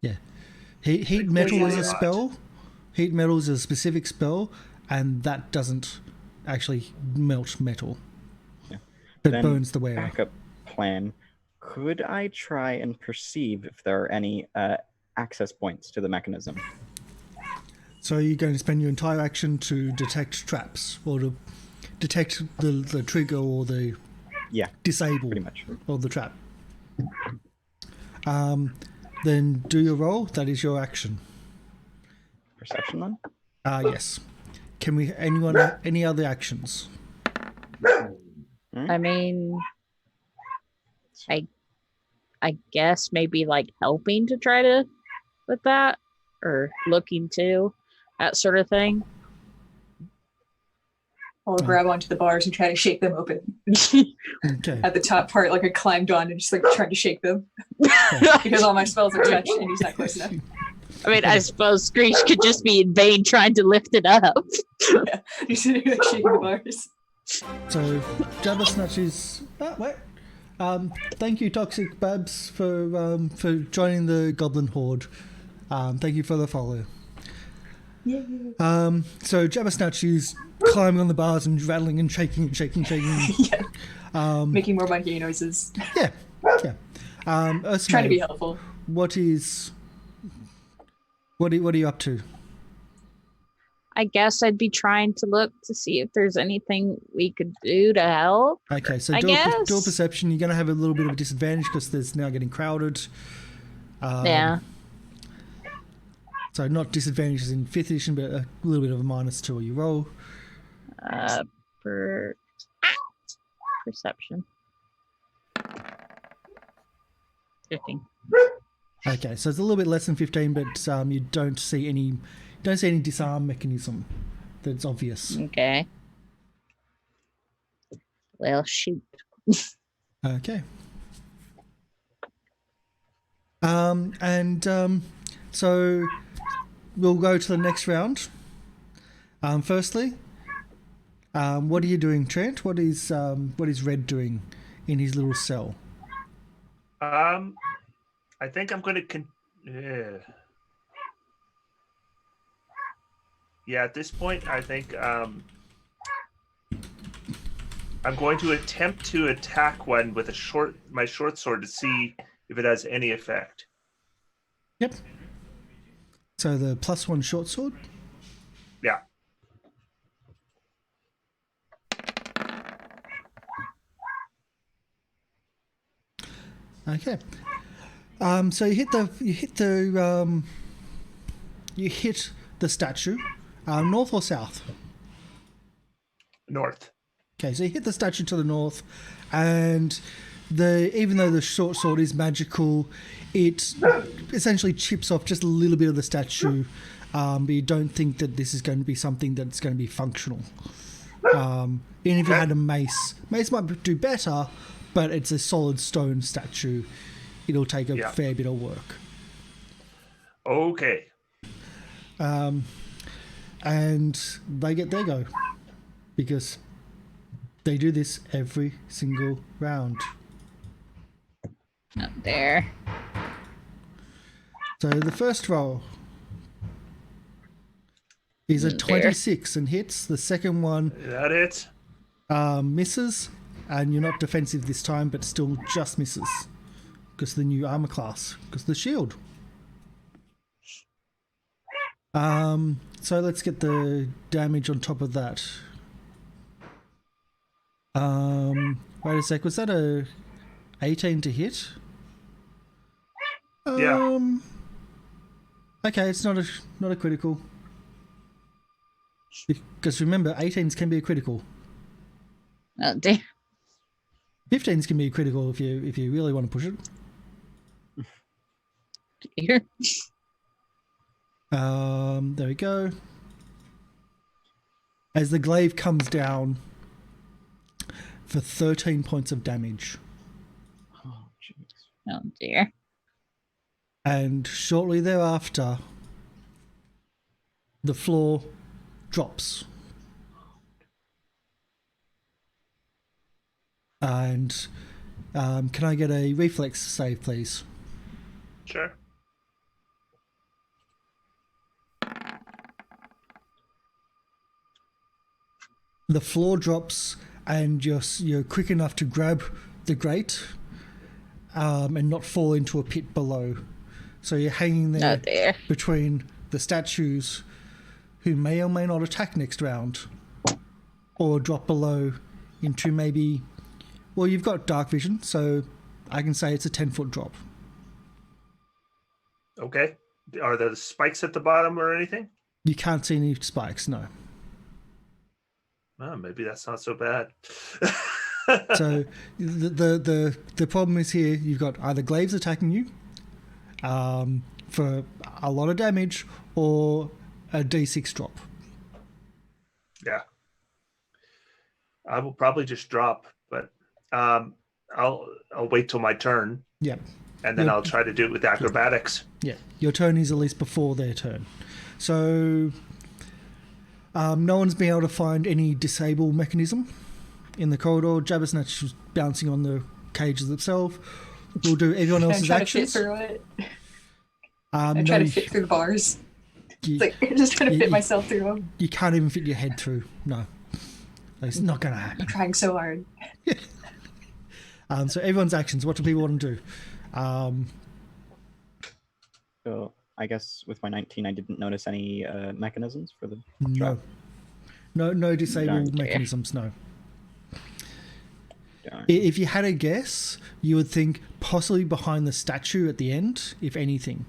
Heat metal is a Really spell. Heat metal is a specific spell, and that doesn't actually melt metal. Yeah. It Then burns the wearer. Backup plan. Could I try and perceive if there are any access points to the mechanism? So you're going to spend your entire action to detect traps, or to detect the trigger, or the Yeah, disable pretty much. of the trap. Then do your roll. That is your action. Perception then? Yes. Can we any other actions? I mean, I guess maybe like helping to try to with that, or looking to that sort of thing. I'll grab onto the bars and try to shake them open. Okay. At the top part, like I climbed on and just like tried to shake them because all my spells are touch and he's not close enough. I mean, I suppose Screech could just be in vain trying to lift it up. Yeah, he's like shaking the bars. So Jabba snatches. Wait. Thank you, Toxic Babs, for joining the Goblin Horde. Thank you for the follow. Yeah. So Jabba snatches climbing on the bars and rattling and shaking. Yeah. Making more monkey noises. Yeah. Ursula, Trying to be helpful. What are you up to? I guess I'd be trying to look to see if there's anything we could do to help. Okay, so I do guess. a perception. You're going to have a little bit of a disadvantage because there's now getting crowded. Yeah. So not disadvantages in 5th edition, but a little bit of a -2 on your roll. Perception. 15. Okay, so it's a little bit less than 15, but you don't see any disarm mechanism that's obvious. Okay. Well, shoot. Okay. So we'll go to the next round. Firstly, what are you doing, Trent? What is Red doing in his little cell? I think I'm going to. Yeah, at this point, I think I'm going to attempt to attack one with my short sword to see if it has any effect. Yep. So the +1 short sword. Yeah. Okay. So you hit the statue, north or south? North. Okay, so you hit the statue to the north, and even though the short sword is magical, it essentially chips off just a little bit of the statue, but you don't think that this is going to be something that's going to be functional. Even if you had a mace might do better, but it's a solid stone statue. It'll take a fair bit of work. Okay. And they get their go, because they do this every single round. Up there. So the first roll is a There. 26 and hits. The second one Is that it? misses, and you're not defensive this time, but still just misses because of the new armor class, because of the shield. So let's get the damage on top of that. Wait a sec, was that a 18 to hit? Yeah. Okay, it's not a critical. Because remember, 18s can be a critical. Oh dear. 15s can be a critical if you really want to push it. Dear. There we go. As the glaive comes down for 13 points of damage. Oh, jeez. Oh dear. And shortly thereafter, the floor drops. And can I get a reflex save, please? Sure. The floor drops, and you're quick enough to grab the grate and not fall into a pit below. So you're hanging Oh there dear. between the statues, who may or may not attack next round, or drop below into maybe... Well, you've got dark vision, so I can say it's a 10-foot drop. Okay. Are there spikes at the bottom or anything? You can't see any spikes, no. Oh, maybe that's not so bad. So the problem is here, you've got either glaives attacking you for a lot of damage, or a D6 drop. Yeah. I will probably just drop, but I'll wait till my turn, Yeah. and then Yeah. I'll try to do it with acrobatics. Yeah, your turn is at least before their turn. So no one's been able to find any disable mechanism in the corridor. Jabbersnatch is bouncing on the cages themselves. We'll do everyone I'm else's trying actions. to fit through it. Um, I'm no, trying to fit through the bars. you, It's like I'm just trying to you- fit you- myself through them. you can't even fit your head through. No. It's not going to happen. I'm trying so hard. So everyone's actions. What do people want to do? So I guess with my 19, I didn't notice any mechanisms for the No. No disable Darn. mechanisms, no. darn. If you had a guess, you would think possibly behind the statue at the end, if anything.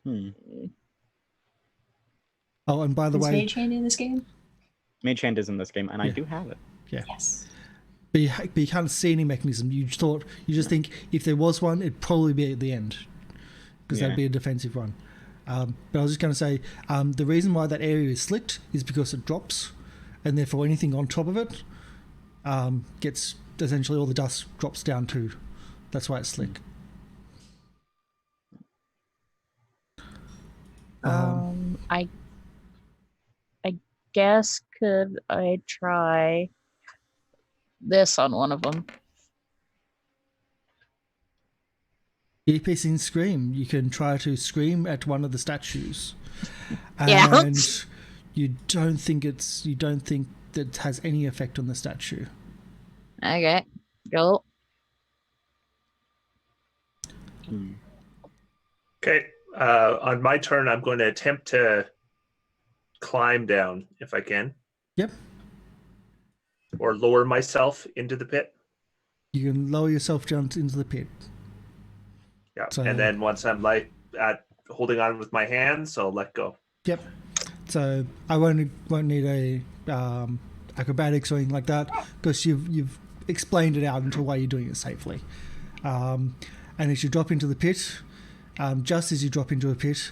Hmm. Oh, and by the Is way, Mage Hand in this game? Mage Hand is in this game, and I Yeah. do have it. Yes. but you can't see any mechanism. You just think if there was one, it'd probably be at the end, because Yeah. that'd be a defensive one. But I was just going to say, the reason why that area is slicked is because it drops, and therefore anything on top of it gets, essentially all the dust drops down too. That's why it's slick. I guess could I try this on one of them? Earpiece in Scream. You can try to scream at one of the statues, Yeah. and you don't think that it has any effect on the statue. Okay, go. Hmm. Okay. On my turn, I'm going to attempt to climb down if I can, Yep. or lower myself into the pit. You can lower yourself down into the pit. Yeah. So- And then once I'm like at holding on with my hands, I'll let go. Yep. So I won't need a acrobatics or anything like that, because you've explained it out into why you're doing it safely. And as you drop into the pit, just as you drop into a pit,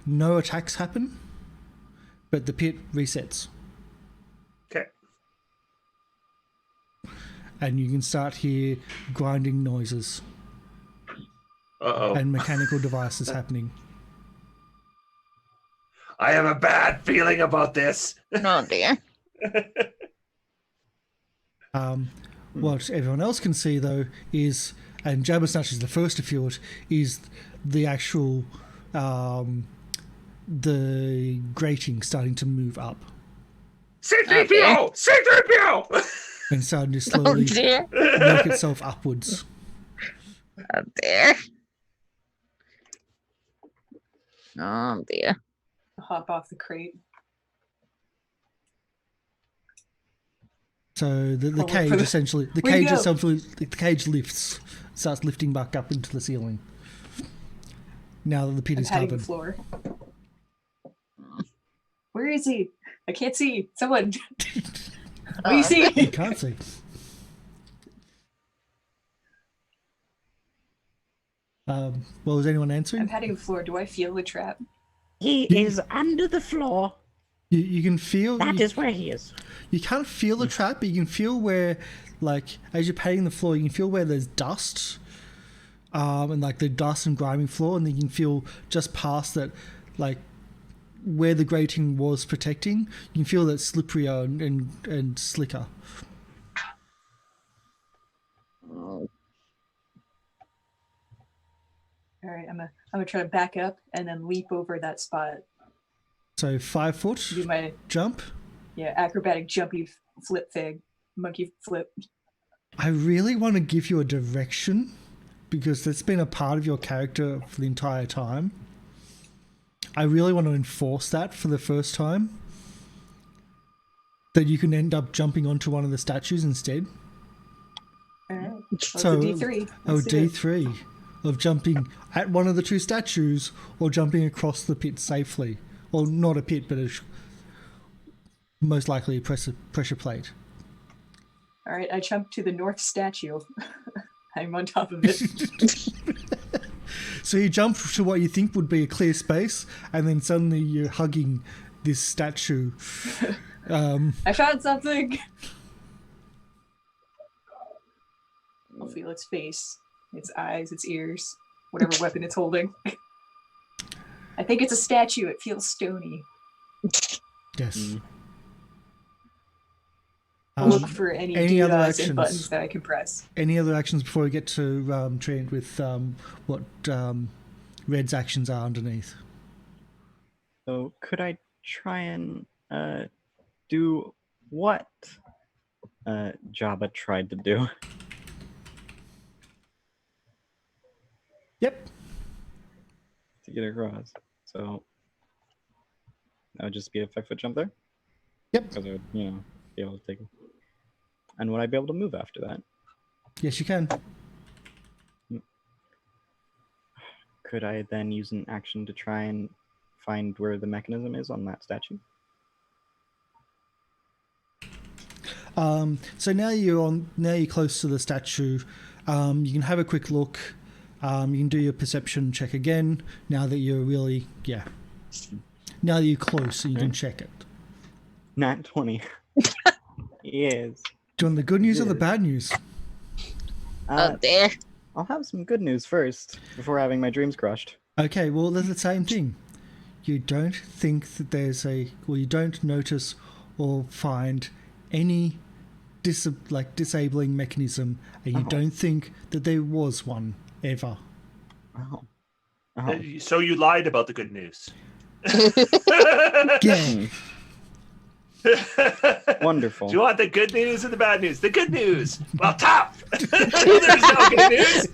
no attacks happen, but the pit resets, Okay. and you can start hear grinding noises Uh-oh. and mechanical devices happening. I have a bad feeling about this. Oh dear. What everyone else can see, though, is, and Jabba Snatch is the first to feel it, is the actual, the grating starting to move up C-3PO! C-3PO! and starting to Oh slowly dear. work itself upwards. Oh dear. Oh dear. Hop off the crate. So the Oh, cage essentially, the Where'd he cage go? essentially, the cage lifts, starts lifting back up into the ceiling. Now that the pit I'm is patting the covered. floor. Where is he? I can't see. Someone. What do you see? You can't see. Well, was anyone I'm answering? patting the floor. Do I feel the trap? He is under the floor. You can feel. That you, is where he is. you can't feel the trap, but you can feel where, like, as you're patting the floor, you can feel where there's dust, and like the dust and grimy floor, and then you can feel just past that, like, where the grating was protecting. You can feel that slipperier and slicker. Oh, All right, I'm gonna try to back up and then leap over that spot. So 5 foot Do my jump. acrobatic jumpy flip fig, monkey flip. I really want to give you a direction because that's been a part of your character for the entire time. I really want to enforce that for the first time. That you can end up jumping onto one of the statues instead. All right. Well, it's So- a D3. Oh, Let's do it. D3 of jumping at one of the two statues or jumping across the pit safely. Well, not a pit, but most likely a pressure plate. All right, I jump to the north statue. I'm on top of it. So you jump to what you think would be a clear space, and then suddenly you're hugging this statue. I found something. I'll feel its face, its eyes, its ears, whatever weapon it's holding. I think it's a statue. It feels stony. Yes. I'll look for any other doodads actions? and buttons that I can press. Any other actions before we get to treat with what Red's actions are underneath? So could I try and do what Jabba tried to do? Yep. To get across. So that would just be a 5 foot jump there? Yep. Because I would, be able to take it. And would I be able to move after that? Yes, you can. Could I then use an action to try and find where the mechanism is on that statue? So now you're close to the statue. You can have a quick look. You can do your perception check again. Now that you're really, now that you're close, so you can check it. Nat 20. Yes. Do you want the good news or the bad news? oh dear. I'll have some good news first before having my dreams crushed. Okay, well, they're the same thing. You don't think that you don't notice or find any disabling mechanism, and you Oh. don't think that there was one ever. Oh. So you lied about the good news. Yeah. Wonderful. Do you want the good news or the bad news? The good news. Well, top. There's no good news.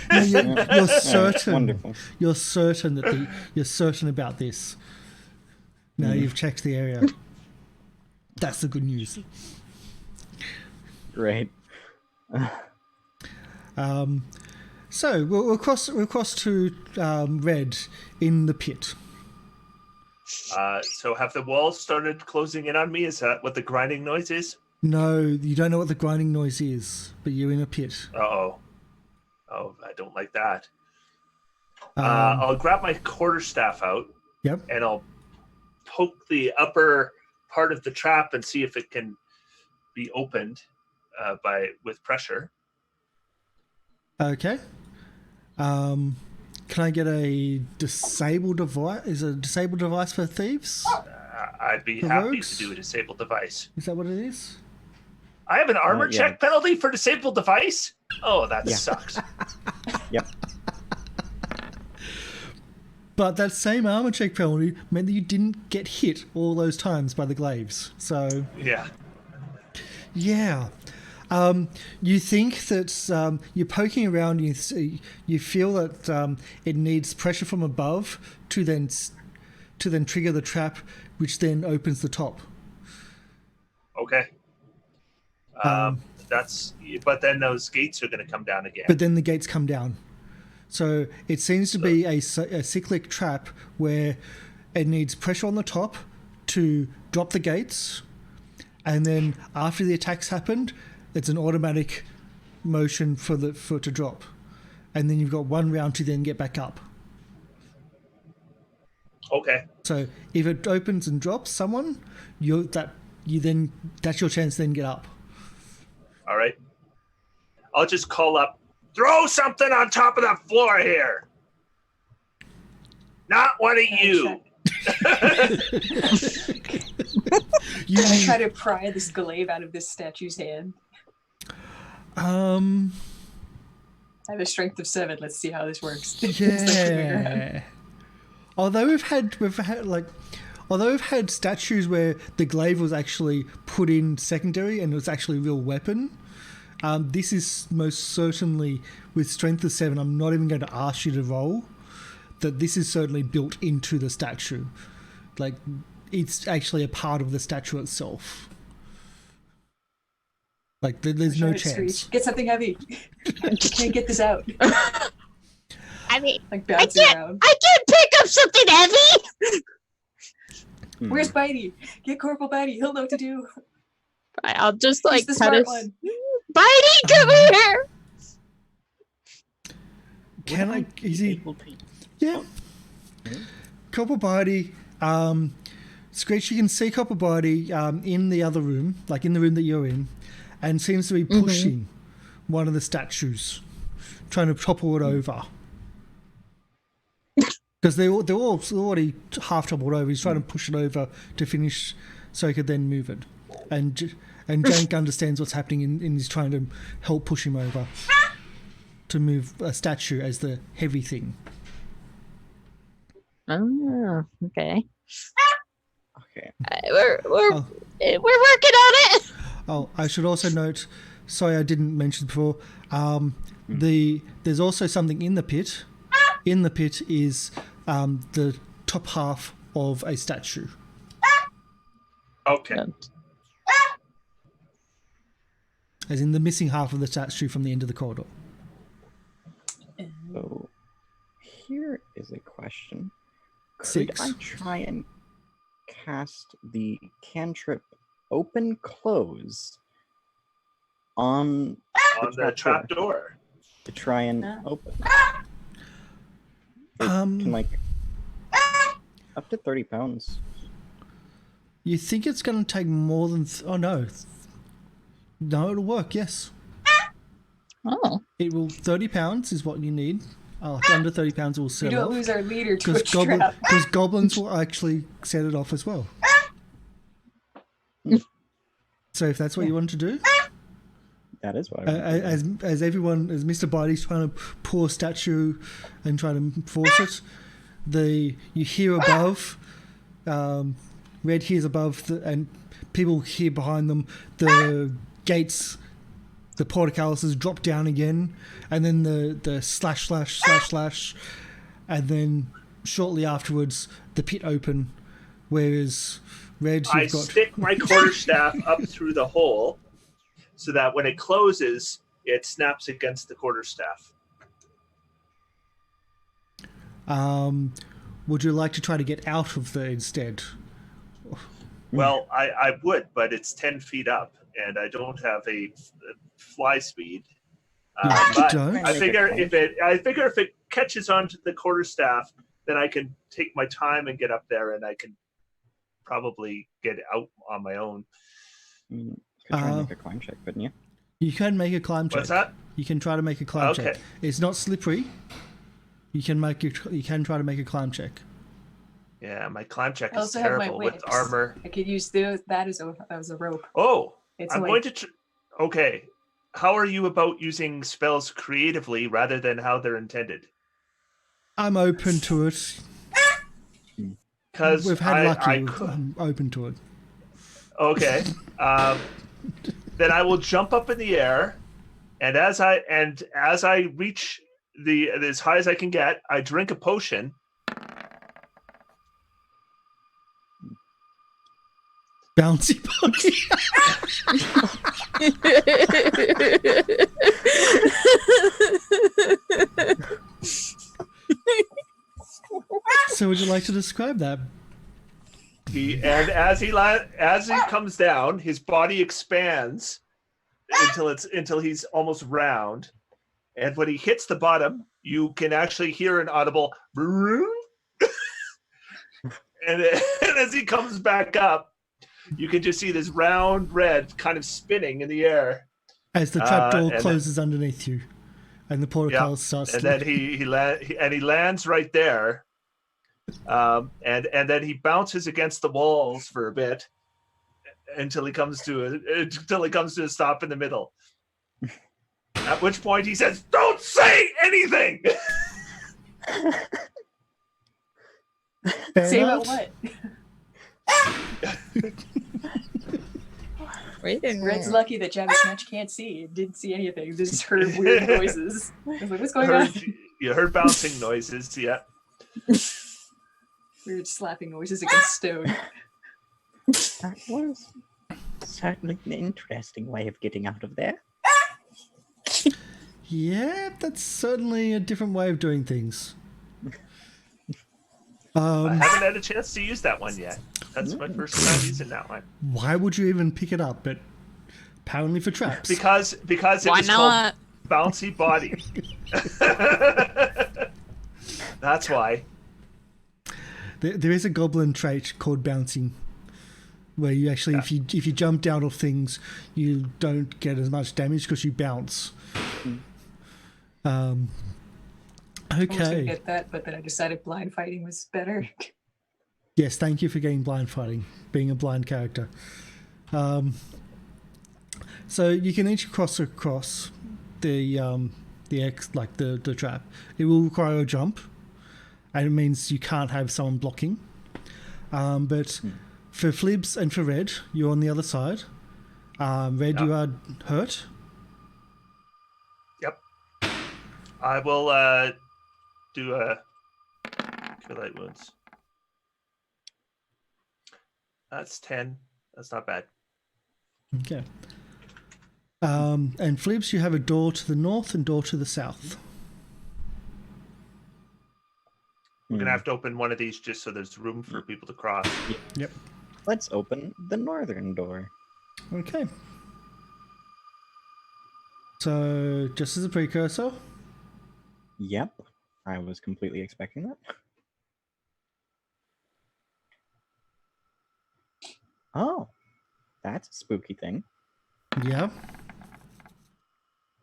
No, you're Yeah, certain. wonderful. You're certain that you're certain about this. No, you've checked the area. That's the good news. Great. So we'll cross to Red in the pit. So have the walls started closing in on me? Is that what the grinding noise is? No, you don't know what the grinding noise is, but you're in a pit. Oh, I don't like that. I'll grab my quarterstaff out Yep. and I'll poke the upper part of the trap and see if it can be opened with pressure. Okay. Can I get a disabled device? Is it a disabled device for thieves? I'd be For happy rogues? to do a disabled device. Is that what it is? I have an armor yeah. check penalty for disabled device? Oh, that Yeah. sucks. Yep. But that same armor check penalty meant that you didn't get hit all those times by the glaives. So, Yeah. yeah. You think that you're poking around, you feel that it needs pressure from above to then trigger the trap, which then opens the top. Okay. But then those gates are going to come down again. But then the gates come down. So it seems to be a cyclic trap where it needs pressure on the top to drop the gates, and then after the attacks happened, it's an automatic motion for it to drop, and then you've got 1 round to then get back up. Okay. So if it opens and drops someone, that's your chance to then get up. All right. I'll just call up, throw something on top of the floor here. Not one of you. You Can I try to pry this glaive out of this statue's hand? I have a strength of 7. Let's see how this works. Yeah. Although we've had statues where the glaive was actually put in secondary and it was actually a real weapon, this is most certainly with strength of 7. I'm not even going to ask you to roll. That this is certainly built into the statue, like it's actually a part of the statue itself. Like there's no chance. Screech. Get something heavy. I can't get this out. I mean, Like bouncing around. I can't pick up something heavy. Where's Bitey? Get Corporal Bitey. He'll know what to do. I'll just He's like the cut smart his. one. Bitey, come here. Can I? Is he? able to? Yeah. Copper Body, Screech, you can see Copper Body in the other room, like in the room that you're in, and seems to be pushing one of the statues, trying to topple it over. Because they're all already half toppled over. He's trying to push it over to finish so he could then move it. And Jank understands what's happening and is trying to help push him over to move a statue as the heavy thing. Oh, okay. Okay. We're working on it. Oh, I should also note, sorry I didn't mention before, there's also something in the pit. In the pit is the top half of a statue. Okay. As in the missing half of the statue from the end of the corridor. So here is a question. Could 6. I try and cast the cantrip open close on The trap door. to try and No. open? It can like up to 30 pounds. You think it's going to take more than... oh, no. No, it'll work, yes. Oh, It will... 30 pounds is what you need. Under 30 pounds it will We set don't off. lose our leader to a Because trap. goblins will actually set it off as well. So if that's what you want to do, That is what I want to do. as Mr. Bitey's trying to pull a statue and trying to force it, you hear above, Red hears above, and people hear behind them the gates, the portcullises drop down again, and then the slash, and then shortly afterwards the pit open, whereas Red, I you've got... stick my quarterstaff up through the hole so that when it closes, it snaps against the quarterstaff. Would you like to try to get out of there instead? Well, I would, but it's 10 feet up, and I don't have a fly speed. You But don't? I figure if it catches onto the quarterstaff, then I can take my time and get up there, and I can probably get out on my own. I mean, you could try and make a climb check, couldn't you? You can make a climb check. What's that? You can try to make a climb check. Okay. It's not slippery. You can try to make a climb check. Yeah, my climb check I is also have my terrible with whips. armor. I could use that as a rope. Oh, It's I'm like going to. Okay. How are you about using spells creatively rather than how they're intended? I'm open to it. Because We've had lucky. I could. I'm open to it. Okay. Then I will jump up in the air, and as I reach as high as I can get, I drink a potion. Bouncy body. So would you like to describe that? And as he comes down, his body expands until he's almost round. And when he hits the bottom, you can actually hear an audible and as he comes back up, you can just see this round red kind of spinning in the air. As the trapdoor closes underneath you. And the portal starts. And then he lands right there. And then he bounces against the walls for a bit until he comes to a stop in the middle. At which point he says, "Don't say anything." Say about what? Red's lucky that Javis Match can't see. It didn't see anything. Just heard weird noises. I was like, what's going on? You heard bouncing noises, yeah. Weird slapping noises against stone. That was certainly an interesting way of getting out of there. Yeah, that's certainly a different way of doing things. I haven't had a chance to use that one yet. That's my first time using that one. Why would you even pick it up? But apparently for traps. Because it Why was not? called Bouncy Body. That's why. There is a goblin trait called bouncing, where you actually, if you jump down off things, you don't get as much damage because you bounce. I was going to Okay. get that, but then I decided blind fighting was better. Yes, thank you for getting blind fighting, being a blind character. So you can each cross across the trap. It will require a jump, and it means you can't have someone blocking. But for Flibs and for Red, you're on the other side. Red, you are hurt. Yep. I will do a Cure Light Wounds. That's 10. That's not bad. Okay. And Flibs, you have a door to the north and door to the south. We're gonna have to open one of these just so there's room for people to cross. Yep. Let's open the northern door. Okay. So, just as a precursor, Yep. I was completely expecting that. Oh, that's a spooky thing. yeah.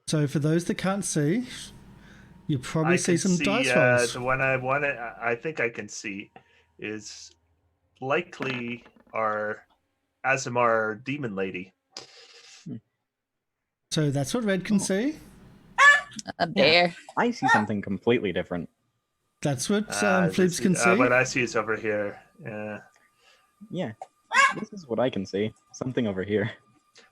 So, for those that can't see, you probably see some dice rolls. The one I think I can see is likely our Azamar demon lady. So, that's what Red can see. A bear. I see something completely different. That's what Flibs can see. What I see is over here. Yeah. Yeah, this is what I can see. Something over here.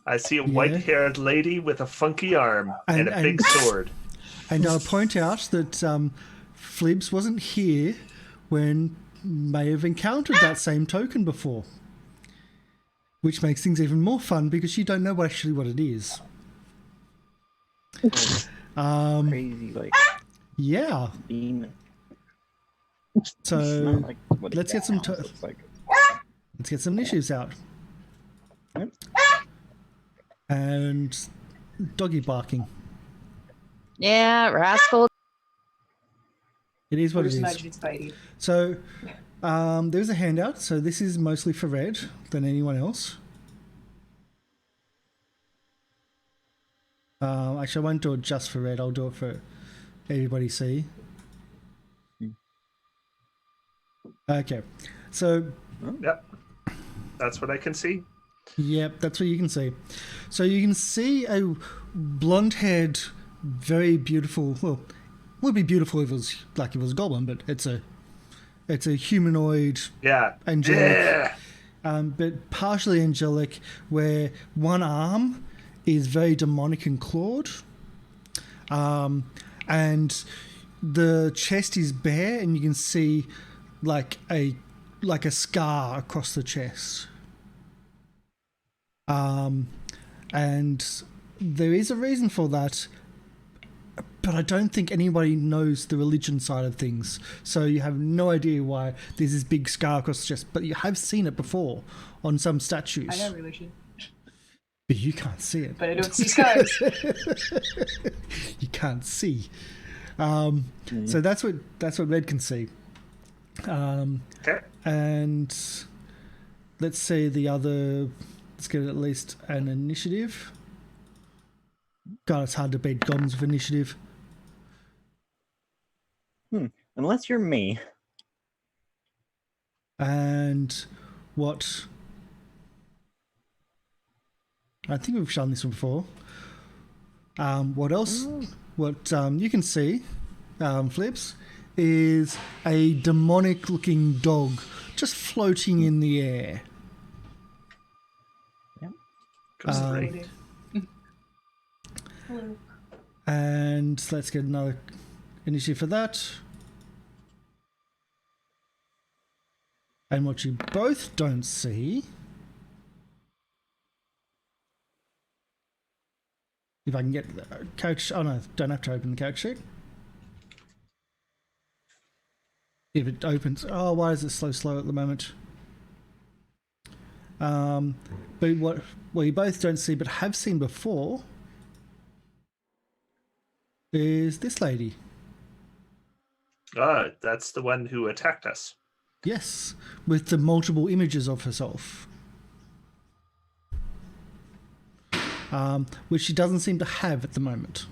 I see a white-haired lady with a funky arm and a big sword. And I'll point out that Flibs wasn't here when may have encountered that same token before. Which makes things even more fun because you don't know actually what it is. Crazy, like, Yeah. demon. So Not like what let's it get some looks like. let's get some issues out. Yep. And doggy barking. Yeah, rascal. It is what Just it imagine is. it's bitey. So there's a handout. So this is mostly for Red than anyone else. Actually, I won't do it just for Red. I'll do it for everybody see. Okay. So Yep. That's what I can see. Yep, that's what you can see. So you can see a blonde-haired, very beautiful. Well, it would be beautiful if it was like it was a goblin, but it's a humanoid, Yeah. angelic, Yeah. but partially angelic, where one arm is very demonic and clawed, and the chest is bare, and you can see like a scar across the chest. And there is a reason for that, but I don't think anybody knows the religion side of things. So you have no idea why there's this big scar across the chest, but you have seen it before on some statues. I know religion, But you can't see it. but I don't see scars. You can't see. So that's what Red can see. Okay. And let's see the other. Let's get at least an initiative. God, it's hard to beat goblins with initiative. Unless you're me. And what? I think we've shown this one before. What else? What you can see, Flips, is a demonic-looking dog just floating in the air. Goes the rain. Hello. And let's get another initiative for that. And what you both don't see, if I can get the coach. Oh no, don't have to open the coach sheet. If it opens, oh, why is it so slow at the moment? But what you both don't see but have seen before is this lady. That's the one who attacked us. Yes, with the multiple images of herself. Which she doesn't seem to have at the moment.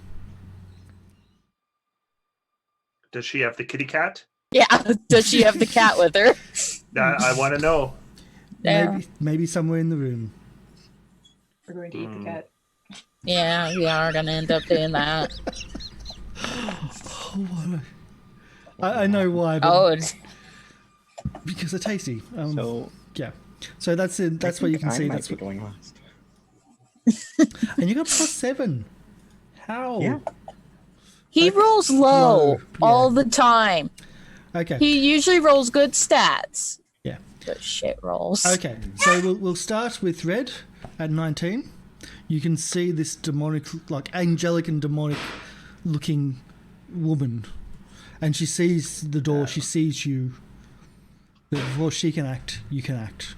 Does she have the kitty cat? Yeah. Does she have the cat with her? I want to know. Yeah. Maybe somewhere in the room. We're going to eat the cat. Yeah, we are gonna end up doing that. I know why, but Oh, because they're tasty. So Yeah. So that's it. That's what you can I see. might That's be what, going last. and you got +7. How? Yeah. he rolls low Low, yeah. all the time. Okay. He usually rolls good stats. Yeah. But shit rolls. Okay. So we'll start with Red at 19. You can see this demonic, like angelic and demonic looking woman, and she sees the door. She sees you. But before she can act, you can act.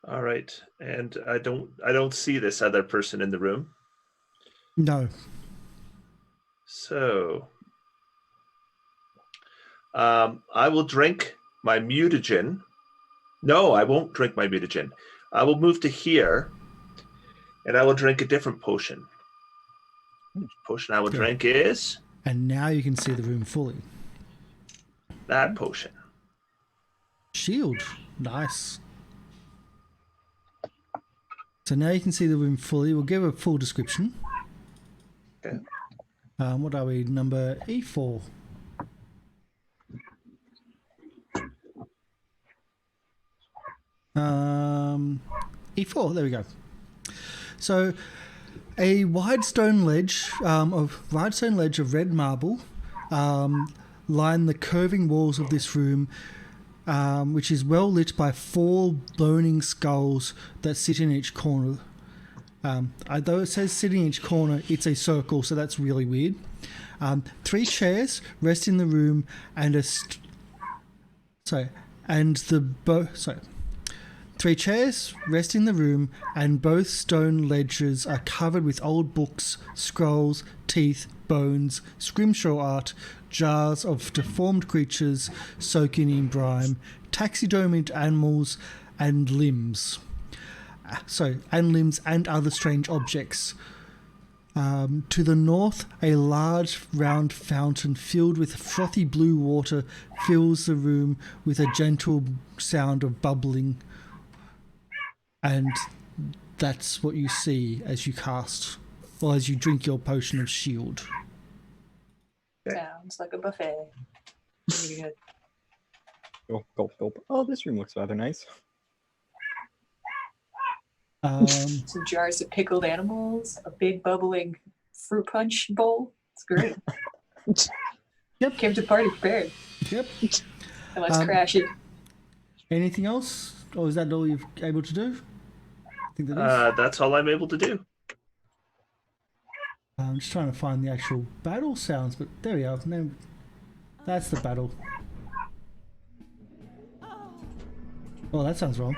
All right, and I don't see this other person in the room. No. So, I will drink my mutagen. No, I won't drink my mutagen. I will move to here, and I will drink a different potion. Which potion I will drink is And now you can see the room fully. that potion. Shield. Nice. So now you can see the room fully. We'll give a full description. Okay. What are we? Number E4. E4. There we go. So, a wide stone ledge of red marble line the curving walls of this room, which is well lit by 4 burning skulls that sit in each corner. Though it says sit in each corner, it's a circle, so that's really weird. 3 chairs rest in the room, and 3 chairs rest in the room, and both stone ledges are covered with old books, scrolls, teeth, bones, scrimshaw art, jars of deformed creatures soaking in brine, taxidermied animals, and limbs. And other strange objects. To the north, a large round fountain filled with frothy blue water fills the room with a gentle sound of bubbling and that's what you see as you cast, or as you drink your potion of shield. Sounds like a buffet. Really good. Gulp, gulp, gulp. Oh, this room looks rather nice. Some jars of pickled animals, a big bubbling fruit punch bowl. It's great. Yep. Came to the party prepared. Yep. And let's crash it. Anything else, or is that all you're able to do? I think that is. That's all I'm able to do. I'm just trying to find the actual battle sounds, but there we are. No, that's the battle. Oh, that sounds wrong.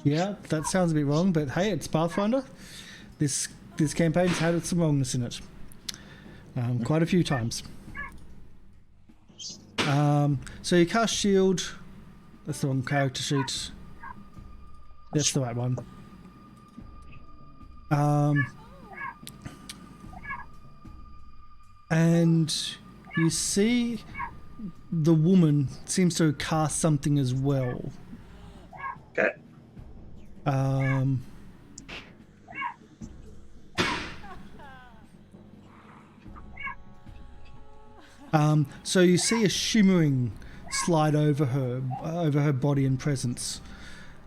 Yeah, that sounds a bit wrong, but hey, it's Pathfinder. This campaign's had some wrongness in it. Quite a few times. So you cast shield. That's the wrong character sheet. That's the right one. And you see the woman seems to cast something as well. Okay. So you see a shimmering slide over her body and presence,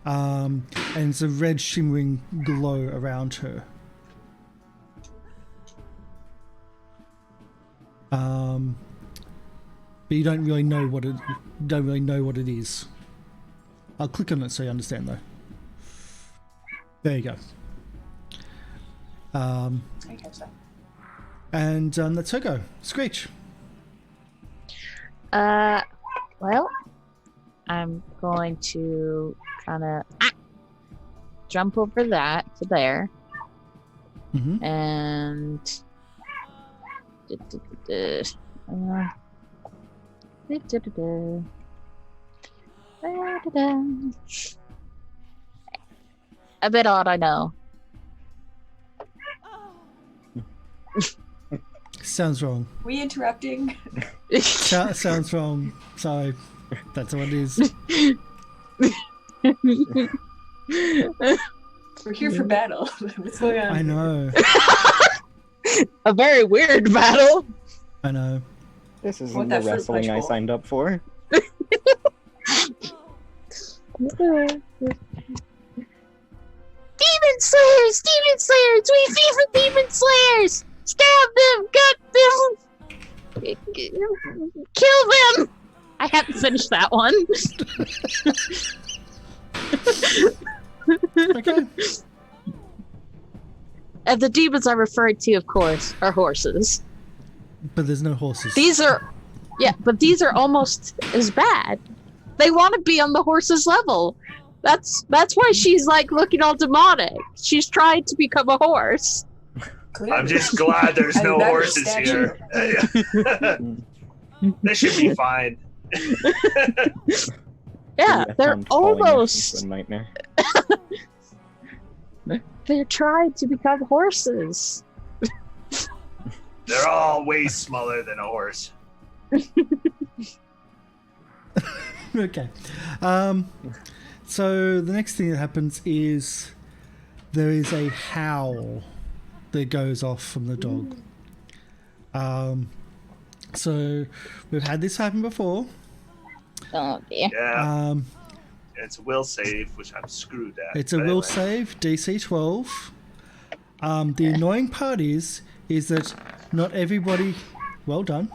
and it's a red shimmering glow around her. But you don't really know what it is. I'll click on it so you understand, though. There you go. I catch that. And that's her go. Screech. Well, I'm going to kind of jump over that to there, Mm-hmm. and a bit odd, I know. Sounds wrong. We interrupting? Sounds wrong. Sorry. That's what it is. We're here for battle. What's going on? I know. A very weird battle. I know. This isn't Want the that fruit wrestling punch I bowl. signed up for. Demon Slayers! Demon Slayers! We feed for Demon Slayers! Stab them! Gut them! Kill them! I haven't finished that one. Okay. And the demons I referred to, of course, are horses. But there's no horses. These are... Yeah, but these are almost as bad. They want to be on the horse's level. That's why she's like looking all demonic. She's trying to become a horse. I'm just glad there's I'd no rather horses stab here. This should be fine. Yeah, they're Found falling almost... into a nightmare. They're trying to become horses. They're all way smaller than a horse. Okay. So the next thing that happens is there is a howl that goes off from the dog. So we've had this happen before. Oh dear. Yeah, it's a will save, which I'm screwed at. It's a but will anyway. save, DC 12. The annoying part is that not everybody... Well done.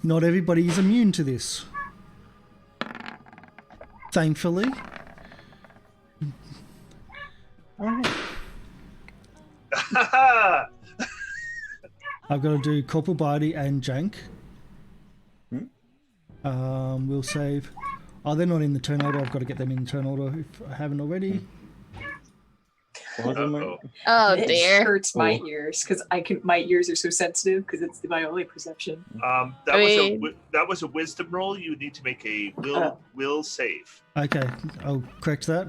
Not everybody is immune to this. Thankfully. Alright. I've got to do Corporal Body and Jank. Hmm? We'll save. Oh, they're not in the turn order. I've got to get them in turn order if I haven't already. Uh-oh. Oh It dear. hurts my Oh. ears because my ears are so sensitive because it's my only perception. That was a wisdom roll. You need to make a will save. Okay, I'll correct that.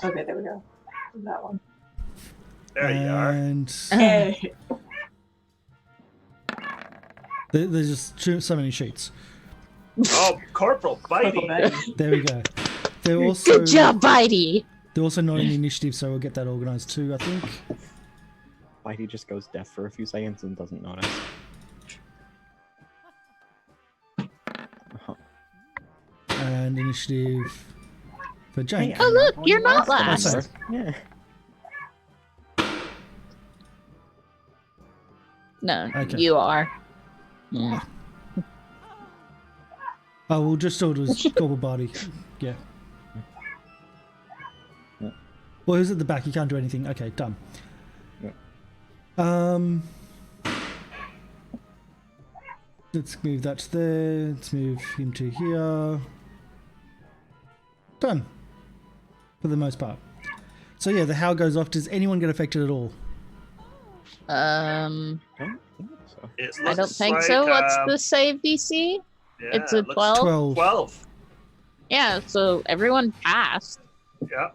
Okay, there we go. That one. There you are. And Hey. There's just so many sheets. Oh, Corporal Purple Bitey. Betty. There we go. They're also Good job, Bitey. they're also not in the initiative, so we'll get that organised too, I think. Whitey just goes deaf for a few seconds and doesn't notice. And initiative for Jane. Oh, look, you're not last. last. Yeah. No, Okay. you are. Yeah. Oh, we'll just order Gobble Body. Yeah. Yeah. Well, who's at the back? You can't do anything. Okay, done. Yeah. Let's move that to there. Let's move him to here. Done. For the most part. So yeah, the howl goes off. Does anyone get affected at all? Don't think so. It I don't looks think like, so. What's the save DC? Yeah, It's a it looks 12? 12. 12. Yeah, so everyone passed. Yeah.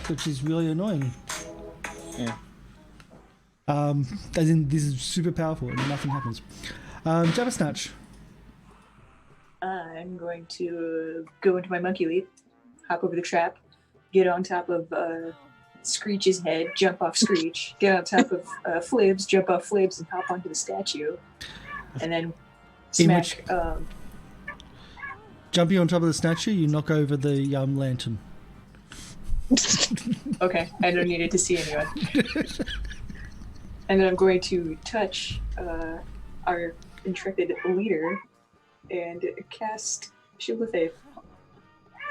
Which is really annoying. Yeah. As in, this is super powerful and nothing happens. Jabba Snatch. I'm going to go into my monkey leap, hop over the trap, get on top of Screech's head, jump off Screech, get on top of Flibs, jump off Flibs, and hop onto the statue, and then smack. Jumping on top of the statue, you knock over the lantern. Okay, I don't need it to see anyone. And then I'm going to touch our intrepid leader and cast Shield of Faith.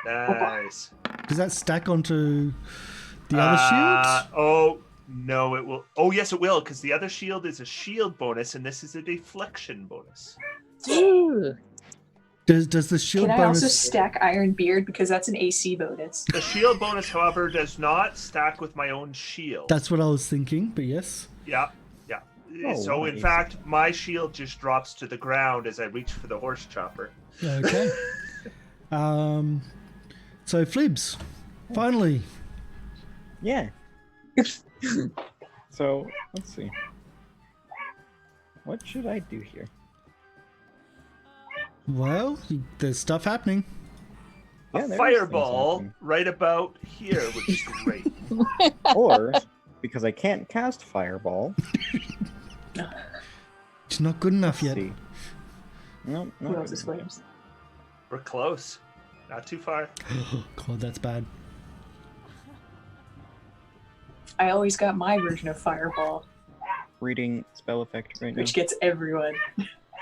Nice. Does that stack onto the other shields? Oh, no, it will. Oh, yes, it will, because the other shield is a shield bonus, and this is a deflection bonus. Ooh. Does the shield Can I also bonus... stack Iron Beard because that's an AC bonus? The shield bonus, however, does not stack with my own shield. That's what I was thinking, but yes. Yeah, yeah. Oh, So, in nice. fact, my shield just drops to the ground as I reach for the horse chopper. Okay. So Flibs, finally. Yeah. So, let's see. What should I do here? Well, there's stuff happening. Yeah, A there is fireball things right about here, which is great. happening. Or, because I can't cast fireball, It's not good enough let's yet. see. No, Who not else is really. Flames? We're close. Not too far. God, that's bad. I always got my version of Fireball, Reading spell effect right now. which gets everyone.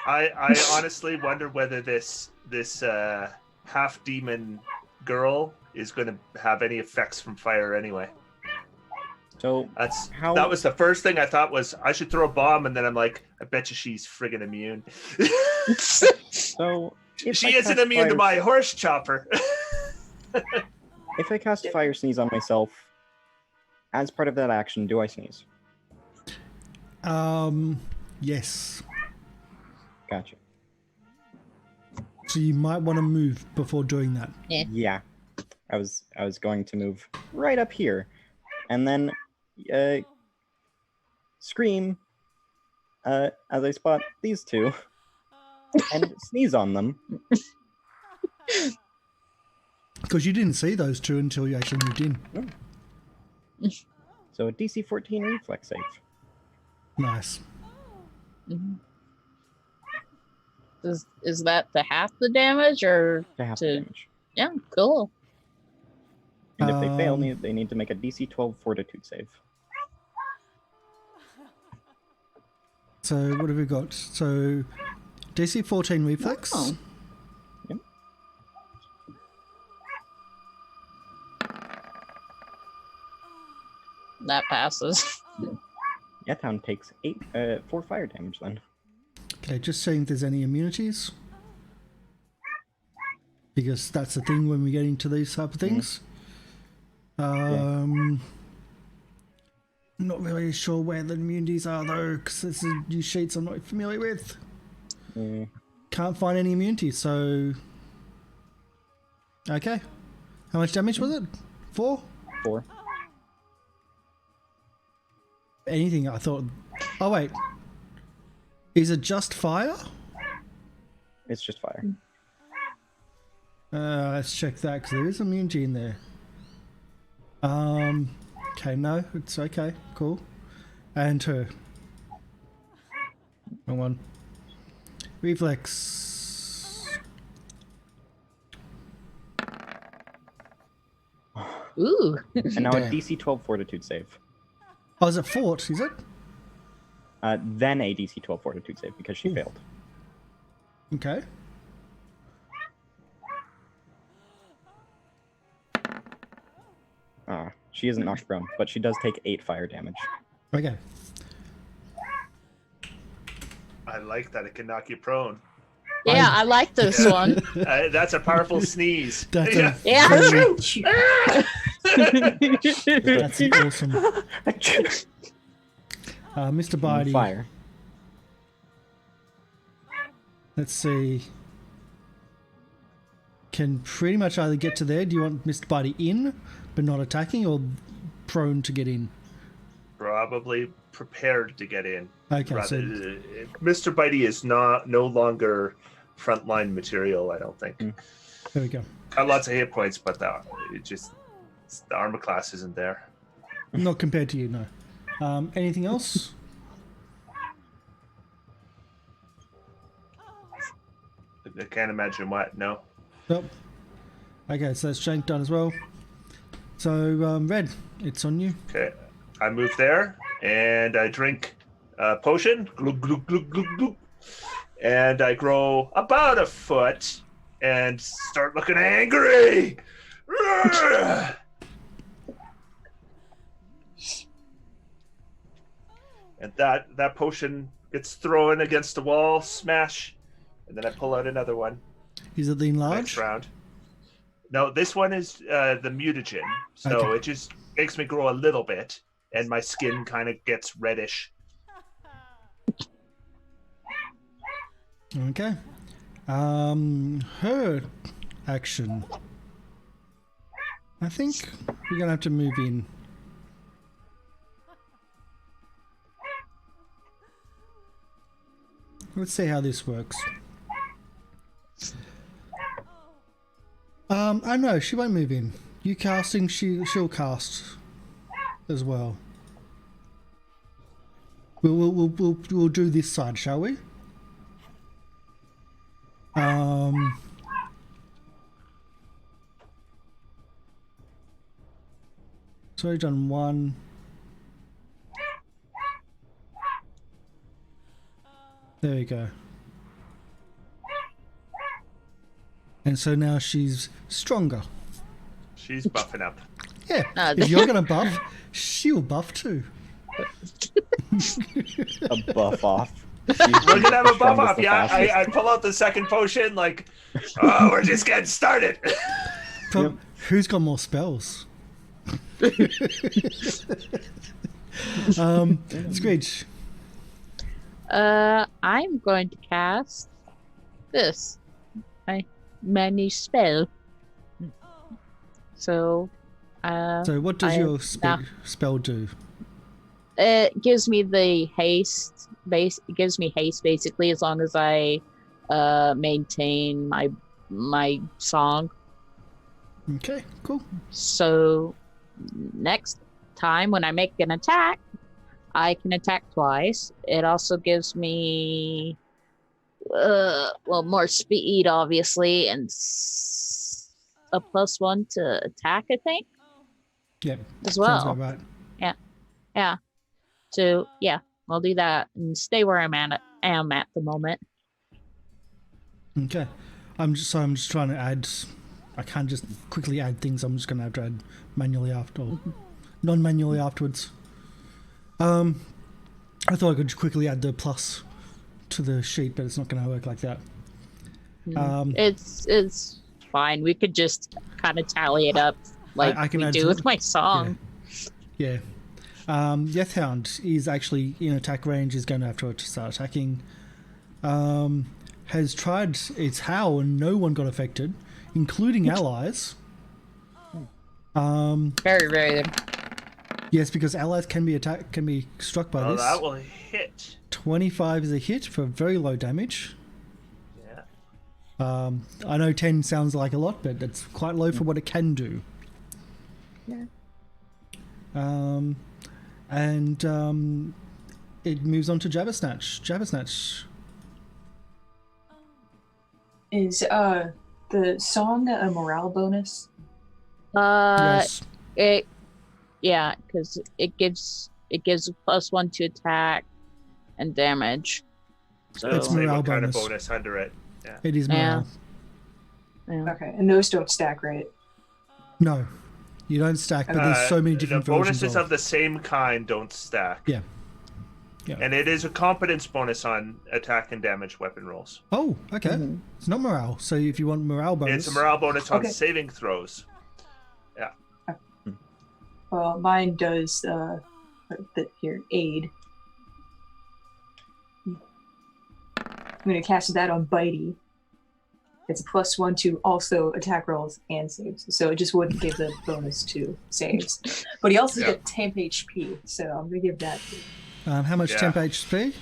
I honestly wonder whether this half demon girl is going to have any effects from fire anyway. So, That was the first thing I thought was I should throw a bomb, and then I'm like, I bet you she's friggin' immune. so if She I isn't cast immune to fire- my horse chopper. If I cast Fire Sneeze on myself, as part of that action, do I sneeze? Yes. Gotcha. So you might want to move before doing that. Yeah. I was going to move right up here, and then scream as I spot these two and sneeze on them. Because you didn't see those two until you actually moved in. So a DC 14 reflex save. Nice. Mhm. Is that to half the damage or To half To- the damage. yeah, cool. And if they fail, Um, they need to make a DC 12 Fortitude save. So what have we got? So DC 14 reflex. Oh. Yep. That passes. Yatown takes 4 fire damage then. Okay, just seeing if there's any immunities. Because that's the thing when we get into these type of things. Not really sure where the immunities are though, because this is new sheets I'm not familiar with. Mm, Can't find any immunities, so... Okay. How much damage was it? 4? 4. Anything, I thought... Oh, wait. Is it just fire? It's just fire. Let's check that because there is a Mungi in there. Okay, no, it's okay, cool. And her. Wrong one. Reflex. Ooh. And now a Damn. DC 12 Fortitude save. Oh, is it fort? Is it? Then a DC 12 Fortitude save because she failed. Okay. She isn't knocked prone, but she does take 8 fire damage. Okay. I like that it can knock you prone. Yeah, I like this one. That's a powerful sneeze. That's Yeah. Yeah. That's awesome. Mr. Bidey. Fire. Let's see. Can pretty much either get to there. Do you want Mr. Bidey in, but not attacking, or prone to get in? Probably prepared to get in. Okay, Rather, so Mr. Bitey is no longer frontline material, I don't think. there we go. Got lots of hit points, but the armor class isn't there. Not compared to you, no. Anything else? I can't imagine what. No. Nope. Okay, so that's Shank done as well. So, Red, it's on you. Okay. I move there and I drink a potion. Glug, glug, glug, glug, glug. And I grow about a foot and start looking angry. And that potion gets thrown against the wall, smash, and then I pull out another one. Is it the Next enlarge? round. No, this one is the mutagen, so Okay. it just makes me grow a little bit, and my skin kind of gets reddish. Okay. Her action. I think we're gonna have to move in. Let's see how this works. I know she won't move in. You casting, she'll cast as well. We'll do this side, shall we? So we've done one. There we go. And so now she's stronger. She's buffing up. Yeah, Ah, if you're gonna buff, she'll buff too. A buff off. We're gonna have a buff up, yeah. I pull out the second potion, like, oh, we're just getting started. Who's got more spells? Screech. I'm going to cast this. My many spell. So, So what does I- your nah. spell do? it gives me the haste base. It gives me haste basically as long as I maintain my song. Okay, cool. So next time when I make an attack, I can attack twice. It also gives me more speed obviously and a +1 to attack, I think, Yep. as Sounds well. about right. Yeah. So yeah, I'll do that and stay where I'm at the moment. Okay. I'm just trying to add. I can't just quickly add things. I'm just gonna have to add manually after, or non-manually afterwards. I thought I could quickly add the plus to the sheet, but it's not gonna work like that. It's fine. We could just kind of tally it up like I can we add do to with it. my song. Yeah. Death Hound is actually in attack range. Is going to have to start attacking. Has tried its howl and no one got affected, including allies. Very rare. Yes, because allies can be struck by Oh, this. that will hit. 25 is a hit for very low damage. Yeah. I know 10 sounds like a lot, but it's quite low for what it can do. Yeah. And it moves on to Jabbersnatch. Jabbersnatch. Is the song a morale bonus? Yes. Because it gives a +1 to attack and damage. So It's Say morale what kind of bonus. bonus under it. Yeah. It is morale. yeah. Okay, and those don't stack, right? No, you don't stack, but there's so many different the versions bonuses of the same kind don't stack. Yeah. Yeah. And it is a competence bonus on attack and damage weapon rolls. Oh, okay. It's not morale. So if you want morale bonus, It's a morale bonus on Okay. saving throws. Well, mine does here aid. I'm going to cast that on Bitey. It's a +1 to also attack rolls and saves, so it just wouldn't give the bonus to saves. But he also gets temp HP, so I'm going to give that to him. how much Yeah. temp HP?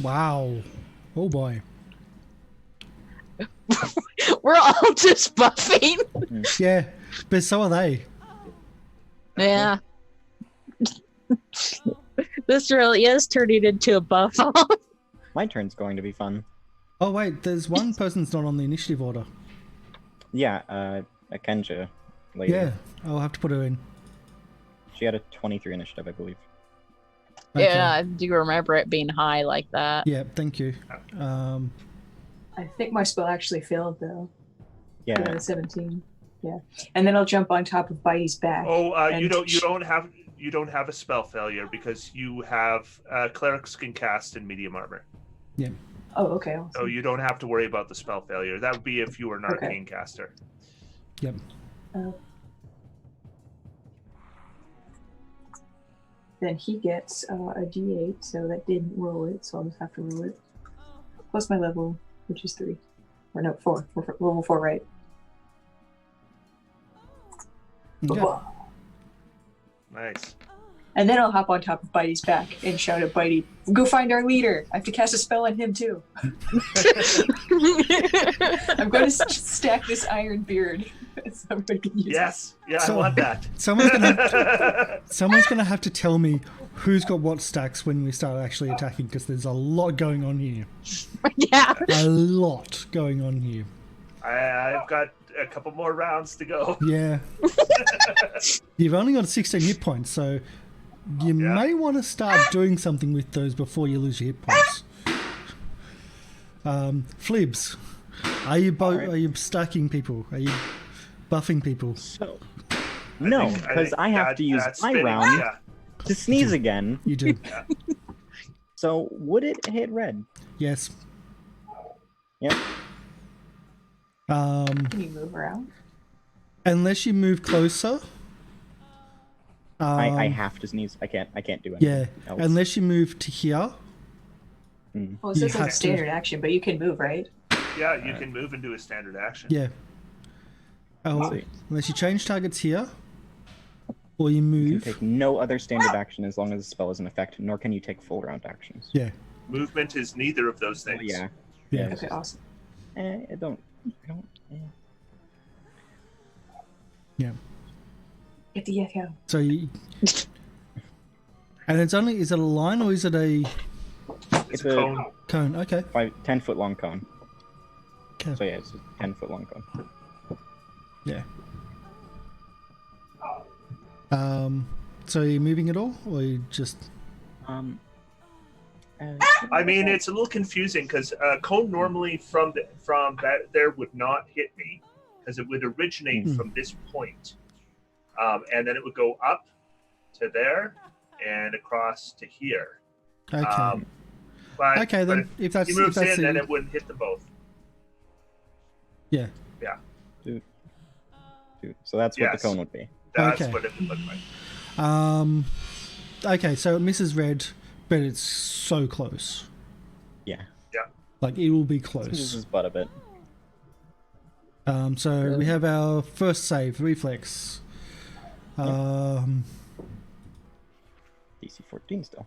Wow. Oh boy. We're all just buffing. Yeah, but so are they. Yeah. This really is turning into a buff. My turn's going to be fun. Oh wait, there's one person's not on the initiative order. Yeah, Akenja. Lady. Yeah, I'll have to put her in. She had a 23 initiative, I believe. Okay. Yeah, I do remember it being high like that. Yeah, thank you. I think my spell actually failed, though. Yeah. 17. Yeah. And then I'll jump on top of Bitey's back. Oh, and you don't have a spell failure because you have clerics can cast in medium armor. Yeah. Oh, okay. Awesome. So you don't have to worry about the spell failure. That would be if you were an Okay. arcane caster. Yep. Then he gets a D8, so that didn't roll it, so I'll just have to roll it. Plus my level, which is 3. Or no, 4. Level 4, right? Okay. Nice. And then I'll hop on top of Bitey's back and shout at Bitey, "Go find our leader! I have to cast a spell on him too." I'm going to stack this iron beard. So I'm going to use Yes. Yeah, So- I want that. Someone's gonna have to tell me who's got what stacks when we start actually attacking, because there's a lot going on here. Yeah. A lot going on here. I've got a couple more rounds to go. Yeah. You've only got 16 hit points, so you may want to start doing something with those before you lose your hit points. Flibs, are you stacking people? Are you buffing people? So, no, because I have to use my round to sneeze again. You do. So, would it hit red? Yes. Yep. Can you move around? Unless you move closer. I have to sneeze. I can't do anything. Yeah. else. Unless you move to here. Well, it You says have it's to. standard action, but you can move, right? Yeah, you can move and do a standard action. Yeah. Oh, see. unless you change targets here, or you You can move. take no other standard action as long as the spell is in effect, nor can you take full round actions. Yeah. Movement is neither of those things. Yeah. Yeah. Okay, awesome. I don't. Yeah. Get the F out. So you. And it's only, is it a line or is it a It's a cone. cone? Okay. 10-foot long cone. Okay. So yeah, it's a 10-foot long cone. Yeah. So are you moving at all, or you just? I mean, it's a little confusing because cone normally from that there would not hit me because it would originate from this point, and then it would go up to there and across to here. Okay. But, Okay, but then if that's he moves if that's in, then the, it wouldn't hit them both. yeah. Dude. So that's what Yes. the cone would be. That's Okay. what it would look like. Okay, so it misses red, but it's so close. Yeah. Like it will be This close. is butt a bit. So we have our first save, reflex. DC 14 still.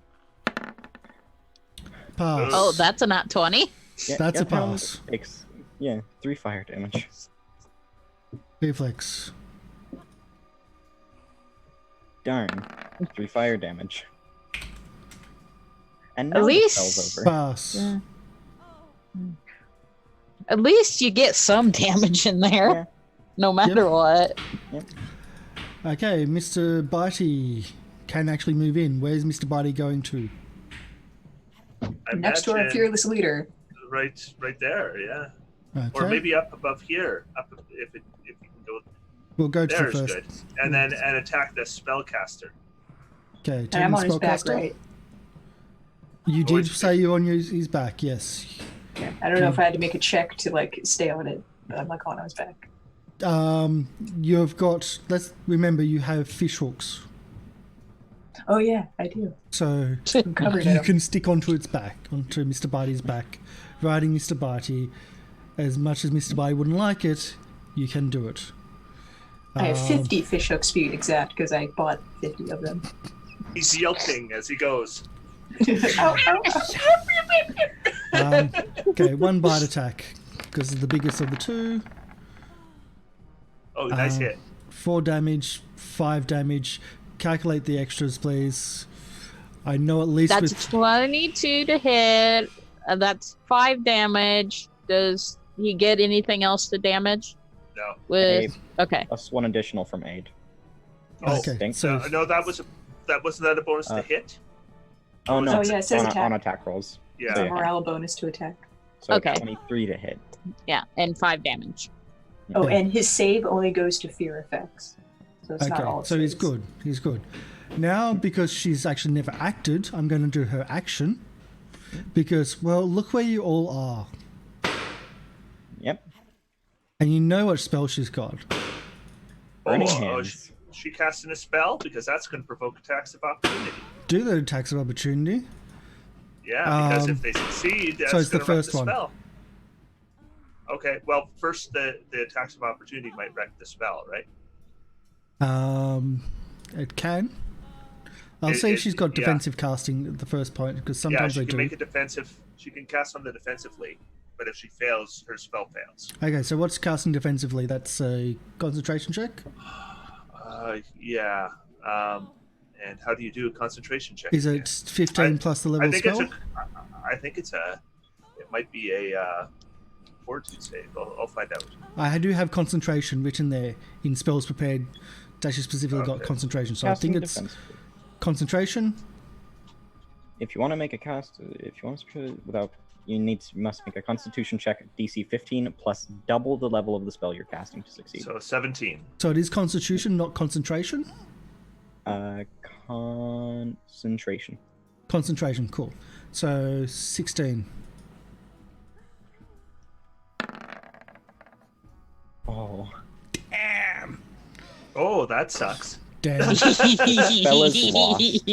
Pass. Oh, that's a nat 20. Yeah, That's a Geth Hound pass. takes, 3 fire damage. Reflex. Darn. 3 fire damage. And At now the least- spell's over. Pass. Yeah. At least you get some damage in there, Yeah. no matter what. Okay, Mr. Bitey can actually move in. Where's Mr. Bitey going to? I Next to our imagine fearless leader. right there, yeah. Okay. Or maybe up above here. If you can go we'll go to there the is first. good. And then attack the spellcaster. Okay, And take I'm the on his back, spellcaster. right? You Oh, did it's- say you're on his back, yes. Yeah. I don't know if I had to make a check to like stay on it, but I'm like on his back. You've got. Let's remember you have fish hooks, Oh yeah, I do. so I'm covered you in 'em. can stick onto its back, onto Mr. Bitey's back, riding Mr. Bitey. As much as Mr. Bitey wouldn't like it, you can do it. I have Um, 50 fish hook speed exact because I bought 50 of them. He's yelping as he goes. Ow, ow, ow. Okay, one bite attack because it's the biggest of the two. Oh, nice Um, hit. 4 damage, 5 damage. Calculate the extras, please. I know at least That's with 22 to hit. That's 5 damage. Does he get anything else to damage? No. With okay. Plus 1 additional from aid. Oh, okay. Stink. So no, that wasn't that a bonus to hit? Oh no, Oh, yeah, it says on, attack. on attack rolls. Yeah. It's a Yeah. morale bonus to attack. So Okay. 23 to hit. Yeah, and 5 damage. Oh, Yeah. and his save only goes to fear effects. So it's not all okay, so he's saves. good. He's good. Now, because she's actually never acted, I'm going to do her action. Because, well, look where you all are. Yep. And you know what spell she's got. Burning Oh, hands. she casting a spell because that's going to provoke attacks of opportunity. Do the attacks of opportunity. Yeah, because Um, if they succeed, that's so it's the going to wreck first the one. spell. Okay, well, first the attacks of opportunity might wreck the spell, right? It can. I'll It- see if it- she's got yeah. defensive casting at the first point, because sometimes yeah, they she can do. make a defensive. She can cast on the defensively, but if she fails, her spell fails. Okay, so what's casting defensively? That's a concentration check? Yeah. And how do you do a concentration check? Is it 15 plus the level I of think spell? I think it's a. It might be a fortitude save. I'll find out. I do have concentration written there in spells prepared. It's actually specifically got Okay. concentration, so I Casting think it's defense. concentration. If you want to make a cast, if you want to without, you must make a Constitution check DC 15 plus double the level of the spell you're casting to succeed. So 17. So it is constitution, not concentration? Concentration. Concentration, cool. So 16. Oh, Oh, that sucks. Damn. spell is lost.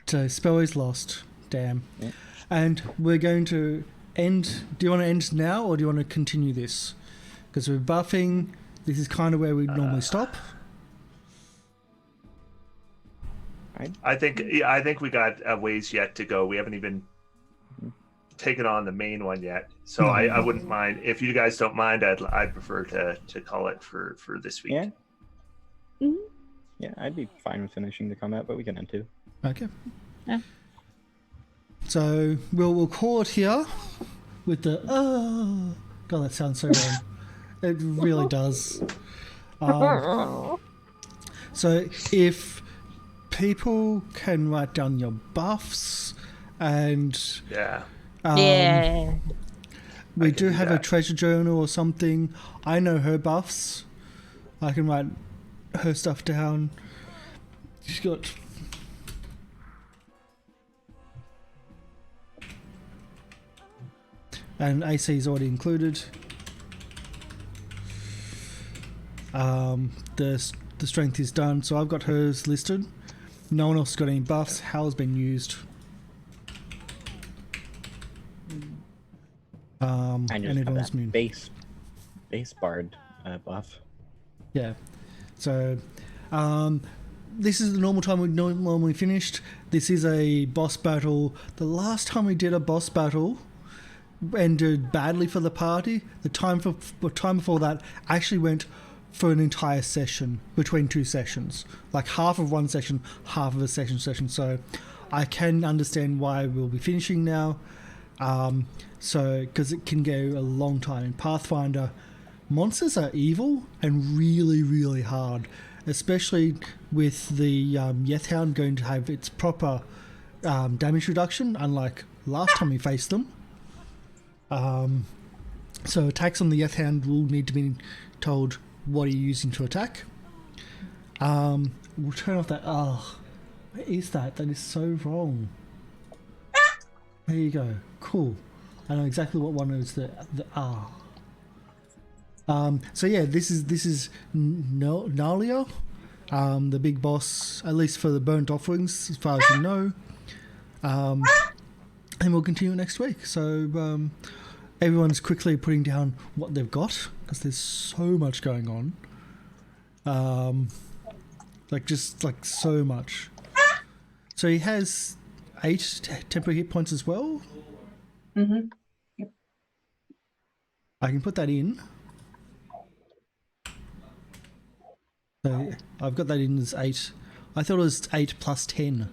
So spell is lost. Damn. Yeah. And we're going to end. Do you want to end now or do you want to continue this? Because we're buffing. This is kind of where we normally stop. I think we got a ways yet to go. We haven't even taken on the main one yet. So No. I wouldn't mind if you guys don't mind. I'd prefer to call it for this week. Yeah. Mhm. Yeah, I'd be fine with finishing the combat, but we can end too. Okay. Yeah. So we'll call it here with the God, that sounds so wrong. It really does. So if people can write down your buffs and Yeah. Yeah. we I can do do have a that. treasure journal or something. I know her buffs. I can write her stuff down. She's got and AC is already included. The strength is done, so I've got hers listed. No one else has got any buffs. Hal's been used. I And just have everyone's that immune. base bard buff. Yeah. So, this is the normal time we normally finished. This is a boss battle. The last time we did a boss battle ended badly for the party. The time before that actually went for an entire session, between 2 sessions. Like half of one session, half of a session. So I can understand why we'll be finishing now. So, because it can go a long time. In Pathfinder, monsters are evil and really, really hard. Especially with the Yethhound going to have its proper damage reduction, unlike last time we faced them. So attacks on the Yethhound will need to be told what are you using to attack. We'll turn off that. Oh, what is that? That is so wrong. There you go. Cool. I know exactly what one is. The So yeah, this is Nalia, the big boss, at least for the burnt offerings, as far as you know. And we'll continue next week. So everyone's quickly putting down what they've got because there's so much going on. Like so much. So he has 8 temporary hit points as well. Mm-hmm. Yep. I can put that in. So I've got that in as 8. I thought it was 8 plus 10.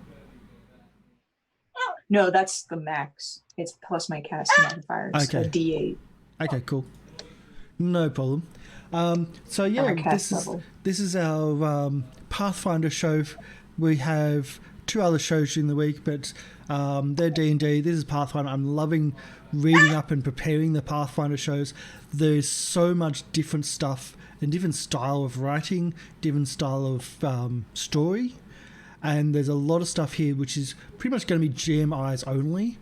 No, that's the max. It's plus my cast modifier. It's Okay. a D8. Okay, cool. No problem. So yeah, Our cast level. this is our Pathfinder show. We have 2 other shows during the week, but they're D&D. This is Pathfinder. I'm loving reading up and preparing the Pathfinder shows. There's so much different stuff and different style of writing, different style of story. And there's a lot of stuff here which is pretty much going to be GM eyes only,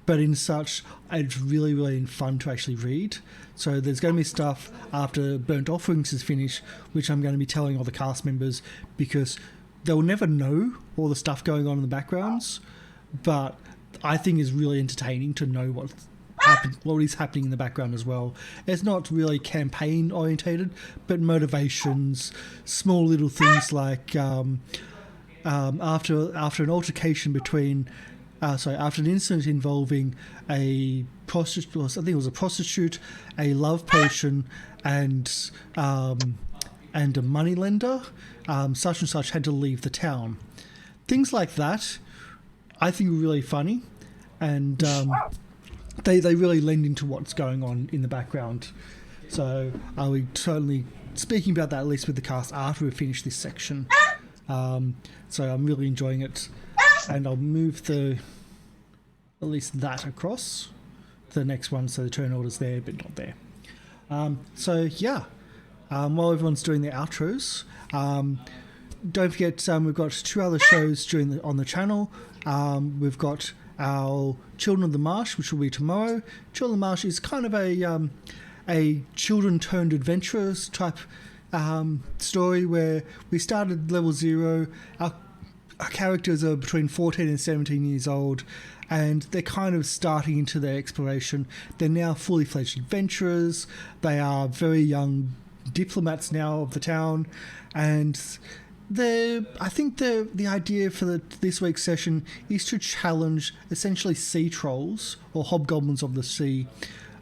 but in such, it's really, really fun to actually read. So there's going to be stuff after Burnt Offerings is finished, which I'm going to be telling all the cast members because they'll never know all the stuff going on in the backgrounds, but I think is really entertaining to know what is happening in the background as well. It's not really campaign orientated, but motivations, small little things like after an altercation between after an incident involving a prostitute, I think it was a prostitute, a love potion, and a moneylender, such and such had to leave the town. Things like that, I think, are really funny, and they really lend into what's going on in the background. So I'll be certainly speaking about that at least with the cast after we finish this section. So I'm really enjoying it, and I'll move at least that across to the next one, so the turn order's there but not there. So yeah, while everyone's doing their outros, don't forget we've got 2 other shows on the channel. We've got our Children of the Marsh, which will be tomorrow. Children of the Marsh is kind of a children turned adventurers type story where we started level 0. Our characters are between 14 and 17 years old, and they're kind of starting into their exploration. They're now fully fledged adventurers. They are very young diplomats now of the town, and I think the idea for this week's session is to challenge essentially sea trolls or hobgoblins of the sea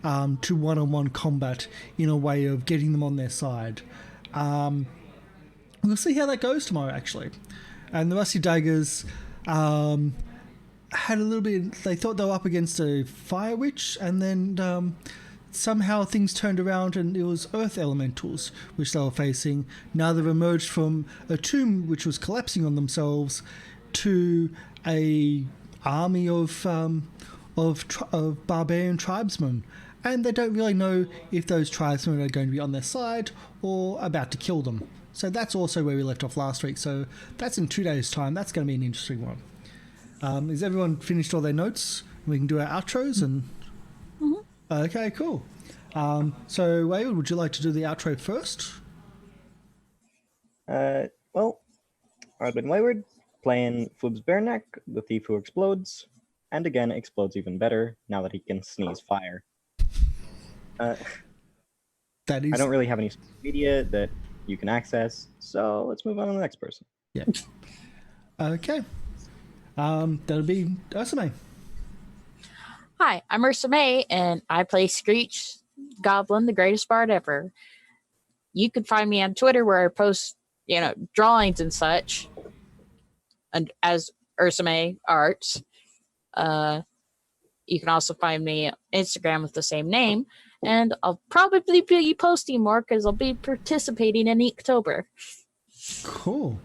to one-on-one combat in a way of getting them on their side. We'll see how that goes tomorrow, actually. And the Rusty Daggers had a little bit. They thought they were up against a fire witch, and then somehow things turned around, and it was earth elementals which they were facing. Now they've emerged from a tomb which was collapsing on themselves to a army of barbarian tribesmen. And they don't really know if those tribesmen are going to be on their side or about to kill them. So that's also where we left off last week. So that's in 2 days' time. That's going to be an interesting one. Is everyone finished all their notes? We can do our outros and... Mm-hmm. Okay, cool. So Wayward, would you like to do the outro first? Well, I've been Wayward, playing Flib's Bareneck, the thief who explodes, and again explodes even better now that he can sneeze fire. That is... I don't really have any social media that you can access, so let's move on to the next person. Yeah. Okay. That'll be Ursame. Hi, I'm Ursa May, and I play Screech Goblin, the greatest bard ever. You can find me on Twitter where I post, drawings and such, and as Ursa May Arts. You can also find me on Instagram with the same name, and I'll probably be posting more because I'll be participating in Inktober. Cool.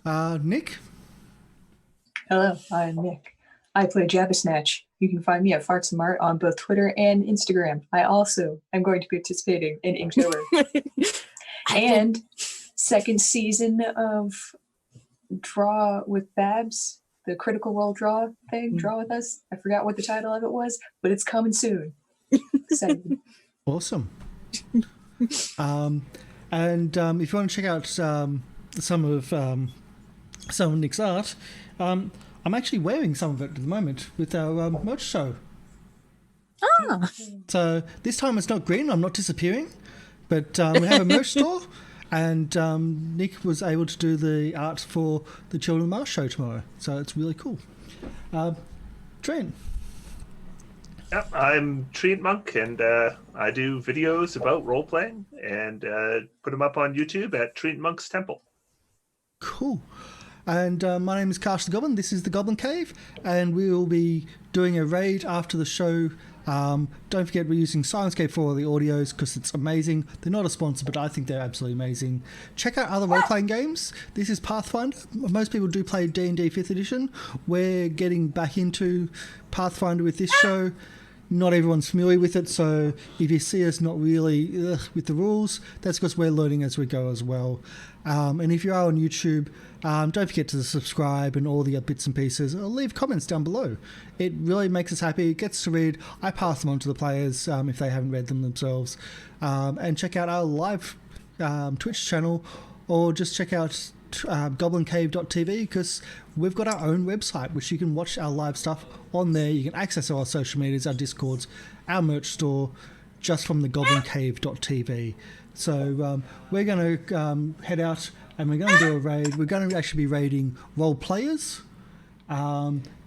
Nick? Hello, I'm Nick. I play Jabbersnatch. You can find me at Farts and Mart on both Twitter and Instagram. I also am going to be participating in Inktober. And second season of Draw with Babs, the Critical Role draw thing, Draw with Us. I forgot what the title of it was, but it's coming soon. Excited. Awesome. And if you want to check out some of Nick's art, I'm actually wearing some of it at the moment with our merch show. Ah. So this time it's not green. I'm not disappearing, but we have a merch store, and Nick was able to do the art for the Children of Mars show tomorrow. So it's really cool. Trent. Yep, I'm Treant Monk, and I do videos about role playing and put them up on YouTube at Treant Monk's Temple. Cool. And my name is Cash the Goblin. This is the Goblin Cave, and we will be doing a raid after the show. Don't forget, we're using Syrinscape for all the audios because it's amazing. They're not a sponsor, but I think they're absolutely amazing. Check out other role-playing games. This is Pathfinder. Most people do play D&D 5th edition. We're getting back into Pathfinder with this show. Not everyone's familiar with it, so if you see us not really with the rules, that's because we're learning as we go as well. And if you are on YouTube, don't forget to subscribe and all the bits and pieces. Or leave comments down below. It really makes us happy. It gets to read. I pass them on to the players if they haven't read them themselves. And check out our live Twitch channel, or just check out goblincave.tv, because we've got our own website which you can watch our live stuff on there. You can access our social medias, our Discords, our merch store, just from the goblincave.tv. So we're going to head out and we're going to do a raid. We're going to actually be raiding role players,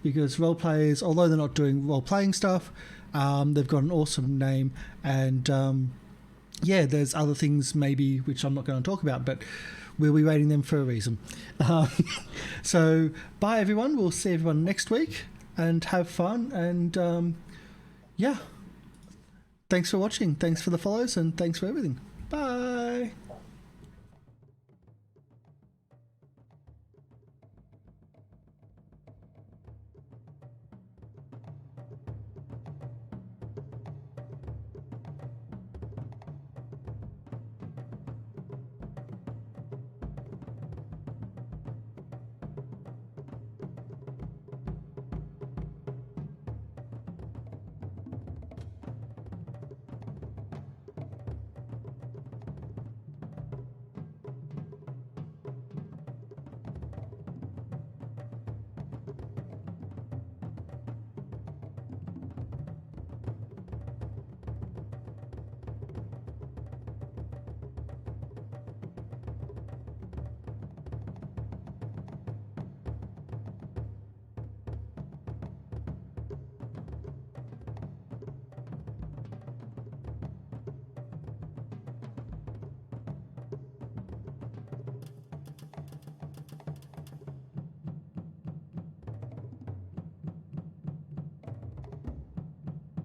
because role players, although they're not doing role playing stuff, they've got an awesome name, and yeah, there's other things maybe which I'm not going to talk about, but we'll be rating them for a reason. So bye everyone. We'll see everyone next week, and have fun, and yeah, thanks for watching, thanks for the follows, and thanks for everything. Bye.